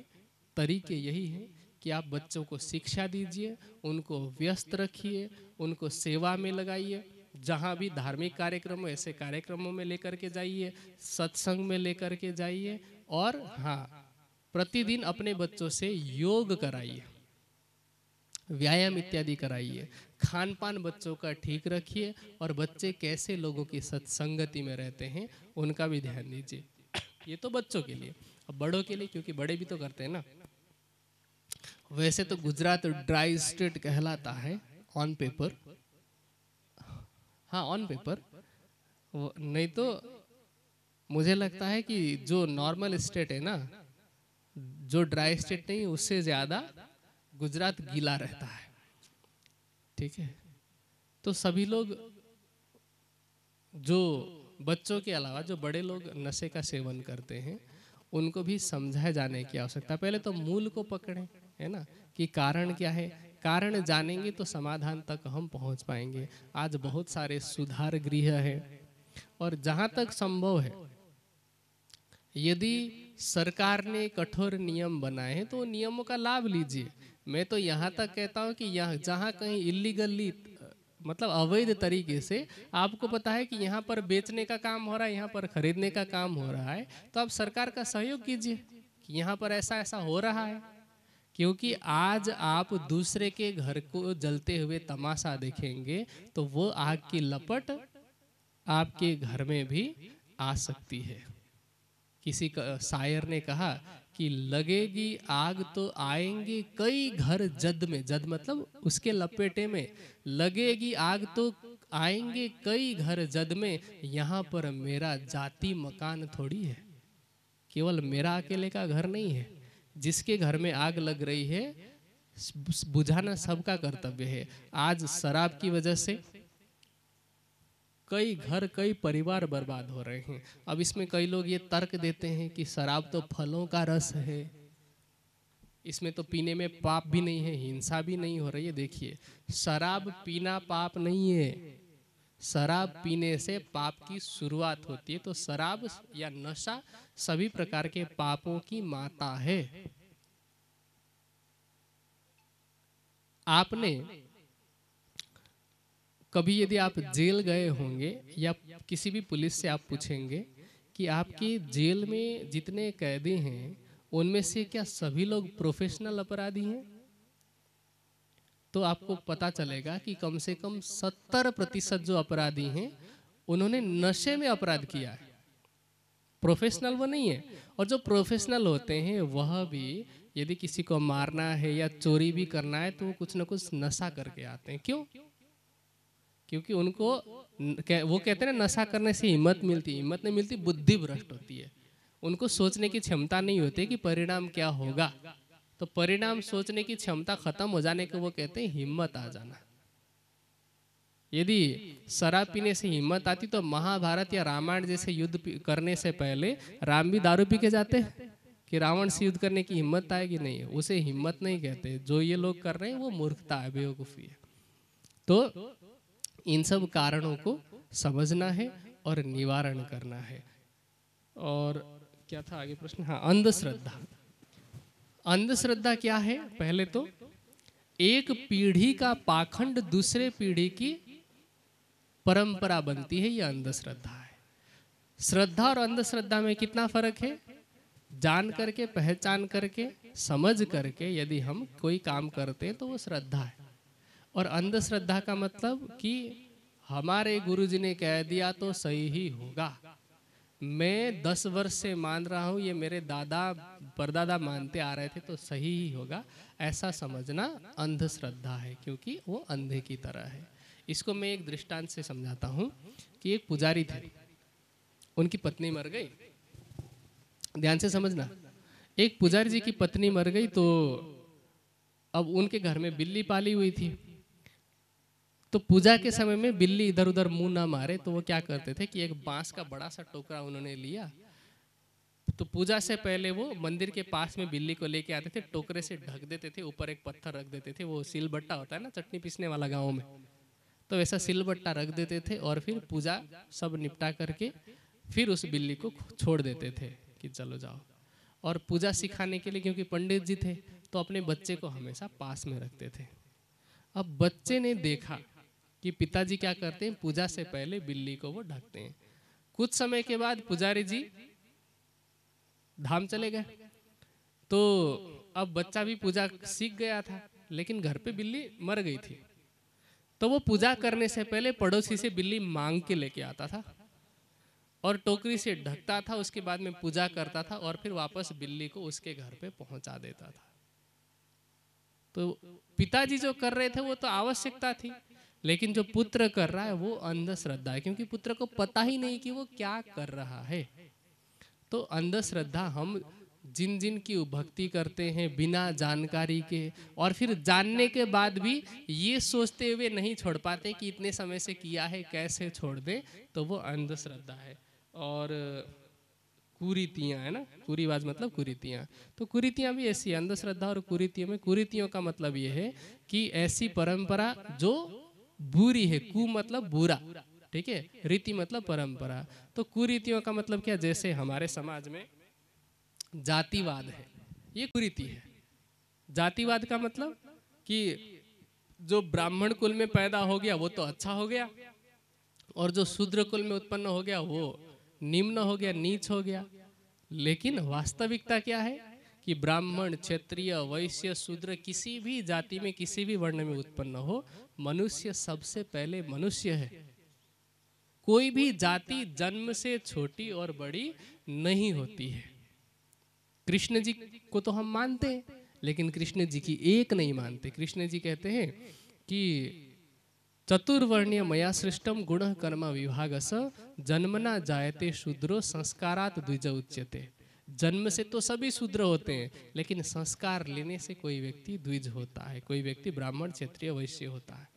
तरीके यही हैं कि आप बच्चों को शिक्षा दीजिए, उनको व्यस्त रखिए, उनको सेवा में लगाइए, जहाँ भी धार्मिक कार्यक्रम हो ऐसे कार्यक्रमों में लेकर के जाइए, सत्संग में लेकर के जाइए, और हाँ प्रतिदिन अपने बच्चों से योग कराइए, व्यायाम इत्यादि कराइए, खान पान बच्चों का ठीक रखिए, और बच्चे कैसे लोगों की सत्संगति में रहते हैं उनका भी ध्यान दीजिए। ये तो बच्चों के लिए। अब बड़ों के लिए, क्योंकि बड़े भी तो करते हैं ना, वैसे तो गुजरात ड्राई स्टेट कहलाता है ऑन पेपर, हाँ ऑन पेपर, नहीं तो मुझे लगता है कि जो नॉर्मल स्टेट है ना, जो ड्राई स्टेट नहीं, उससे ज्यादा गुजरात गीला रहता है। ठीक है, तो सभी लोग, जो बच्चों के अलावा जो बड़े लोग नशे का सेवन करते हैं, उनको भी समझाए जाने की आवश्यकता। पहले तो मूल को पकड़ें, है ना, कि कारण क्या है। कारण जानेंगे तो समाधान तक हम पहुंच पाएंगे। आज बहुत सारे सुधार गृह है, और जहां तक संभव है, यदि सरकार ने कठोर नियम बनाए हैं तो उन नियमों का लाभ लीजिए। मैं तो यहाँ तक कहता हूँ कि यहाँ जहाँ कहीं इलीगली, मतलब अवैध तरीके से आपको पता है कि यहाँ पर बेचने का काम हो रहा है, यहाँ पर खरीदने का काम हो रहा है, तो आप सरकार का सहयोग कीजिए कि यहाँ पर ऐसा ऐसा हो रहा है। क्योंकि आज आप दूसरे के घर को जलते हुए तमाशा देखेंगे तो वो आग की लपट आपके घर में भी आ सकती है। किसी शायर ने कहा कि लगेगी आग तो आएंगे कई घर जद में, जद मतलब उसके लपेटे में, लगेगी आग तो आएंगे कई घर जद में, यहाँ पर मेरा जाति मकान थोड़ी है। केवल मेरा अकेले का घर नहीं है, जिसके घर में आग लग रही है बुझाना सबका कर्तव्य है। आज शराब की वजह से कई घर, कई परिवार बर्बाद हो रहे हैं। अब इसमें कई लोग ये तर्क देते हैं कि शराब तो फलों का रस है, इसमें तो पीने में पाप भी नहीं है, हिंसा भी नहीं हो रही है। देखिए, शराब पीना पाप नहीं है, शराब पीने से पाप की शुरुआत होती है। तो शराब या नशा सभी प्रकार के पापों की माता है। आपने कभी यदि आप जेल गए होंगे या किसी भी पुलिस से आप पूछेंगे कि आपके जेल में जितने कैदी हैं उनमें से क्या सभी लोग प्रोफेशनल अपराधी हैं, तो आपको पता चलेगा कि कम से कम 70% जो अपराधी हैं उन्होंने नशे में अपराध किया है। प्रोफेशनल वो नहीं है। और जो प्रोफेशनल होते हैं वह भी यदि किसी को मारना है या चोरी भी करना है तो वो कुछ ना कुछ नशा करके आते हैं। क्यों? क्योंकि उनको वो कहते हैं ना, नशा करने से हिम्मत मिलती, हिम्मत नहीं मिलती, बुद्धि भ्रष्ट होती है। उनको सोचने की क्षमता नहीं होती कि परिणाम क्या होगा। तो परिणाम सोचने की क्षमता खत्म हो जाने को वो कहते हैं हिम्मत आ जाना। यदि शराब पीने से हिम्मत आती तो महाभारत या रामायण जैसे युद्ध करने से पहले राम भी दारू पी के जाते कि रावण से युद्ध करने की हिम्मत आएगी? नहीं, उसे हिम्मत नहीं कहते। जो ये लोग कर रहे हैं वो मूर्खता है, बेवकूफ़ी है। तो इन सब कारणों को समझना है और निवारण करना है। और क्या था आगे प्रश्न? हाँ, अंधश्रद्धा। अंधश्रद्धा क्या है? पहले तो एक पीढ़ी का पाखंड दूसरे पीढ़ी की परंपरा बनती है, यह अंधश्रद्धा है। श्रद्धा और अंधश्रद्धा में कितना फर्क है? जान करके, पहचान करके, समझ करके यदि हम कोई काम करते हैं तो वो श्रद्धा है। और अंधश्रद्धा का मतलब कि हमारे गुरुजी ने कह दिया तो सही ही होगा, मैं 10 वर्ष से मान रहा हूँ, ये मेरे दादा परदादा मानते आ रहे थे तो सही ही होगा, ऐसा समझना अंधश्रद्धा है, क्योंकि वो अंधे की तरह है। इसको मैं एक दृष्टांत से समझाता हूँ कि एक पुजारी थे, उनकी पत्नी मर गई। ध्यान से समझना, एक पुजारी जी की पत्नी मर गई तो अब उनके घर में बिल्ली पाली हुई थी। तो पूजा के समय में बिल्ली इधर उधर मुंह ना मारे तो वो क्या करते थे कि एक बांस का बड़ा सा टोकरा उन्होंने लिया। तो पूजा से पहले वो मंदिर के पास में बिल्ली को लेके आते थे, टोकरे से ढक देते थे, ऊपर एक पत्थर रख देते थे, वो सिलबट्टा होता है ना चटनी पीसने वाला गाँव में, तो वैसा सिलबट्टा रख देते थे और फिर पूजा सब निपटा करके फिर उस बिल्ली को छोड़ देते थे कि चलो जाओ। और पूजा सिखाने के लिए, क्योंकि पंडित जी थे, तो अपने बच्चे को हमेशा पास में रखते थे। अब बच्चे ने देखा कि पिताजी क्या करते हैं, पूजा से पहले बिल्ली को वो ढकते हैं। कुछ समय के बाद पुजारी जी धाम चले गए, तो अब बच्चा भी पूजा सीख गया था, लेकिन घर पे बिल्ली मर गई थी। तो वो पूजा करने से पहले पड़ोसी से बिल्ली मांग के लेके आता था और टोकरी से ढकता था, उसके बाद में पूजा करता था और फिर वापस बिल्ली को उसके घर पे पहुंचा देता था। तो पिताजी जो कर रहे थे वो तो आवश्यकता थी, लेकिन जो पुत्र कर रहा है वो अंधश्रद्धा है, क्योंकि पुत्र को पता ही नहीं कि वो क्या कर रहा है। तो अंधश्रद्धा हम जिन जिन की भक्ति करते हैं बिना जानकारी के, और फिर जानने के बाद भी ये सोचते हुए नहीं छोड़ पाते कि इतने समय से किया है कैसे छोड़ दे, तो वो अंधश्रद्धा है। और कुरीतियाँ है ना, कुरीवाज मतलब कुरीतियाँ, तो कुरीतियाँ भी ऐसी है। अंधश्रद्धा और कुरीतियों में, कुरीतियों का मतलब ये है कि ऐसी परंपरा जो बुरी है, कु मतलब बुरा, ठीक है, रीति मतलब परंपरा। तो कुरीतियों का मतलब क्या, जैसे हमारे समाज में जातिवाद है, ये कुरीति है। जातिवाद का मतलब कि जो ब्राह्मण कुल में पैदा हो गया वो तो अच्छा हो गया, और जो शूद्र कुल में उत्पन्न हो गया वो निम्न हो गया, नीच हो गया। लेकिन वास्तविकता क्या है कि ब्राह्मण, क्षत्रिय, वैश्य, शूद्र किसी भी जाति में किसी भी वर्ण में उत्पन्न हो, मनुष्य सबसे पहले मनुष्य है। कोई भी जाति जन्म से छोटी और बड़ी नहीं होती है। कृष्ण जी को तो हम मानते हैं, लेकिन कृष्ण जी की एक नहीं मानते। कृष्ण जी कहते हैं कि चतुर्वर्णीय मया सृष्टम गुण कर्म विभागस जन्मना जायते शूद्रो संस्कारात द्विज उच्यते। जन्म से तो सभी शूद्र होते हैं, लेकिन संस्कार लेने से कोई व्यक्ति द्विज होता है, कोई व्यक्ति ब्राह्मण, क्षत्रिय, वैश्य होता है।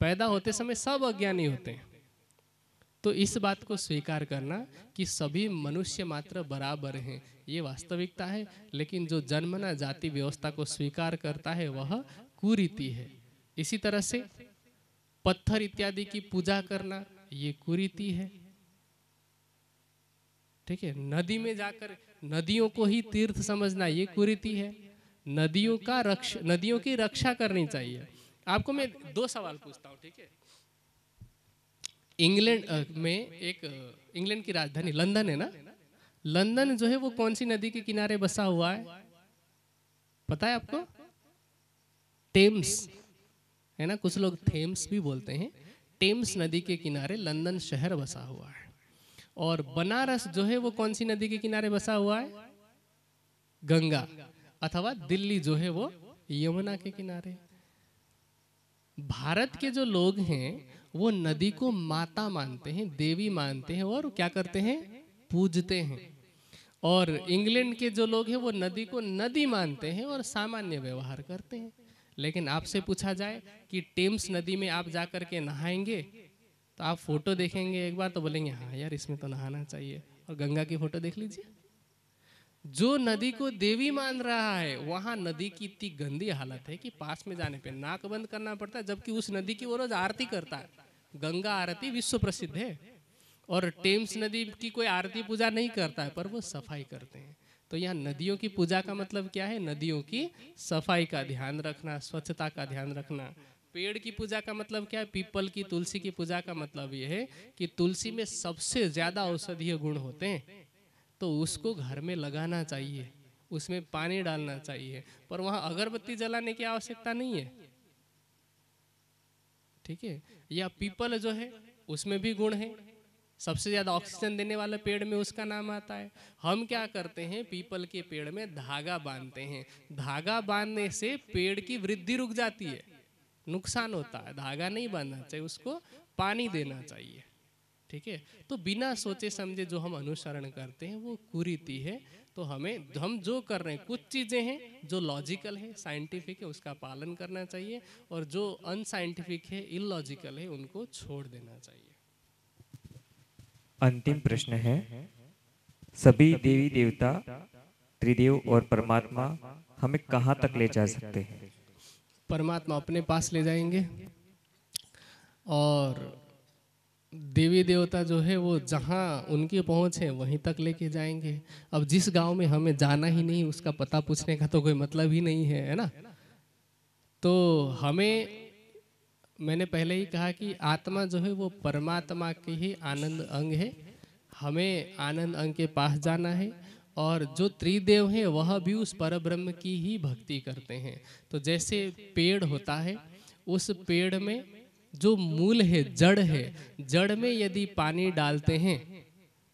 पैदा होते समय सब अज्ञानी होते हैं। तो इस बात को स्वीकार करना कि सभी मनुष्य मात्र बराबर हैं, ये वास्तविकता है। लेकिन जो जन्मना जाति व्यवस्था को स्वीकार करता है वह कुरीति है। इसी तरह से पत्थर इत्यादि की पूजा करना ये कुरीति है, ठीक है। नदी में जाकर नदियों को ही तीर्थ समझना ये कुरीति है। नदियों की रक्षा करनी चाहिए। आपको मैं दो सवाल पूछता हूँ, ठीक है। इंग्लैंड में इंग्लैंड की राजधानी लंदन है ना, लंदन जो है वो कौन सी नदी के किनारे बसा हुआ है, पता है आपको? टेम्स है ना, कुछ लोग थेम्स भी बोलते हैं। टेम्स नदी के किनारे लंदन शहर बसा हुआ है। और बनारस जो है वो कौन सी नदी के किनारे बसा हुआ है? गंगा। अथवा दिल्ली जो है वो यमुना के किनारे। भारत के जो लोग हैं वो नदी को माता मानते हैं, देवी मानते हैं, और क्या करते हैं? पूजते हैं। और इंग्लैंड के जो लोग हैं वो नदी को नदी मानते हैं और सामान्य व्यवहार करते हैं। लेकिन आपसे पूछा जाए कि टेम्स नदी में आप जाकर के नहाएंगे, तो आप फोटो देखेंगे एक बार तो बोलेंगे हाँ यार इसमें तो नहाना चाहिए। और गंगा की फोटो देख लीजिए, जो नदी को देवी मान रहा है वहां नदी की इतनी गंदी हालत है कि पास में जाने पे नाक बंद करना पड़ता है, जबकि उस नदी की वो रोज आरती करता है। गंगा आरती विश्व प्रसिद्ध है, और टेम्स नदी की कोई आरती पूजा नहीं करता है, पर वो सफाई करते हैं। तो यहाँ नदियों की पूजा का मतलब क्या है? नदियों की सफाई का ध्यान रखना, स्वच्छता का ध्यान रखना। पेड़ की पूजा का मतलब क्या है? पीपल की, तुलसी की पूजा का मतलब ये है कि तुलसी में सबसे ज्यादा औषधीय गुण होते हैं, तो उसको घर में लगाना चाहिए, उसमें पानी डालना चाहिए, पर वहां अगरबत्ती जलाने की आवश्यकता नहीं है, ठीक है। या पीपल जो है उसमें भी गुण है, सबसे ज्यादा ऑक्सीजन देने वाले पेड़ में उसका नाम आता है। हम क्या करते हैं? पीपल के पेड़ में धागा बांधते हैं। धागा बांधने से पेड़ की वृद्धि रुक जाती है, नुकसान होता है। धागा नहीं बांधना चाहिए, उसको पानी देना चाहिए, ठीक है। तो बिना सोचे समझे जो हम अनुसरण करते हैं वो कुरीति है। तो हम जो कर रहे हैं, कुछ चीजें हैं जो लॉजिकल है, साइंटिफिक है, उसका पालन करना चाहिए, और जो अनसाइंटिफिक है, इलॉजिकल है, उनको छोड़ देना चाहिए। अंतिम प्रश्न है, सभी देवी देवता, त्रिदेव और परमात्मा हमें कहाँ तक ले जा सकते हैं? परमात्मा अपने पास ले जाएंगे, और देवी देवता जो है वो जहाँ उनकी पहुँच है वहीं तक लेके जाएंगे। अब जिस गांव में हमें जाना ही नहीं उसका पता पूछने का तो कोई मतलब ही नहीं है, है ना। तो हमें, मैंने पहले ही कहा कि आत्मा जो है वो परमात्मा के ही आनंद अंग है। हमें आनंद अंग के पास जाना है, और जो त्रिदेव है वह भी उस परब्रह्म की ही भक्ति करते हैं। तो जैसे पेड़ होता है, उस पेड़ में जो मूल है, जड़ है, जड़ में यदि पानी डालते हैं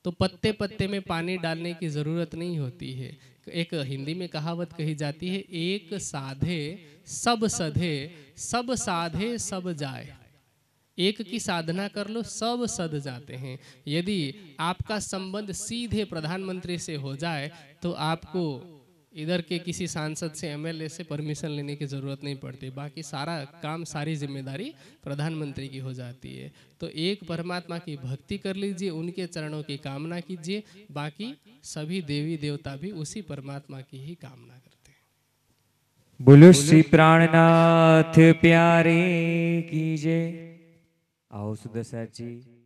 तो पत्ते पत्ते में पानी डालने की ज़रूरत नहीं होती है। एक हिंदी में कहावत कही जाती है, एक साधे सब सधे, सब साधे सब जाए। एक की साधना कर लो, सब सध जाते हैं। यदि आपका संबंध सीधे प्रधानमंत्री से हो जाए तो आपको इधर के किसी सांसद से, एमएलए से परमिशन लेने की ज़रूरत नहीं पड़ती। बाकी सारा काम, सारी जिम्मेदारी प्रधानमंत्री की हो जाती है। तो एक परमात्मा की भक्ति कर लीजिए, उनके चरणों की कामना कीजिए, बाकी सभी देवी देवता भी उसी परमात्मा की ही कामना करते हैं। बोलो श्री प्राणनाथ प्यारे की जय। आओ सुदर्शन जी।